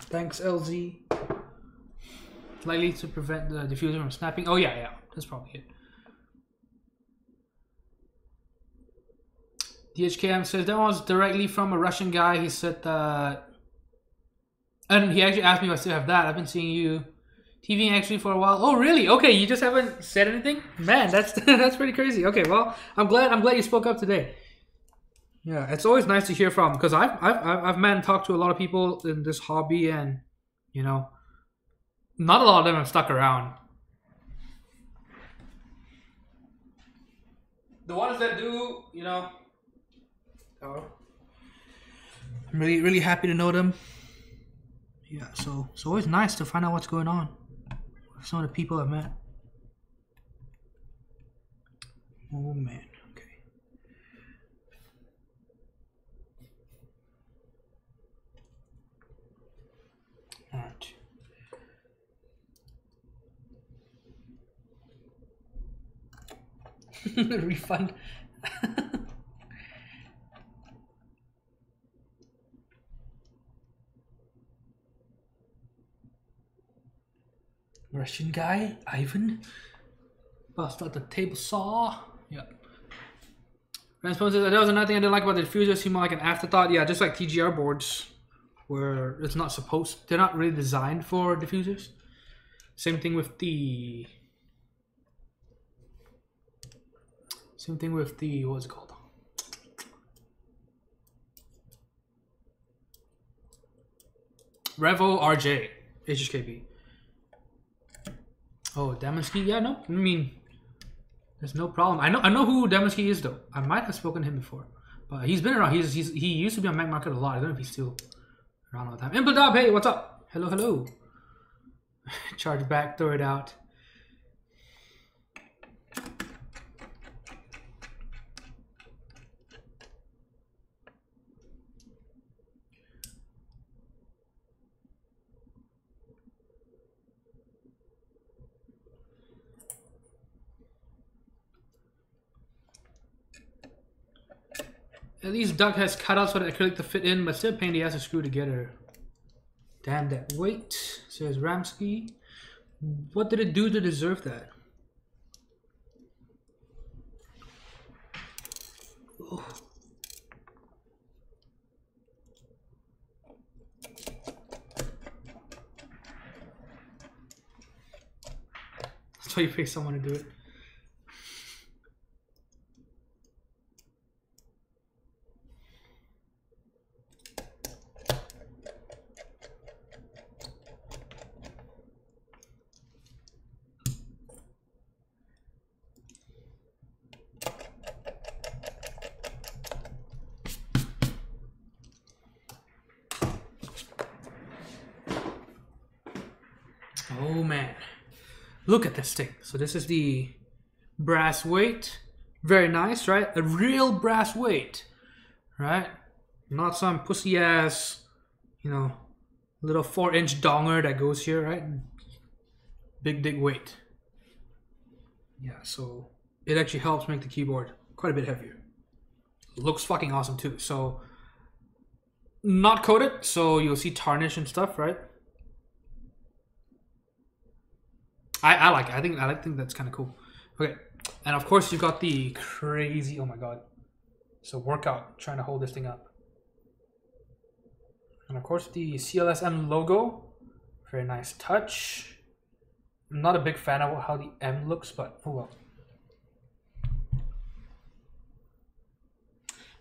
Thanks, LZ. Likely to prevent the diffuser from snapping. Oh yeah, that's probably it. DHKM says that was directly from a Russian guy. He said that, and he actually asked me if I still have that. I've been seeing you TVing actually for a while. Oh really? Okay, you just haven't said anything? Man, that's that's pretty crazy. Okay, well, I'm glad you spoke up today. Yeah, it's always nice to hear from, because I've met and talked to a lot of people in this hobby, and you know, not a lot of them have stuck around. The ones that do, you know, I'm really happy to know them. Yeah, so it's always nice to find out what's going on with some of the people I've met. Oh man. Alright. Refund. Russian guy, Ivan. Bust out the table saw. Yeah. Transparency says, that was another thing I didn't like about the diffuser. Seemed like an afterthought. Yeah, just like TGR boards, where it's not supposed, they're not really designed for diffusers. Same thing with the what's it called? Revo RJ HHKB. Oh, Damansky? Yeah, no, I mean, there's no problem. I know who Damansky is though. I might have spoken to him before, but he's been around. He used to be on Mac Market a lot. I don't know if he's still around all the time. Impledub, hey, what's up? Hello. Charge back, throw it out. At least Doug has cutouts for the acrylic to fit in, but still pain the ass to screw together. Damn that weight, says Ramsky. What did it do to deserve that? Oh. That's why you pay someone to do it. Oh man, look at this thing. So this is the brass weight. Very nice, right? A real brass weight, right? Not some pussy ass, you know, little 4-inch donger that goes here, right? Big weight. Yeah, so it actually helps make the keyboard quite a bit heavier. Looks fucking awesome too. So not coated, so you'll see tarnish and stuff, right? I like it. I think that's kind of cool. Okay, and of course you got the crazy. Oh my god, it's a workout trying to hold this thing up. And of course the CLSm logo, very nice touch. I'm not a big fan of how the M looks, but oh well.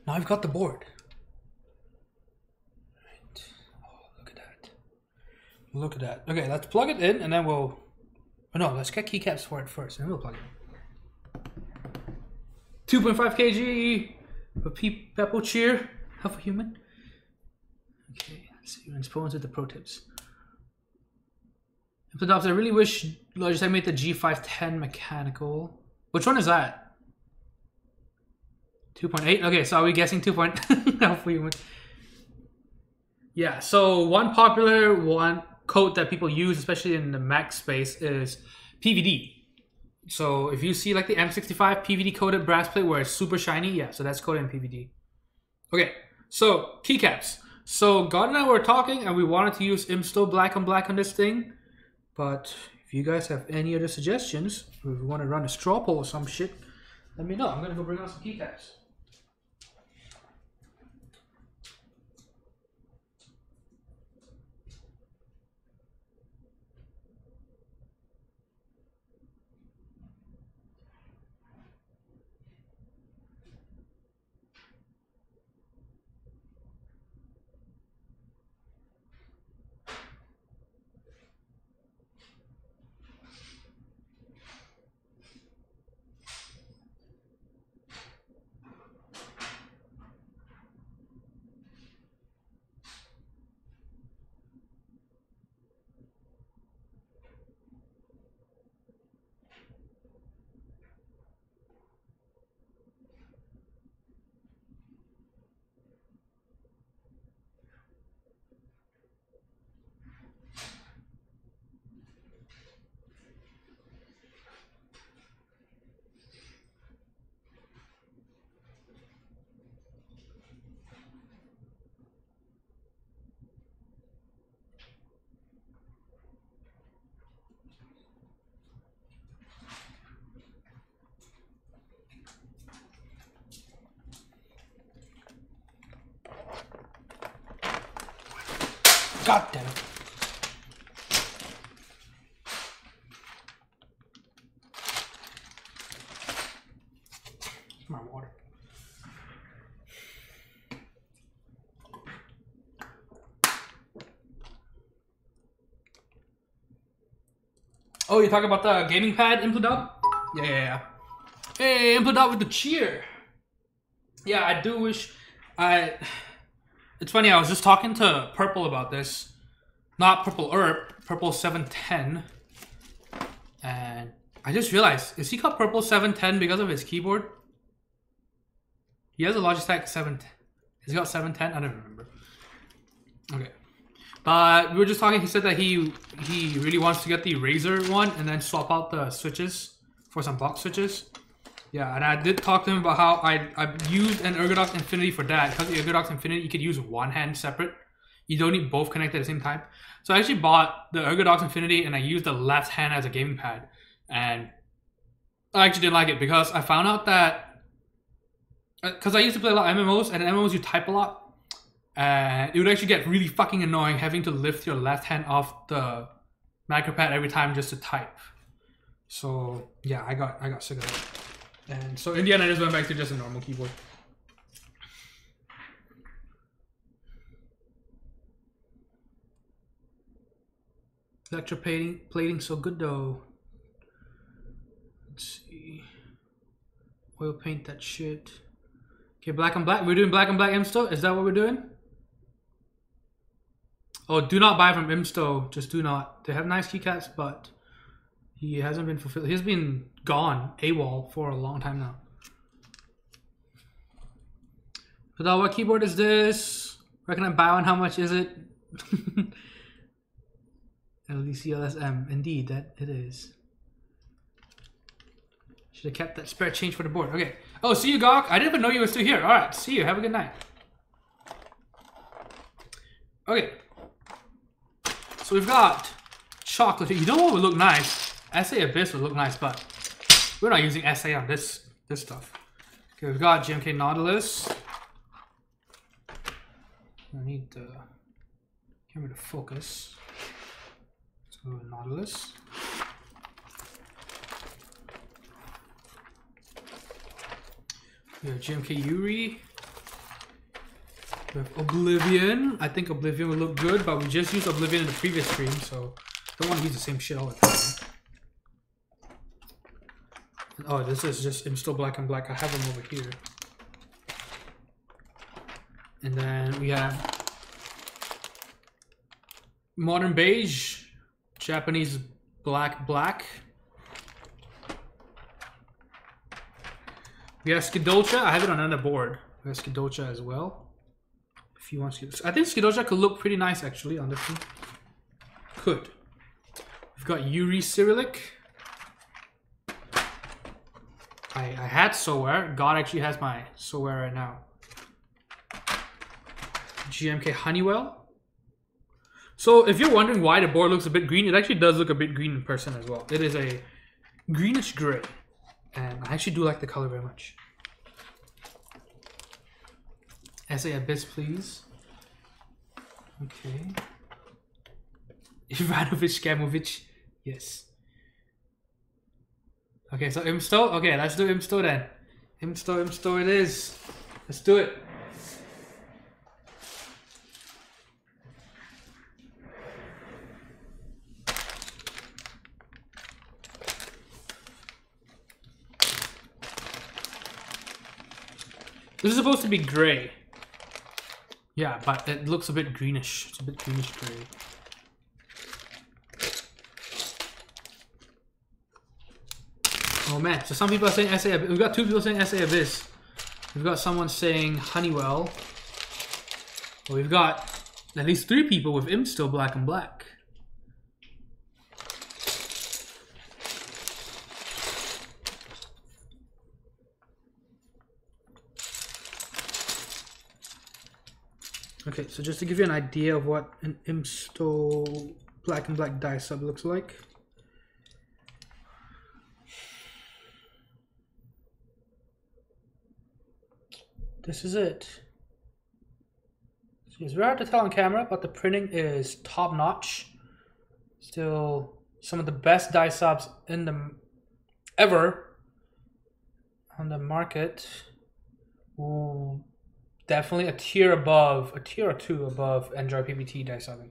Now I've got the board. Right. Oh, look at that. Look at that. Okay, let's plug it in and then we'll... Oh no, let's get keycaps for it first and then we'll plug it in. 2.5 kg of Peppo Cheer. Half a human. Okay, let's see. Let's put into the pro tips. I really wish Logitech made the G510 mechanical. Which one is that? 2.8? Okay, so are we guessing 2.0? Yeah, so one popular coat that people use, especially in the Mac space, is PVD. So if you see like the M65 PVD coated brass plate where it's super shiny, yeah, so that's coated in PVD. Okay, so keycaps. So God and I were talking and we wanted to use IMSTO black on black on this thing. But if you guys have any other suggestions, or if you want to run a straw poll or some shit, let me know. I'm going to go bring out some keycaps. God damn it. My water. Oh, you're talking about the gaming pad IMSTO? Yeah. Hey, IMSTO with the cheer. Yeah, I do wish It's funny, I was just talking to Purple about this. Not Purple Erp, Purple 710. And I just realized, is he called Purple 710 because of his keyboard? He has a Logitech 710. Has he got 710? I don't remember. Okay. But we were just talking, he said that he really wants to get the Razer one and then swap out the switches for some box switches. Yeah, and I did talk to him about how I used an Ergodox Infinity for that. Because the Ergodox Infinity, you could use one hand separate. You don't need both connected at the same time. So I actually bought the Ergodox Infinity and I used the left hand as a gaming pad. And I actually didn't like it because I found out that... Because I used to play a lot of MMOs, and in MMOs you type a lot. And it would actually get really fucking annoying having to lift your left hand off the macro pad every time just to type. So yeah, I got sick of it. And so in the end, I just went back to just a normal keyboard. Electroplating so good though. Let's see. Oil paint that shit. Okay, black on black. We're doing black on black IMSTO. Is that what we're doing? Oh, do not buy from IMSTO. Just do not. They have nice keycaps, but he hasn't been fulfilled. He's been gone AWOL for a long time now. But what keyboard is this? Where can I buy one? How much is it? CLSm. Indeed, that it is. Should have kept that spare change for the board. Okay. Oh, see you, Gawk. I didn't even know you were still here. Alright, see you. Have a good night. Okay. So we've got chocolate. You know what would look nice? SA Abyss would look nice, but we're not using SA on this stuff. Okay, we've got GMK Nautilus. I need the camera to focus. So Nautilus. We have GMK Yuri. We have Oblivion. I think Oblivion will look good, but we just used Oblivion in the previous stream, so don't want to use the same shit all the time. Oh, this is just IMSTO Black and Black. I have them over here. And then we have Modern Beige, Japanese Black Black. We have Skidolcha. I have it on another board. We have Skidolcha as well. If you want Skidolcha. I think Skidolcha could look pretty nice actually on this one. Could. We've got Yuri Cyrillic. I had Soware. God actually has my Soware right now. GMK Honeywell. So if you're wondering why the board looks a bit green, it actually does look a bit green in person as well. It is a greenish gray. And I actually do like the color very much. SA Abyss, please. Okay. Ivanovic Gamovic. Yes. Okay, so IMSTO. Okay, let's do IMSTO then. IMSTO it is. Let's do it. This is supposed to be gray. Yeah, but it looks a bit greenish. It's a bit greenish gray. Oh man, so some people are saying SA Abyss. We've got two people saying SA Abyss. We've got someone saying Honeywell. Well, we've got at least 3 people with IMSTO Black and Black. Okay, so just to give you an idea of what an IMSTO Black and Black Dyesub looks like. This is it. So it's very hard to tell on camera, but the printing is top notch. Still some of the best Dyesubs in the ever on the market. Ooh. Definitely a tier above, a tier or 2 above Enjoy PBT Dyesubbing.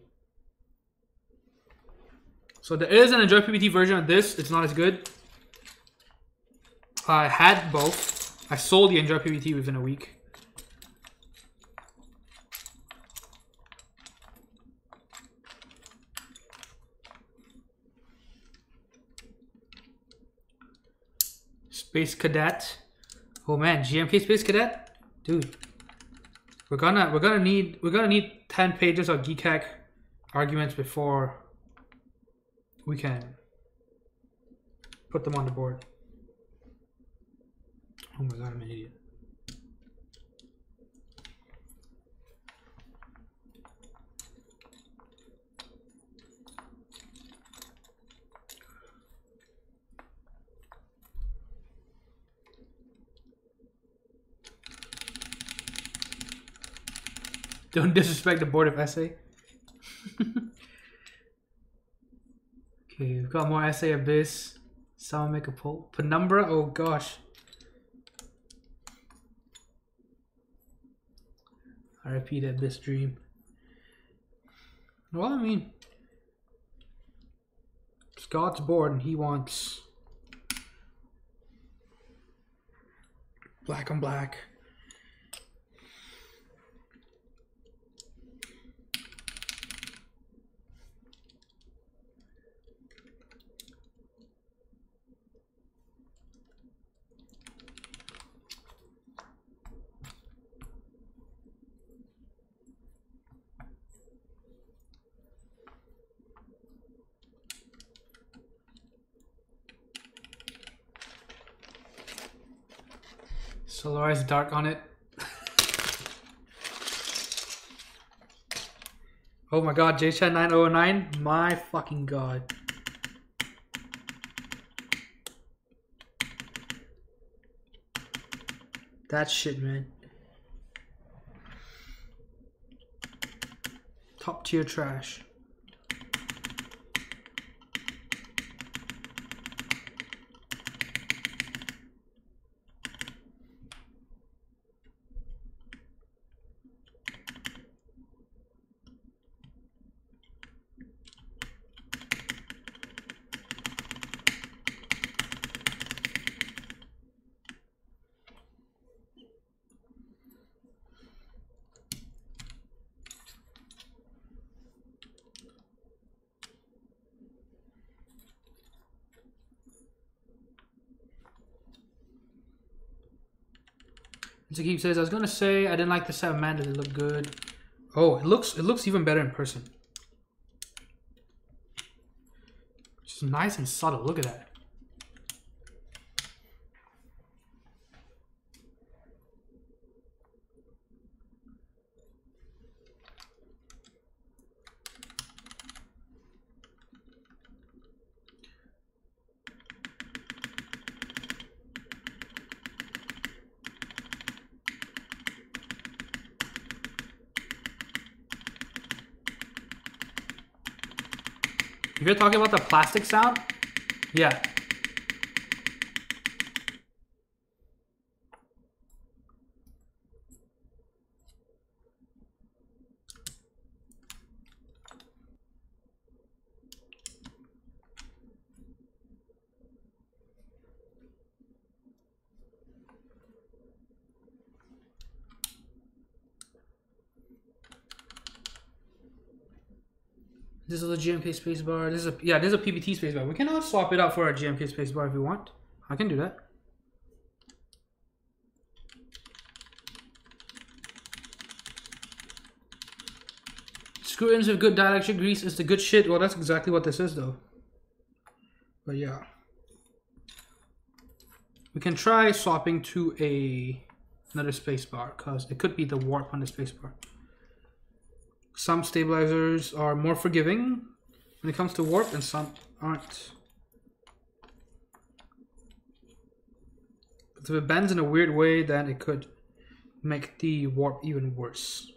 So there is an Enjoy PBT version of this. It's not as good. I had both. I sold the Enjoy PBT within a week. Space Cadet. Oh man, GMK Space Cadet, dude. We're gonna need 10 pages of geekhack arguments before we can put them on the board. Oh my god, I'm an idiot. Don't disrespect the board of SA. Okay, we've got more SA Abyss. Someone make a poll. Penumbra? Oh gosh. RIP the Abyss Dream. Well, I mean, Scott's bored and he wants black on black. Solaris Dark on it. Oh my god, JChat9009. My fucking god. That shit, man. Top tier trash. Zakib says, I was gonna say I didn't like the set of man, did it look good? Oh, it looks even better in person. Just nice and subtle. Look at that. If you're talking about the plastic sound, yeah. This is a GMK spacebar. This is a PBT spacebar. We can always swap it out for a GMK spacebar if we want. I can do that. Screw-ins with good dielectric grease is the good shit. Well, that's exactly what this is, though. But yeah, we can try swapping to another spacebar because it could be the warp on the spacebar. Some stabilizers are more forgiving when it comes to warp and some aren't. If it bends in a weird way, then it could make the warp even worse.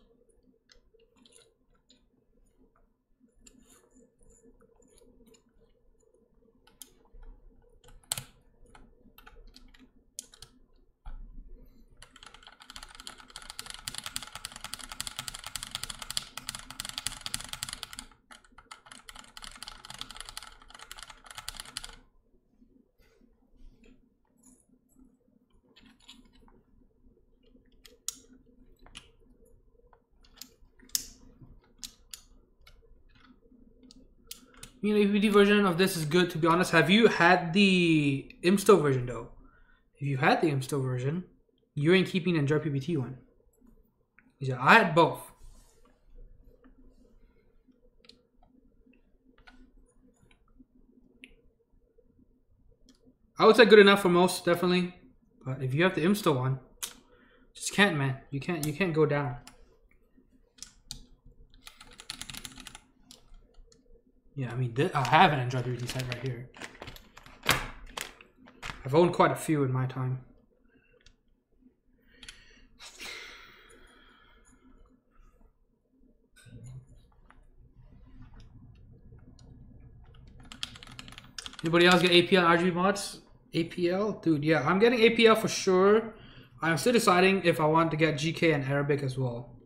You know, EPD version of this is good, to be honest. Have you had the IMSTO version, though? If you had the IMSTO version, you ain't keeping the Enjoy PPT one. Yeah, I had both. I would say good enough for most, definitely. But if you have the IMSTO one, just can't, man. You can't go down. Yeah, I mean, I have an Enjoy PPT set right here. I've owned quite a few in my time. Anybody else get APL RGB mods? APL? Dude, yeah, I'm getting APL for sure. I'm still deciding if I want to get GK and Arabic as well.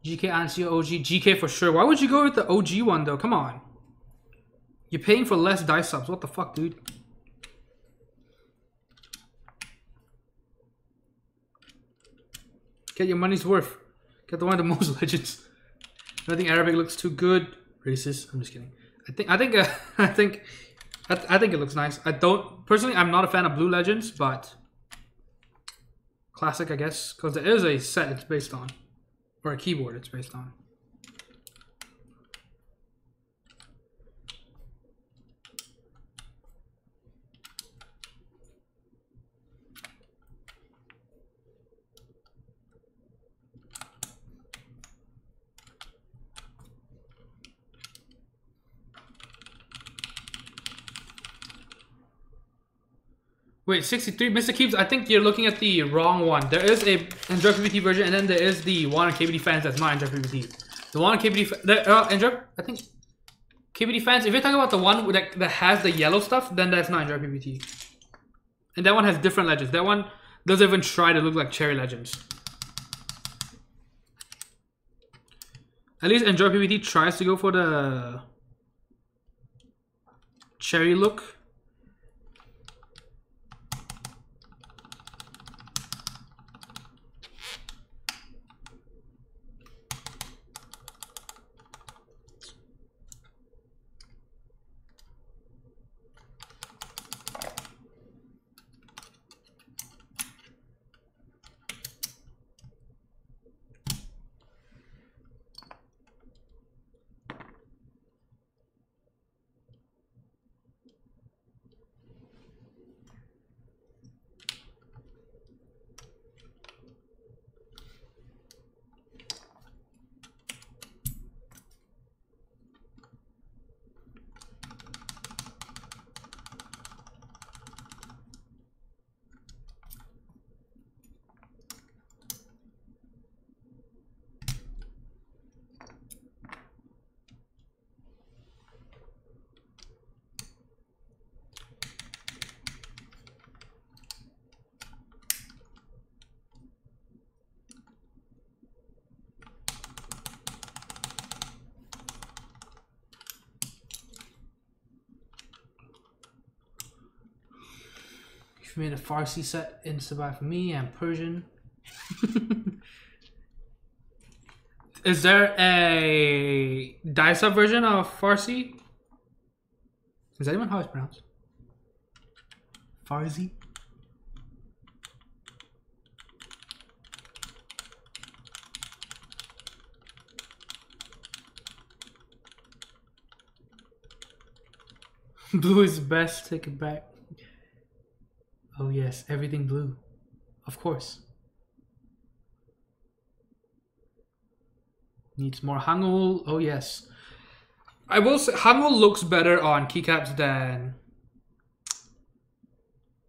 GK Ansio OG, GK for sure. Why would you go with the OG one though? Come on. You're paying for less Dyesubs. What the fuck, dude? Get your money's worth. Get the one of the most legends. I think Arabic looks too good. Racist. I'm just kidding. I think it looks nice. I don't personally. I'm not a fan of Blue Legends, but Classic, I guess, because there is a set it's based on, or a keyboard it's based on. Wait, 63, Mr. Keeps, I think you're looking at the wrong one. There is a Enjoy PBT version, and then there is the one on KBD Fans that's not Enjoy PBT. The one on KBD, Enjoy, I think, KBD Fans, if you're talking about the one that has the yellow stuff, then that's not Enjoy PBT. And that one has different legends. That one doesn't even try to look like Cherry Legends. At least Enjoy PBT tries to go for the cherry look. Made a Farsi set insta-buy for me and Persian. Is there a Dyesub version of Farsi? Is that even how it's pronounced? Farsi? Blue is best, take it back. Oh yes, everything blue. Of course. Needs more Hangul. Oh yes. I will say Hangul looks better on keycaps than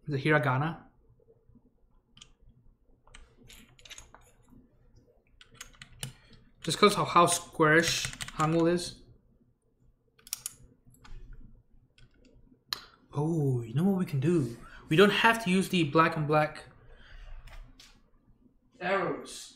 the hiragana. Just because of how squarish Hangul is. Oh, you know what we can do? We don't have to use the black and black arrows.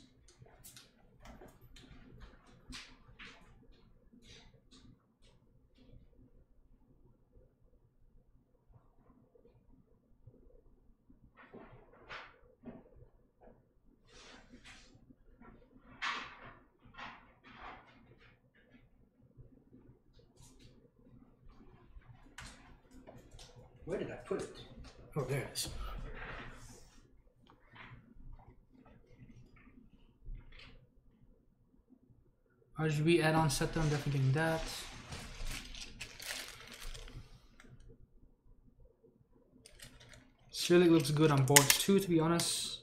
Where did I put it? Oh, there it is. RGB add-on set, I'm definitely getting that. Surely looks good on boards too, to be honest.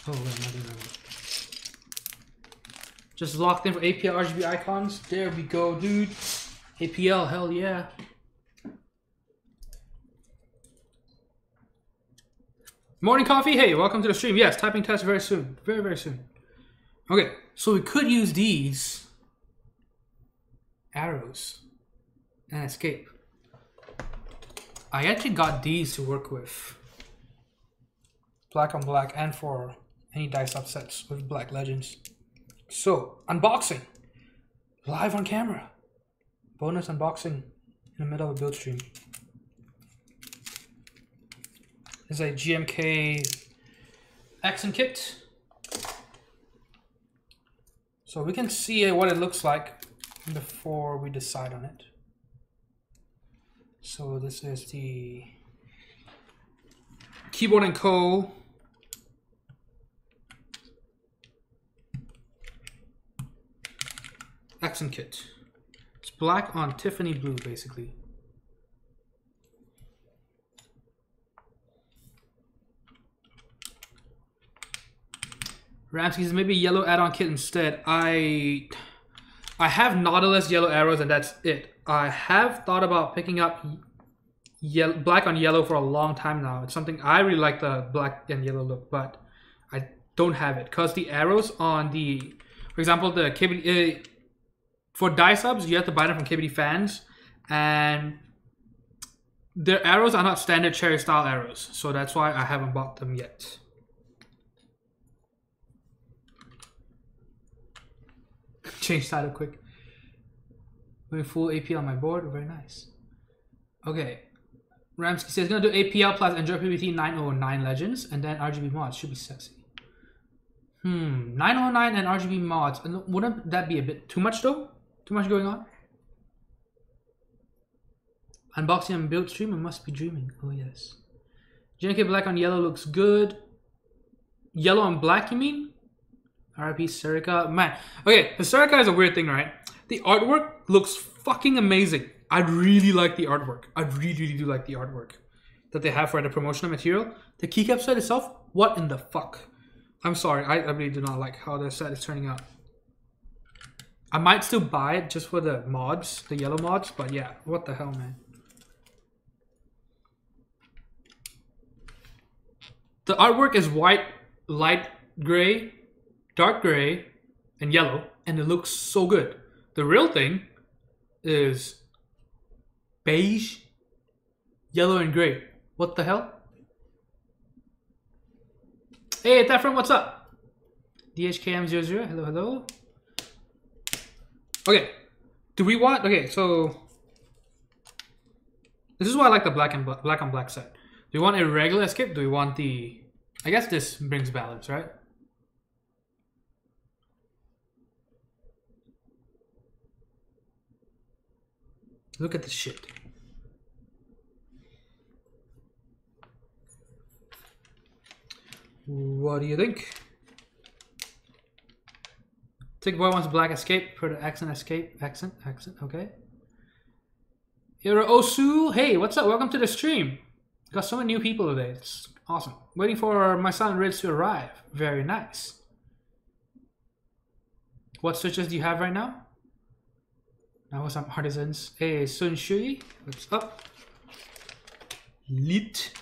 Oh, wait, not doing that. Just locked in for APL RGB icons. There we go, dude. APL, hell yeah. Morning coffee, hey, welcome to the stream. Yes, typing test very soon. Very, very soon. Okay, so we could use these arrows and escape. I actually got these to work with black on black and for any Dyesub sets with black legends. So, unboxing. Live on camera. Bonus unboxing in the middle of a build stream. This is a GMK Accent Kit. So we can see what it looks like before we decide on it. So this is the Keyboard&Co Accent Kit. It's black on Tiffany blue, basically. Ramsky says maybe yellow add-on kit instead. I have Nautilus yellow arrows and that's it. I have thought about picking up black on yellow for a long time now. It's something I really like, the black and yellow look, but I don't have it because the arrows on the, for example, the KBD for Dyesubs, you have to buy them from KBD Fans, and their arrows are not standard cherry style arrows, so that's why I haven't bought them yet. Change title quick. Going full APL on my board, very nice. Okay. Ramsky says gonna do APL plus Enjoy PBT 909 Legends and then RGB mods. Should be sexy. 909 and RGB mods. Wouldn't that be a bit too much though? Too much going on? Unboxing and build stream, I must be dreaming. Oh yes. GMK black on yellow looks good. Yellow on black, you mean? RIP Serica. Man. Okay, the Serica is a weird thing, right? The artwork looks fucking amazing. I really like the artwork. I really do like the artwork that they have for the promotional material. The keycap set itself, what in the fuck? I'm sorry, I really do not like how the set is turning out. I might still buy it just for the mods, the yellow mods, but yeah, what the hell, man. The artwork is white, light gray, dark gray, and yellow, and it looks so good. The real thing is beige, yellow, and gray. What the hell? Hey, Tefron, what's up? DHKM00, hello, hello. Okay, do we want, okay, so this is why I like the black on black set. Do we want a regular escape? Do we want the, I guess this brings balance, right? Look at this shit. What do you think? Tick Boy wants black escape for the accent escape. Accent, okay. Hiro Osu, hey, what's up? Welcome to the stream. Got so many new people today. It's awesome. Waiting for my son Riz to arrive. Very nice. What switches do you have right now? Now with some artisans. Hey, Sun Shui, what's up? Lit.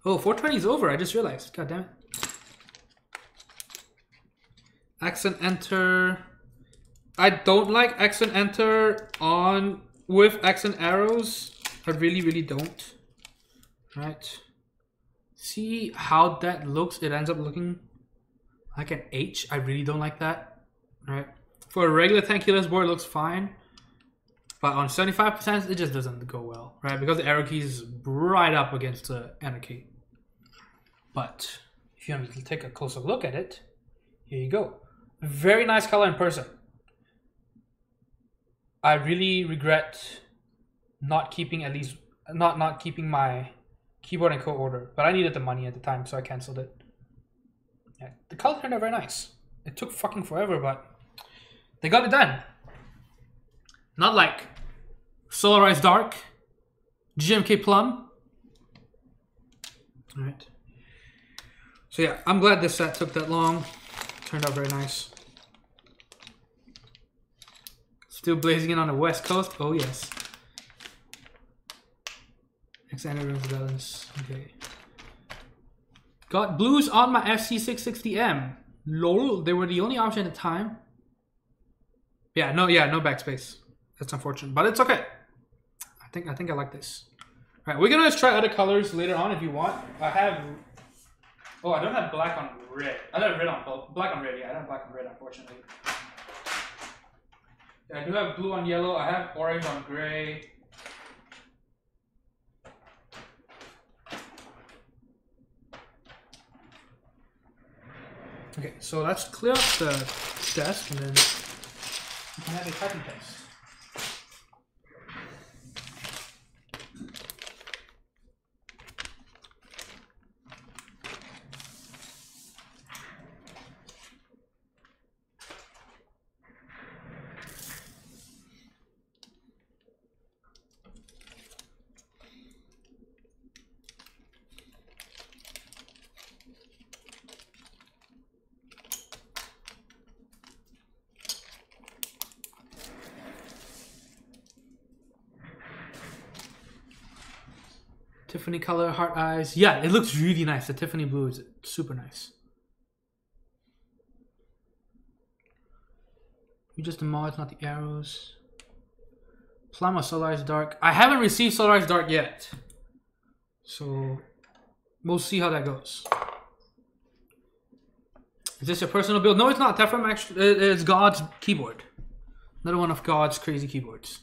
Oh, 420 is over. I just realized. God damn it. Accent enter. I don't like accent enter on with accent arrows. I really don't. Right. See how that looks? It ends up looking like an H. I really don't like that. Right. For a regular 10 kilos board, it looks fine. But on 75%, it just doesn't go well. Right. Because the arrow key is right up against the enter key. But if you want to take a closer look at it, here you go. Very nice color in person. I really regret not keeping at least not keeping my Keyboard&Co order, but I needed the money at the time, so I canceled it. Yeah, the color turned out very nice. It took fucking forever, but they got it done. Not like Solarized Dark, GMK Plum. All right. So yeah, I'm glad this set took that long. Turned out very nice. Still blazing in on the West Coast. Oh yes. Alexander balance. Okay. Got blues on my FC660M. Lol, they were the only option at the time. Yeah, no backspace. That's unfortunate, but it's okay. I think I like this. All right, we're gonna try other colors later on if you want. I have. Oh, I don't have black on red. I don't have red on black on red. Yeah, I don't have black on red, unfortunately. Yeah, I do have blue on yellow. I have orange on gray. Okay, so let's clear up the desk and then we can have a typing test. Tiffany color, heart eyes. Yeah, it looks really nice. The Tiffany blue is super nice. Just the mods, not the arrows. Plum or Solaris Dark. I haven't received Solaris Dark yet. So we'll see how that goes. Is this your personal build? No, it's not. Tefram actually, it's God's keyboard. Another one of God's crazy keyboards.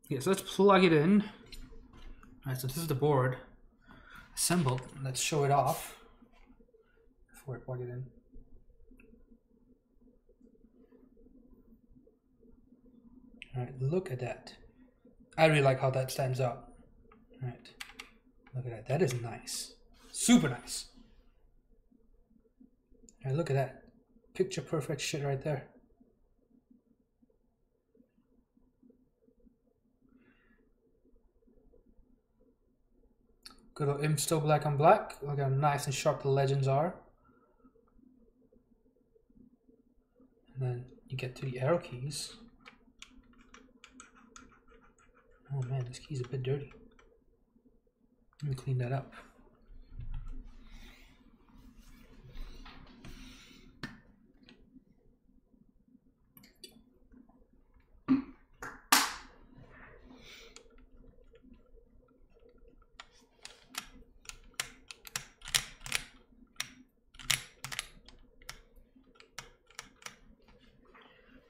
Okay, so let's plug it in. Alright, so this is the board assembled. Let's show it off before I plug it in. Alright, look at that. I really like how that stands out. Alright, look at that. That is nice. Super nice. Alright, look at that. Picture perfect shit right there. Good old IMSTO black on black. Look how nice and sharp the legends are. And then you get to the arrow keys. Oh man, this key's a bit dirty. Let me clean that up.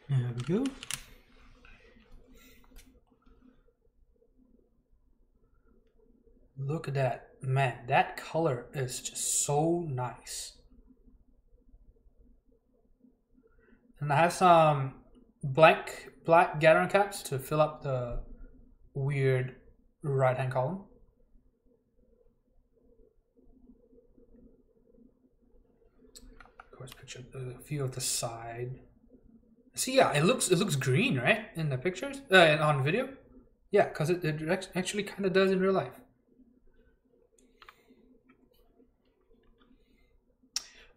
There we go. Look at that. Man, that color is just so nice. And I have some black gathering caps to fill up the weird right hand column. Of course, picture a view of the side. See, yeah, it looks green, right? In the pictures, on video. Yeah, because it actually kind of does in real life.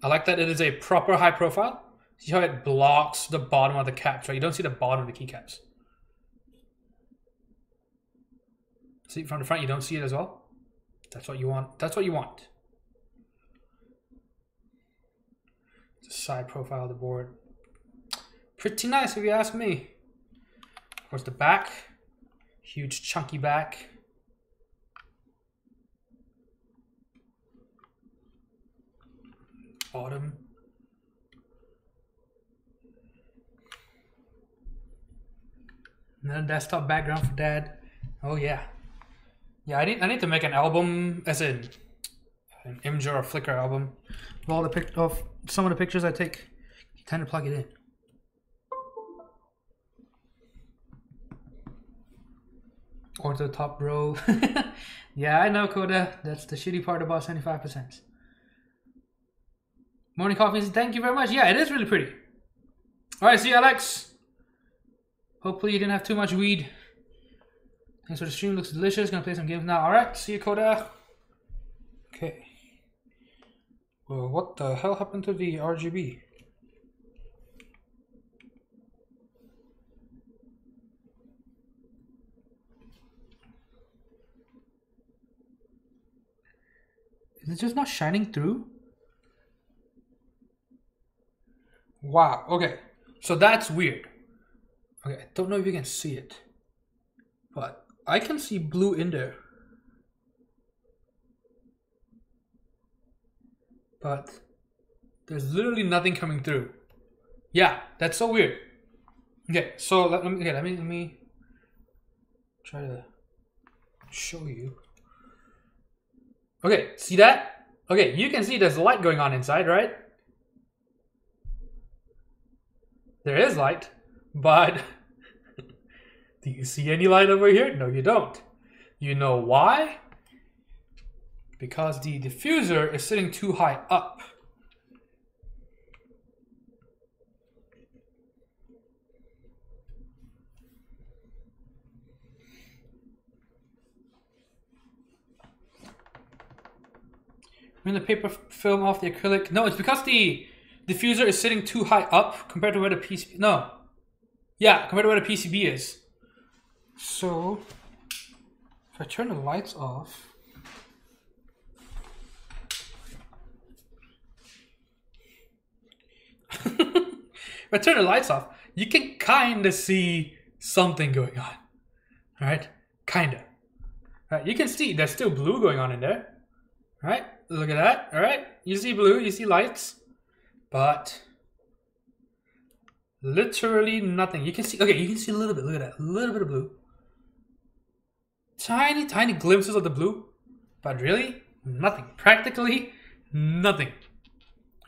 I like that it is a proper high profile. See how it blocks the bottom of the caps, right? You don't see the bottom of the keycaps. See from the front, you don't see it as well. That's what you want. That's what you want. It's a side profile of the board. Pretty nice if you ask me. Of course, the back. Huge chunky back. Bottom. Another desktop background for Dad. Oh yeah. Yeah, I need to make an album, as in an Imgur or Flickr album. Of all the some of the pictures I take. You kind of plug it in. Or to the top row. Yeah, I know, Coda. That's the shitty part about 75%. Morning coffee. Thank you very much. Yeah, it is really pretty. Alright, see you, Alex. Hopefully you didn't have too much weed. Thanks for the stream. Looks delicious. Gonna play some games now. Alright, see you, Coda. Okay. Well, what the hell happened to the RGB? Is it just not shining through? Wow, okay. So that's weird. Okay, I don't know if you can see it. But I can see blue in there. But there's literally nothing coming through. Yeah, that's so weird. Okay, so let me try to show you. Okay, see that? Okay, you can see there's light going on inside, right? There is light, but do you see any light over here? No, you don't. You know why? Because the diffuser is sitting too high up. When the paper film off the acrylic. No, it's because the diffuser is sitting too high up compared to where the PCB. No. Yeah, compared to where the PCB is. So If I turn the lights off, if I turn the lights off, you can kind of see something going on. All right, kind of. All right, you can see there's still blue going on in there. All right, look at that. All right, you see blue, you see lights, but literally nothing. You can see, okay, you can see a little bit. Look at that, a little bit of blue. Tiny, tiny glimpses of the blue, but really nothing. Practically nothing.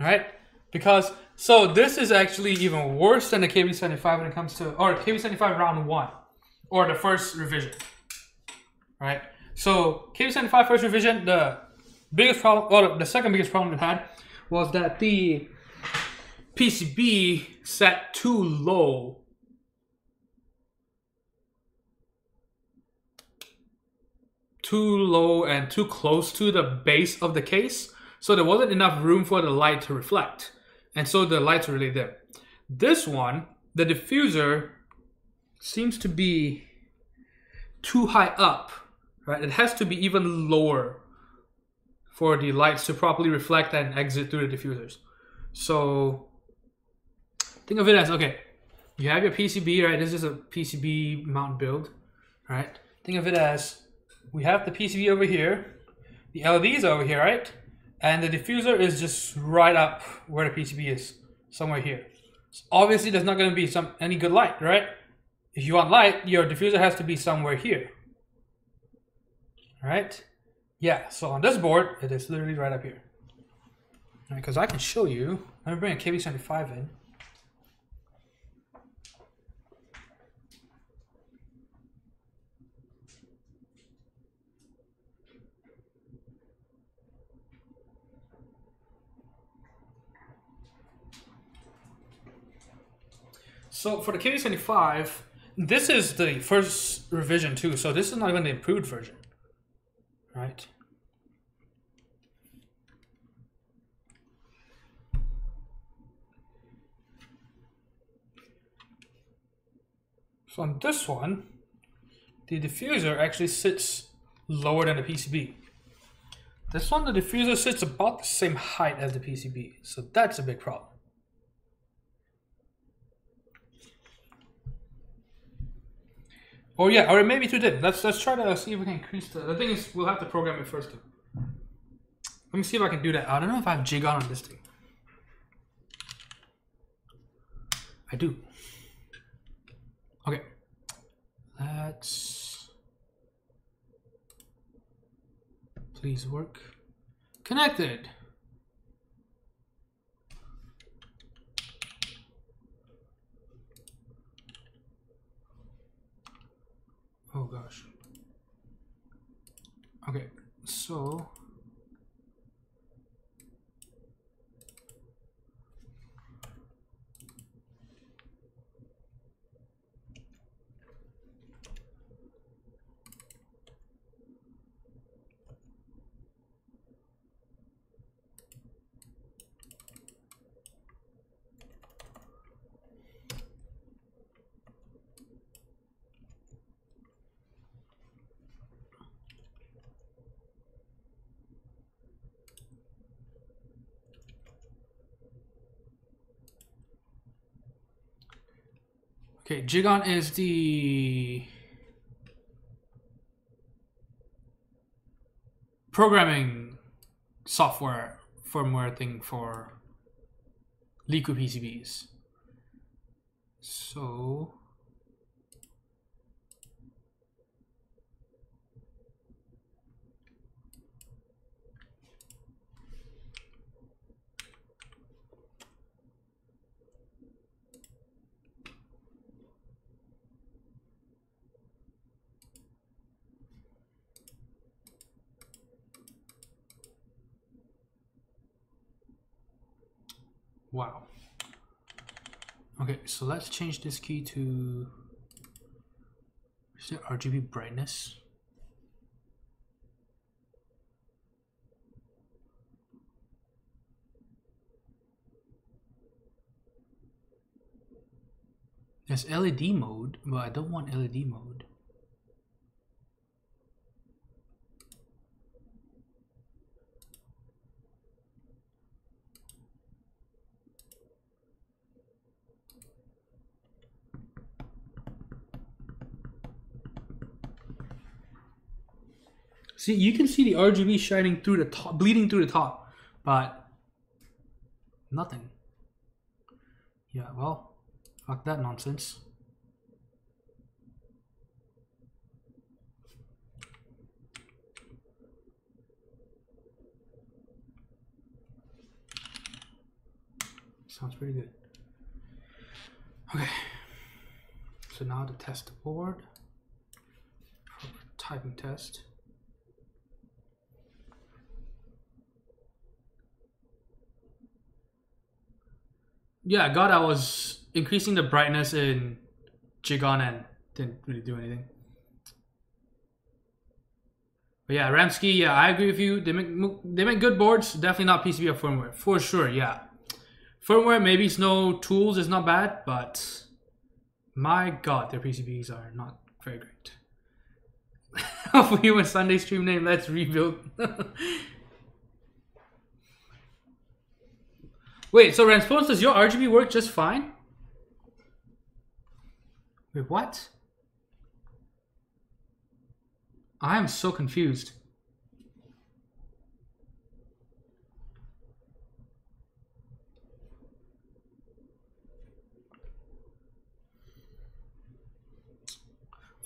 All right, because so this is actually even worse than the KB75 when it comes to, or KB75 round 1, or the first revision. All right, so KB75 first revision, the biggest problem, well, the second biggest problem it had was that the PCB sat too low. Too low and too close to the base of the case, so there wasn't enough room for the light to reflect, and so the lights are really dim. This one, the diffuser seems to be too high up, right? It has to be even lower for the lights to properly reflect and exit through the diffusers. So think of it as, okay, you have your PCB, right? This is a PCB mount build, right? Think of it as, we have the PCB over here, the LEDs are over here, right? And the diffuser is just right up where the PCB is, somewhere here. So obviously there's not going to be any good light, right? If you want light, your diffuser has to be somewhere here. All right? Yeah, so on this board, it is literally right up here. Because I can show you, let me bring a KB75 in. So for the KB75, this is the first revision too, so this is not even the improved version, right? So on this one, the diffuser actually sits lower than the PCB. This one, the diffuser sits about the same height as the PCB, so that's a big problem. Or yeah, or it may be too dim. Let's try to see if we can increase the thing is, we'll have to program it first though. Let me see if I can do that. I don't know if I have jig on this thing. I do. Okay. Let's please work. Connected. Oh gosh. Okay, so okay, Jigon is the programming software firmware thing for Leeku PCBs. So wow. Okay, so let's change this key to, is it RGB brightness? There's LED mode, but I don't want LED mode. See, you can see the RGB shining through the top, bleeding through the top, but nothing. Yeah, well, fuck that nonsense. Sounds pretty good. Okay, so now to test the board. Typing test. Yeah, God, I was increasing the brightness in Jigon and didn't really do anything. But yeah, Ramsky, yeah, I agree with you. They make good boards. Definitely not PCB or firmware, for sure. Yeah, firmware, maybe it's no tools is not bad, but my God, their PCBs are not very great. For you, a Sunday stream name, let's rebuild. Wait, so Ranspons, does your RGB work just fine? Wait, what? I am so confused.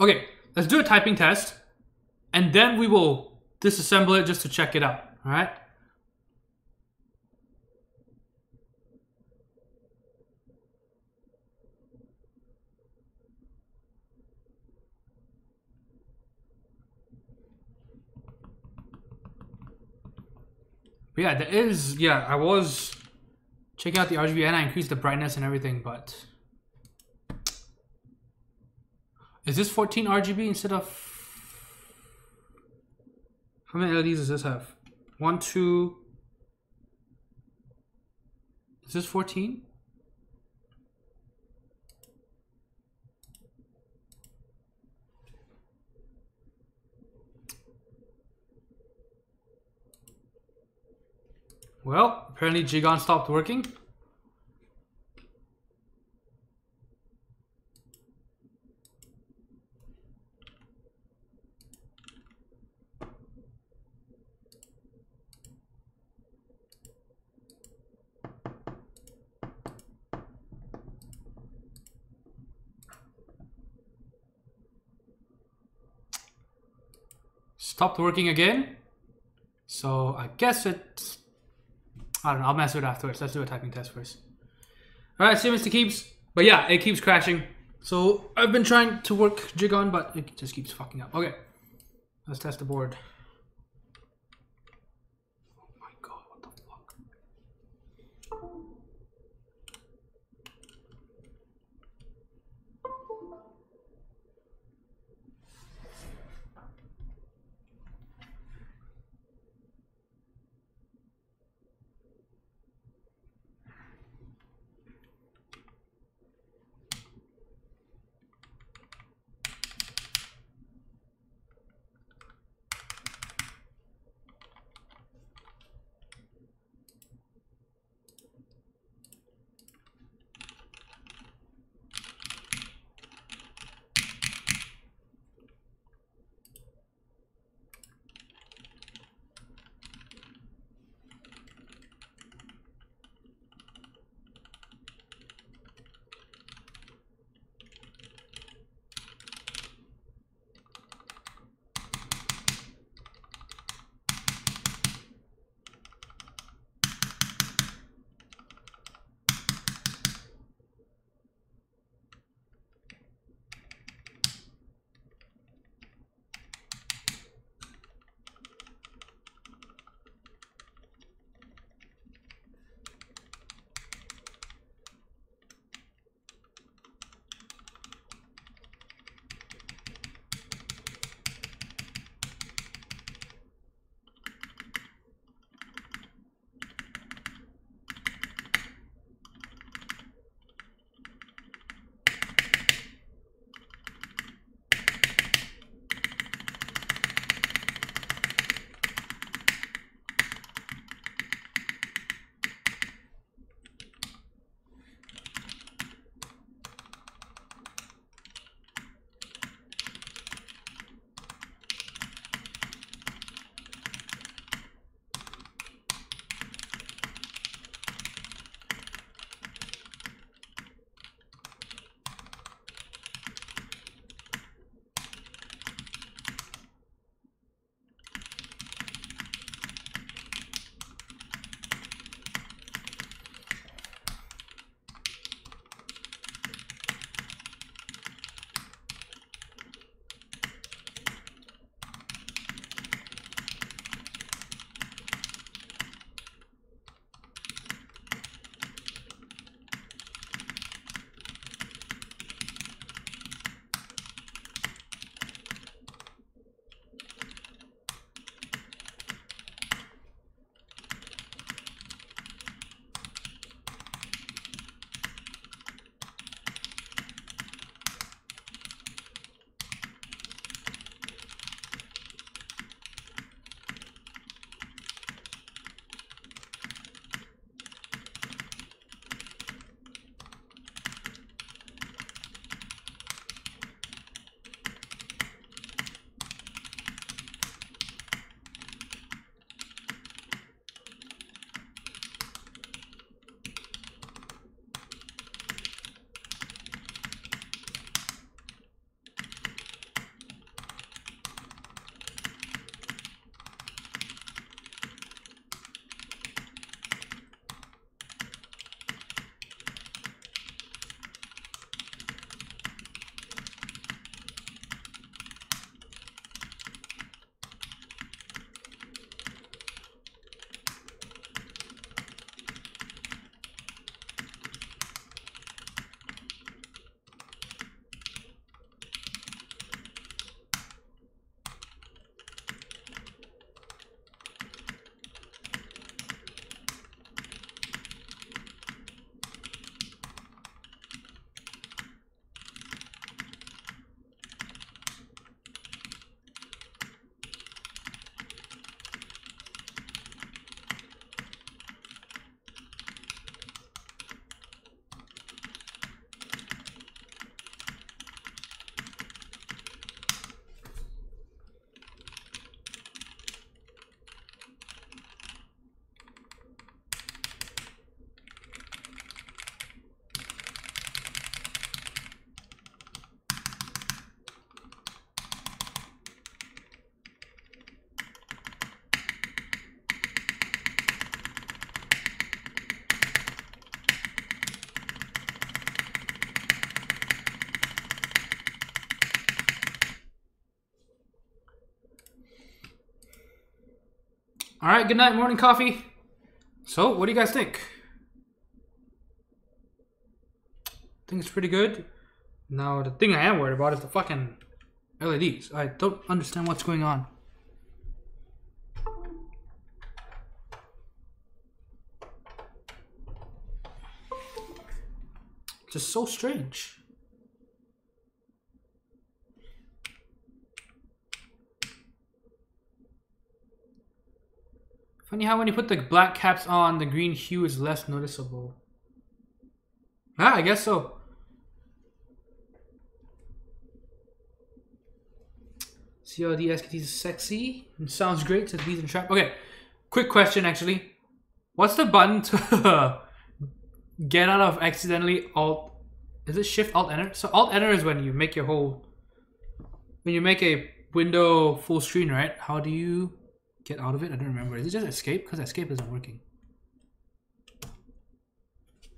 Okay, let's do a typing test, and then we will disassemble it just to check it out, all right? But yeah, there is, yeah, I was checking out the RGB and I increased the brightness and everything, but is this 14 RGB instead of, how many LEDs does this have? 1, 2, is this 14? Well, apparently Jigon stopped working. Stopped working again. So I guess it's, I don't know, I'll mess with it afterwards. Let's do a typing test first. Alright, see Mr. Keeps. But yeah, it keeps crashing. So I've been trying to work Jigon, but it just keeps fucking up. Okay, let's test the board. Oh my God, what the fuck? All right, good night, morning coffee. So, what do you guys think? I think it's pretty good. Now, the thing I am worried about is the fucking LEDs. I don't understand what's going on. Just so strange. Funny how when you put the black caps on, the green hue is less noticeable. Ah, I guess so. CLD SKT is sexy. It sounds great. Says Bees and Trap. Okay, quick question actually. What's the button to get out of accidentally Alt? Is it Shift Alt Enter? So Alt Enter is when you make your whole, when you make a window full screen, right? How do you get out of it? I don't remember. Is it just Escape? Because Escape isn't working.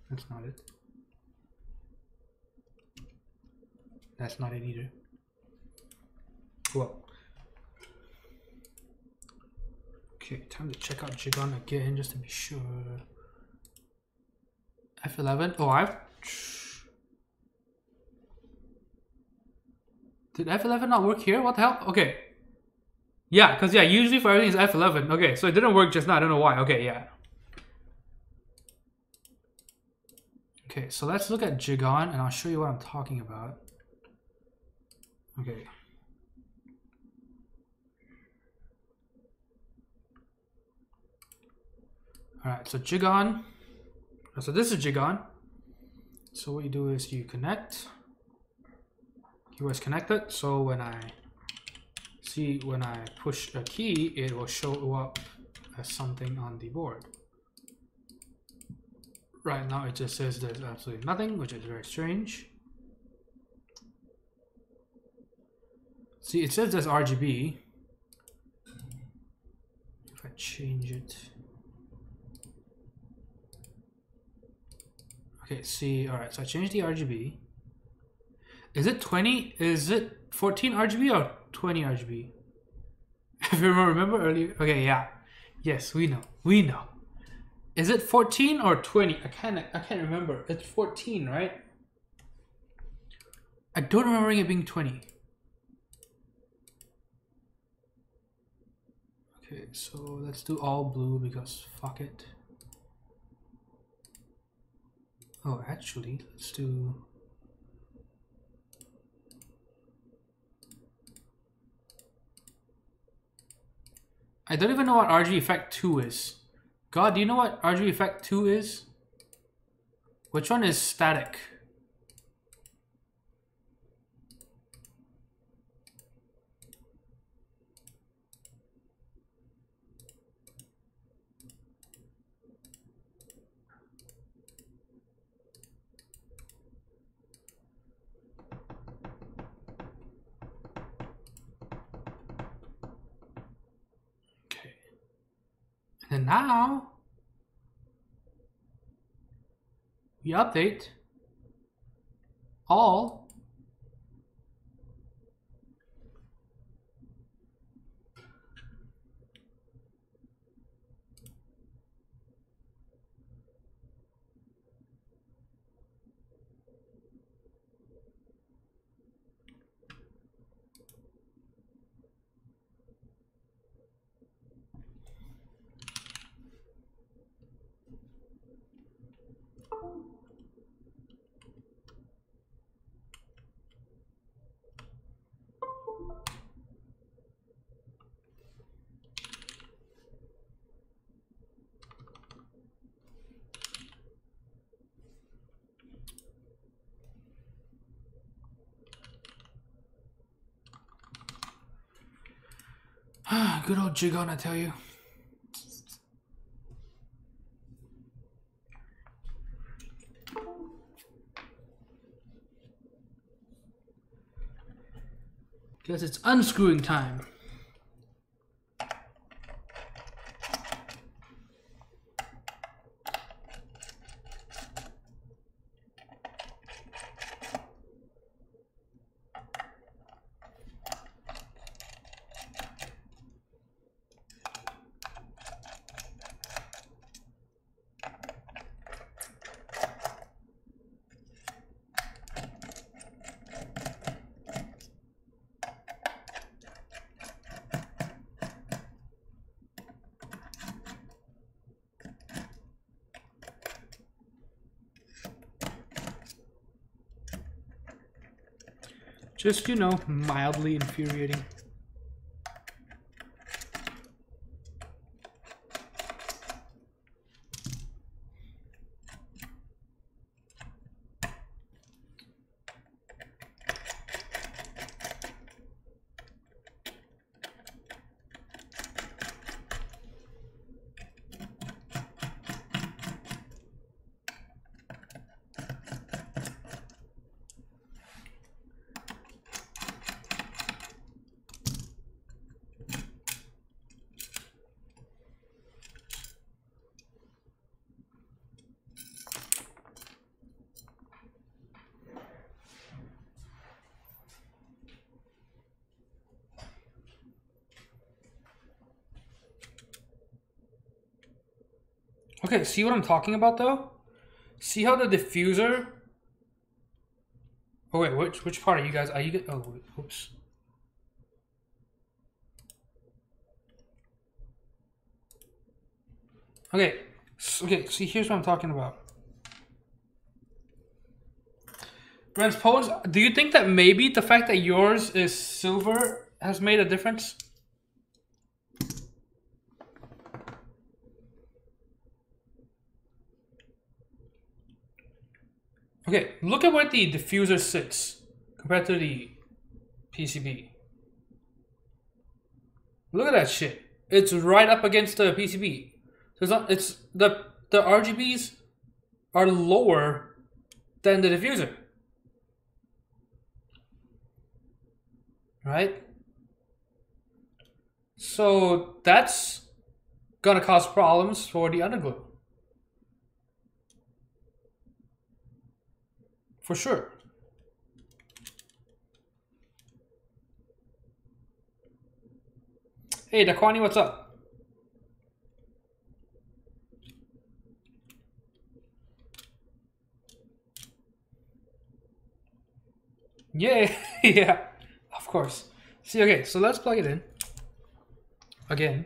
That's not it. That's not it either. Well. Okay, time to check out Jigon again just to be sure. F11. Oh, did F11 not work here? What the hell? Okay. Yeah, because yeah, usually for everything is F11. Okay, so it didn't work just now. I don't know why. Okay, yeah. Okay, so let's look at Jigon and I'll show you what I'm talking about. Okay. Alright, so Jigon. So this is Jigon. So what you do is you connect. Keyboard's connected. So when I push a key, it will show up as something on the board. Right now it just says there's absolutely nothing, which is very strange. See, it says there's RGB. If I change it. Okay, see, alright, so I changed the RGB. Is it 20? Is it 14 RGB or 20 RGB? If you remember earlier. Okay, yeah. Yes, we know. We know. Is it 14 or 20? I can't remember. It's 14, right? I don't remember it being 20. Okay, so let's do all blue because fuck it. Oh, actually, let's do... I don't even know what RGB Effect 2 is. God, do you know what RGB Effect 2 is? Which one is static? And now we update all good old Jigon, I tell you. Guess it's unscrewing time. Just, you know, mildly infuriating. Okay, see what I'm talking about though? See how the diffuser... Oh wait, which part are you guys... Are you... Oh, wait, oops. Okay, see here's what I'm talking about. Transpose, do you think that maybe the fact that yours is silver has made a difference? Okay, look at where the diffuser sits compared to the PCB. Look at that shit. It's right up against the PCB. So it's not, it's the RGBs are lower than the diffuser. Right? So that's gonna cause problems for the underglow. For sure. Hey, Dakwani, what's up? Yeah, yeah, of course. See, okay, so let's plug it in. Again.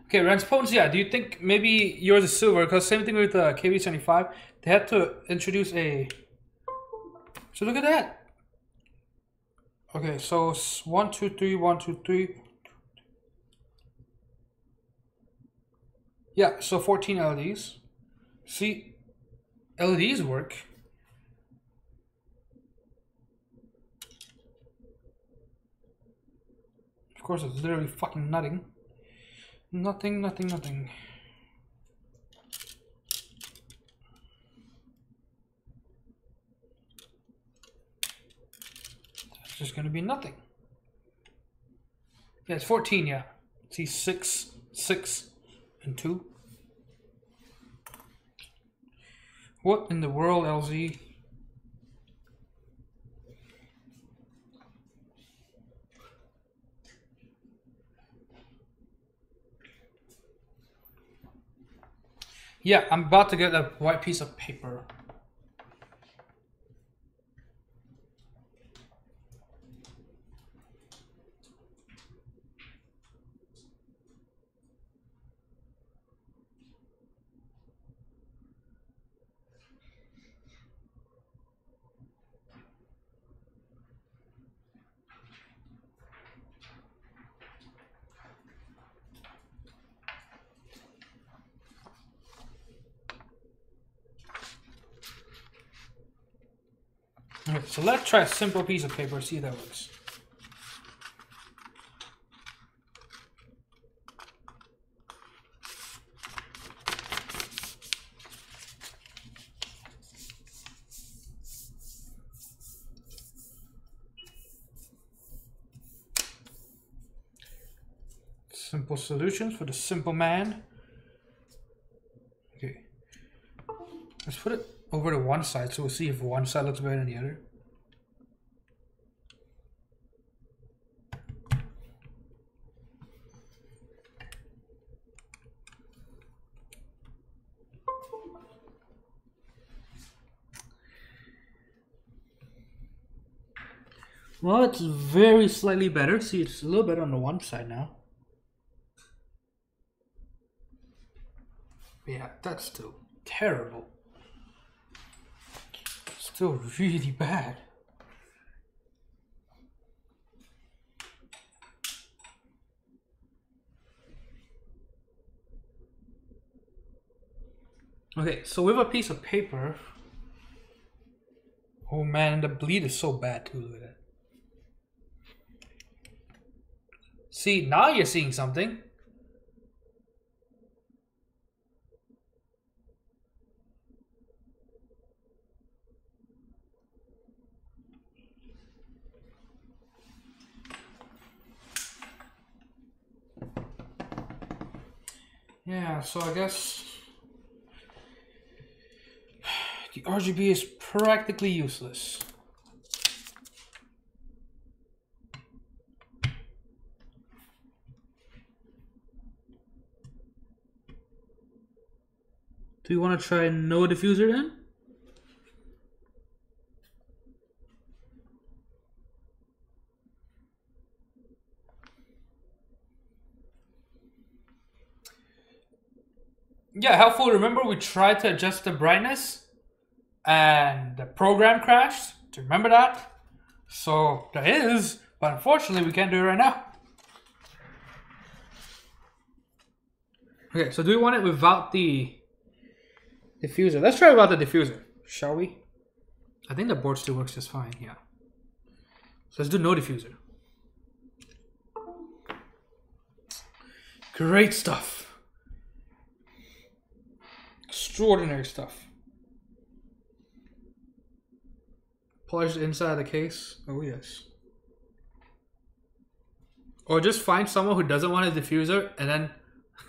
Okay, Rance Potency, yeah, do you think maybe yours is silver? Because same thing with the KB75. They had to introduce a... So look at that. Okay, so 1, 2, 3, 1, 2, 3. Yeah, so 14 LEDs. See, LEDs work. Of course, it's literally fucking nothing. Nothing, nothing, nothing. It's just gonna be nothing. Yeah, it's 14, yeah. See, 6, 6, and 2. What in the world, LZ? Yeah, I'm about to get a white piece of paper. Okay, so let's try a simple piece of paper, see if that works. Simple solutions for the simple man. Okay. Let's put it over to one side so we'll see if one side looks better than the other. Well, it's very slightly better. See, it's a little better on the one side now. Yeah, that's still terrible. Still really bad. Okay, so we have a piece of paper. Oh man, the bleed is so bad too. Look at that. See, now you're seeing something. Yeah, so I guess the RGB is practically useless. Do you want to try no diffuser then? Yeah, helpful. Remember we tried to adjust the brightness and the program crashed. Do you remember that? So there is, but unfortunately we can't do it right now. Okay, so do we want it without the diffuser? Let's try without the diffuser, shall we? I think the board still works just fine, yeah. So let's do no diffuser. Great stuff. Extraordinary stuff. Polish the inside of the case. Oh yes. Or just find someone who doesn't want a diffuser and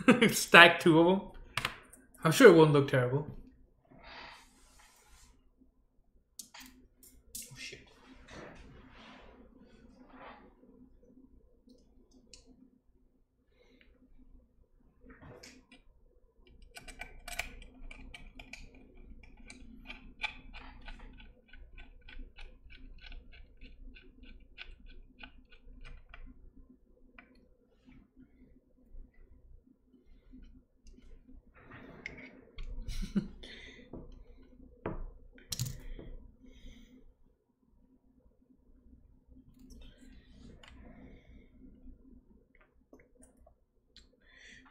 then stack two of them. I'm sure it won't look terrible. Oh shit.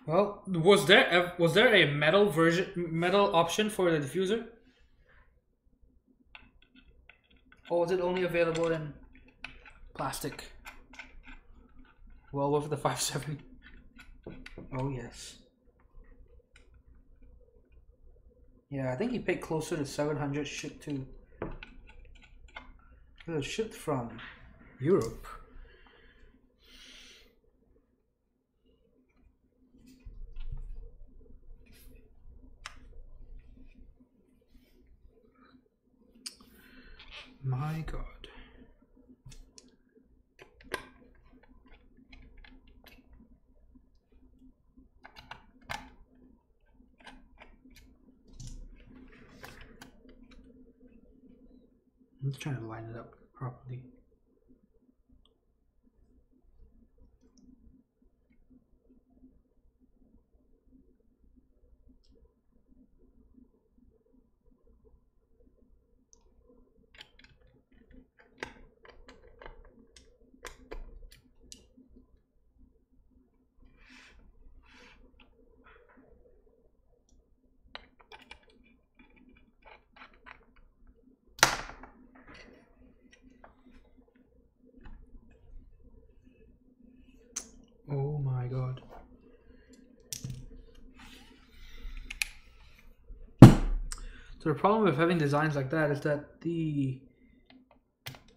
Well, was there a metal option for the diffuser? Or was it only available in plastic? Well, with the 570. Oh yes. Yeah, I think he paid closer to 700 shipped to. It was shipped from Europe. My God. I'm just trying to line it up properly. Oh my God. So the problem with having designs like that is that the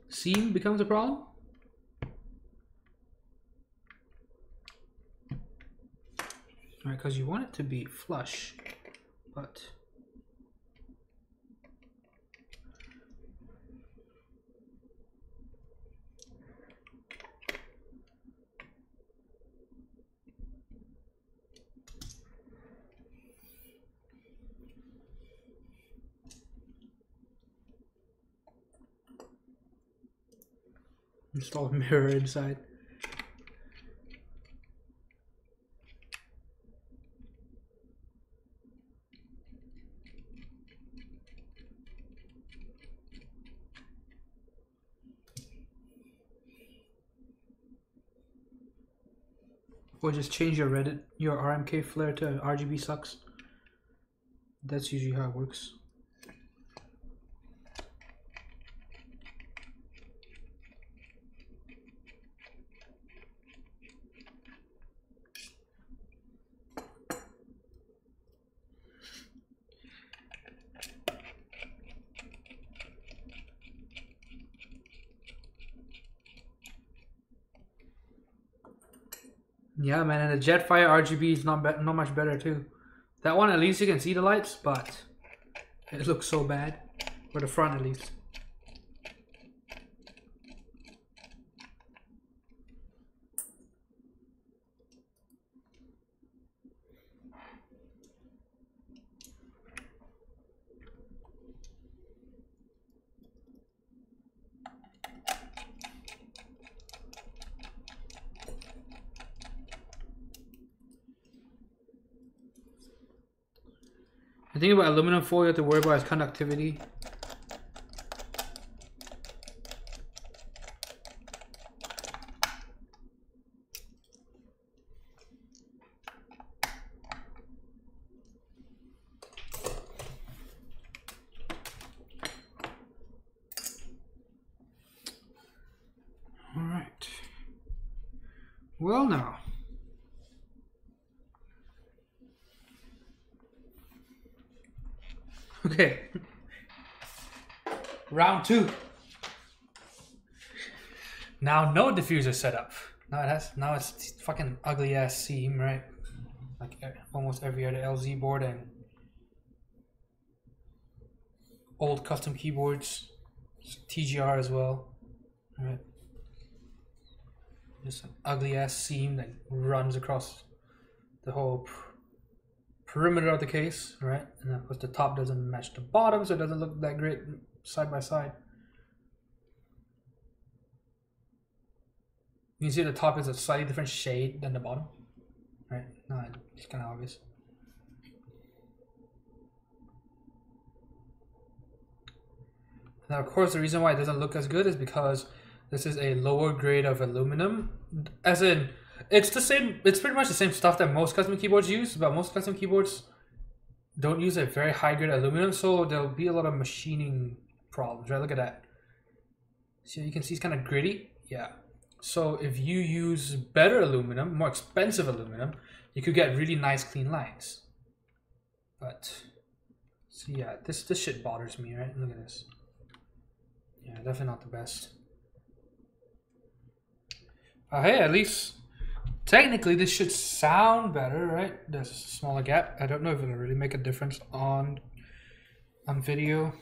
seam becomes a problem. Right, because you want it to be flush, but install a mirror inside. Or just change your RMK flare to RGB sucks. That's usually how it works. Yeah, man, and the Jetfire RGB is not much better too. That one, at least you can see the lights, but it looks so bad for the front, at least. The thing about aluminum foil you have to worry about is conductivity. All right. Well, now. Okay. Round 2. Now no diffuser setup. Now it's fucking ugly ass seam, right? Like almost every other LZ board and old custom keyboards, TGR as well. All right. Just an ugly ass seam that runs across the whole perimeter of the case, right? And of course the top doesn't match the bottom, so it doesn't look that great side by side. You can see the top is a slightly different shade than the bottom, right? No, it's kind of obvious. Now, of course, the reason why it doesn't look as good is because this is a lower grade of aluminum, as in it's the same. It's pretty much the same stuff that most custom keyboards use, but most custom keyboards don't use a very high grade aluminum, so there'll be a lot of machining problems, right? Look at that. So you can see it's kind of gritty. Yeah. So if you use better aluminum, more expensive aluminum, you could get really nice clean lines. But so yeah, this shit bothers me, right? Look at this. Yeah, definitely not the best. Hey, at least technically this should sound better, right? There's a smaller gap. I don't know if it'll really make a difference on video.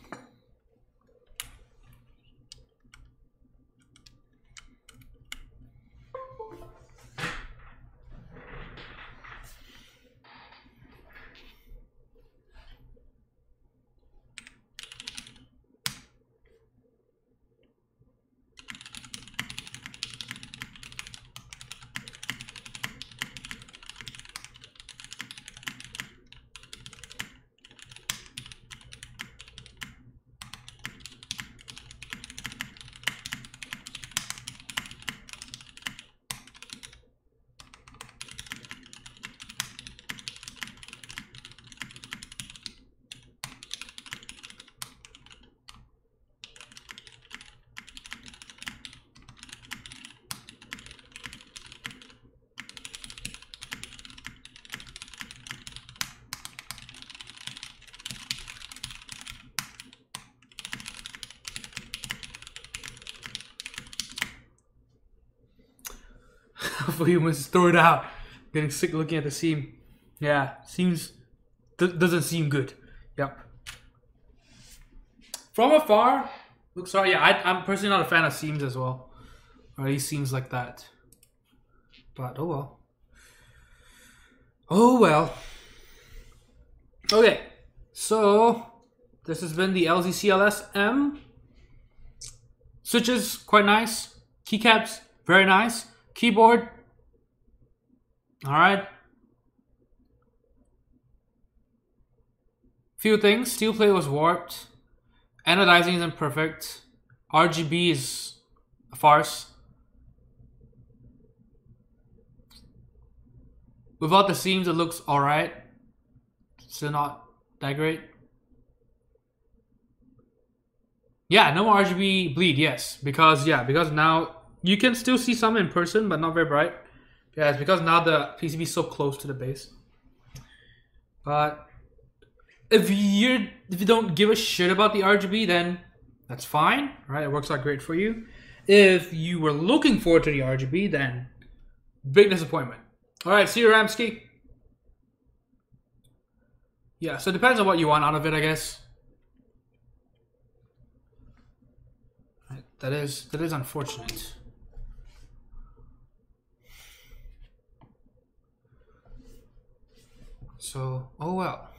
Hopefully you must throw it out. Getting sick looking at the seam. Yeah, doesn't seem good. Yep. From afar, looks alright. Yeah, I'm personally not a fan of seams as well. Or at least seams like that. But oh well. Oh well. Okay, so this has been the LZ CLSm. Switches, quite nice. Keycaps, very nice. Keyboard, alright. Few things. Steel plate was warped. Anodizing isn't perfect. RGB is a farce. Without the seams, it looks alright. Still not that great? Yeah, no more RGB bleed, yes. Because now you can still see some in person, but not very bright. Yeah, it's because now the PCB is so close to the base. But if you don't give a shit about the RGB, then that's fine, right? It works out great for you. If you were looking forward to the RGB, then big disappointment. All right, see you, Ramsky. Yeah, so it depends on what you want out of it, I guess. Right, that is unfortunate. So, oh well.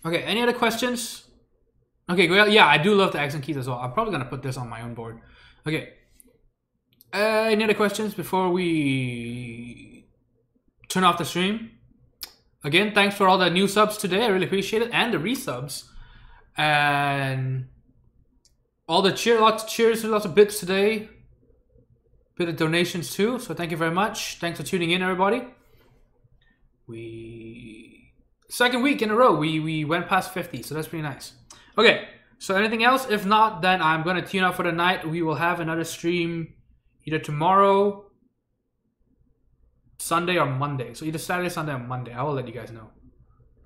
Okay, any other questions? Okay, well, yeah, I do love the accent keys as well. I'm probably gonna put this on my own board. Okay. Any other questions before we turn off the stream? Again, thanks for all the new subs today. I really appreciate it, and the resubs, and all the lots of cheers, lots of bits today. Bit of donations too. So thank you very much. Thanks for tuning in, everybody. Second week in a row we went past 50, so that's pretty nice. Okay, so anything else? If not, then I'm gonna tune out for the night. We will have another stream either tomorrow, Sunday, or Monday. So either Saturday, Sunday, or Monday. I will let you guys know.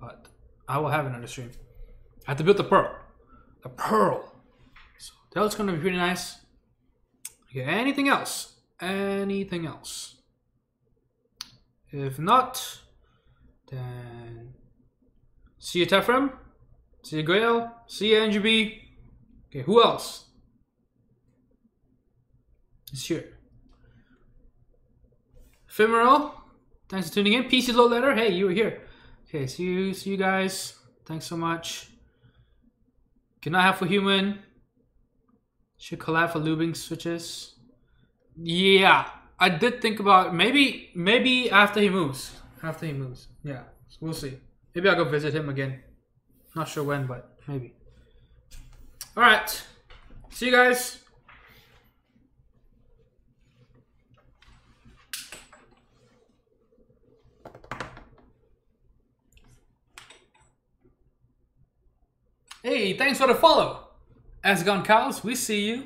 But I will have another stream. I have to build the pearl. The pearl. So that's gonna be pretty nice. Okay, anything else? Anything else? If not, then see you, Tefram. See you, Gael. See you, NGB. Okay, who else? It's here. Ephemeral. Thanks for tuning in. PC Low Letter. Hey, you were here. Okay, see you guys. Thanks so much. Good night, Half for Human. Should collab for lubing switches. Yeah, I did think about maybe after he moves. After he moves. Yeah, so we'll see. Maybe I'll go visit him again. Not sure when, but maybe. Alright. See you guys. Hey, thanks for the follow. Asgon Cows, we see you.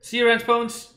See you, Rance Bones.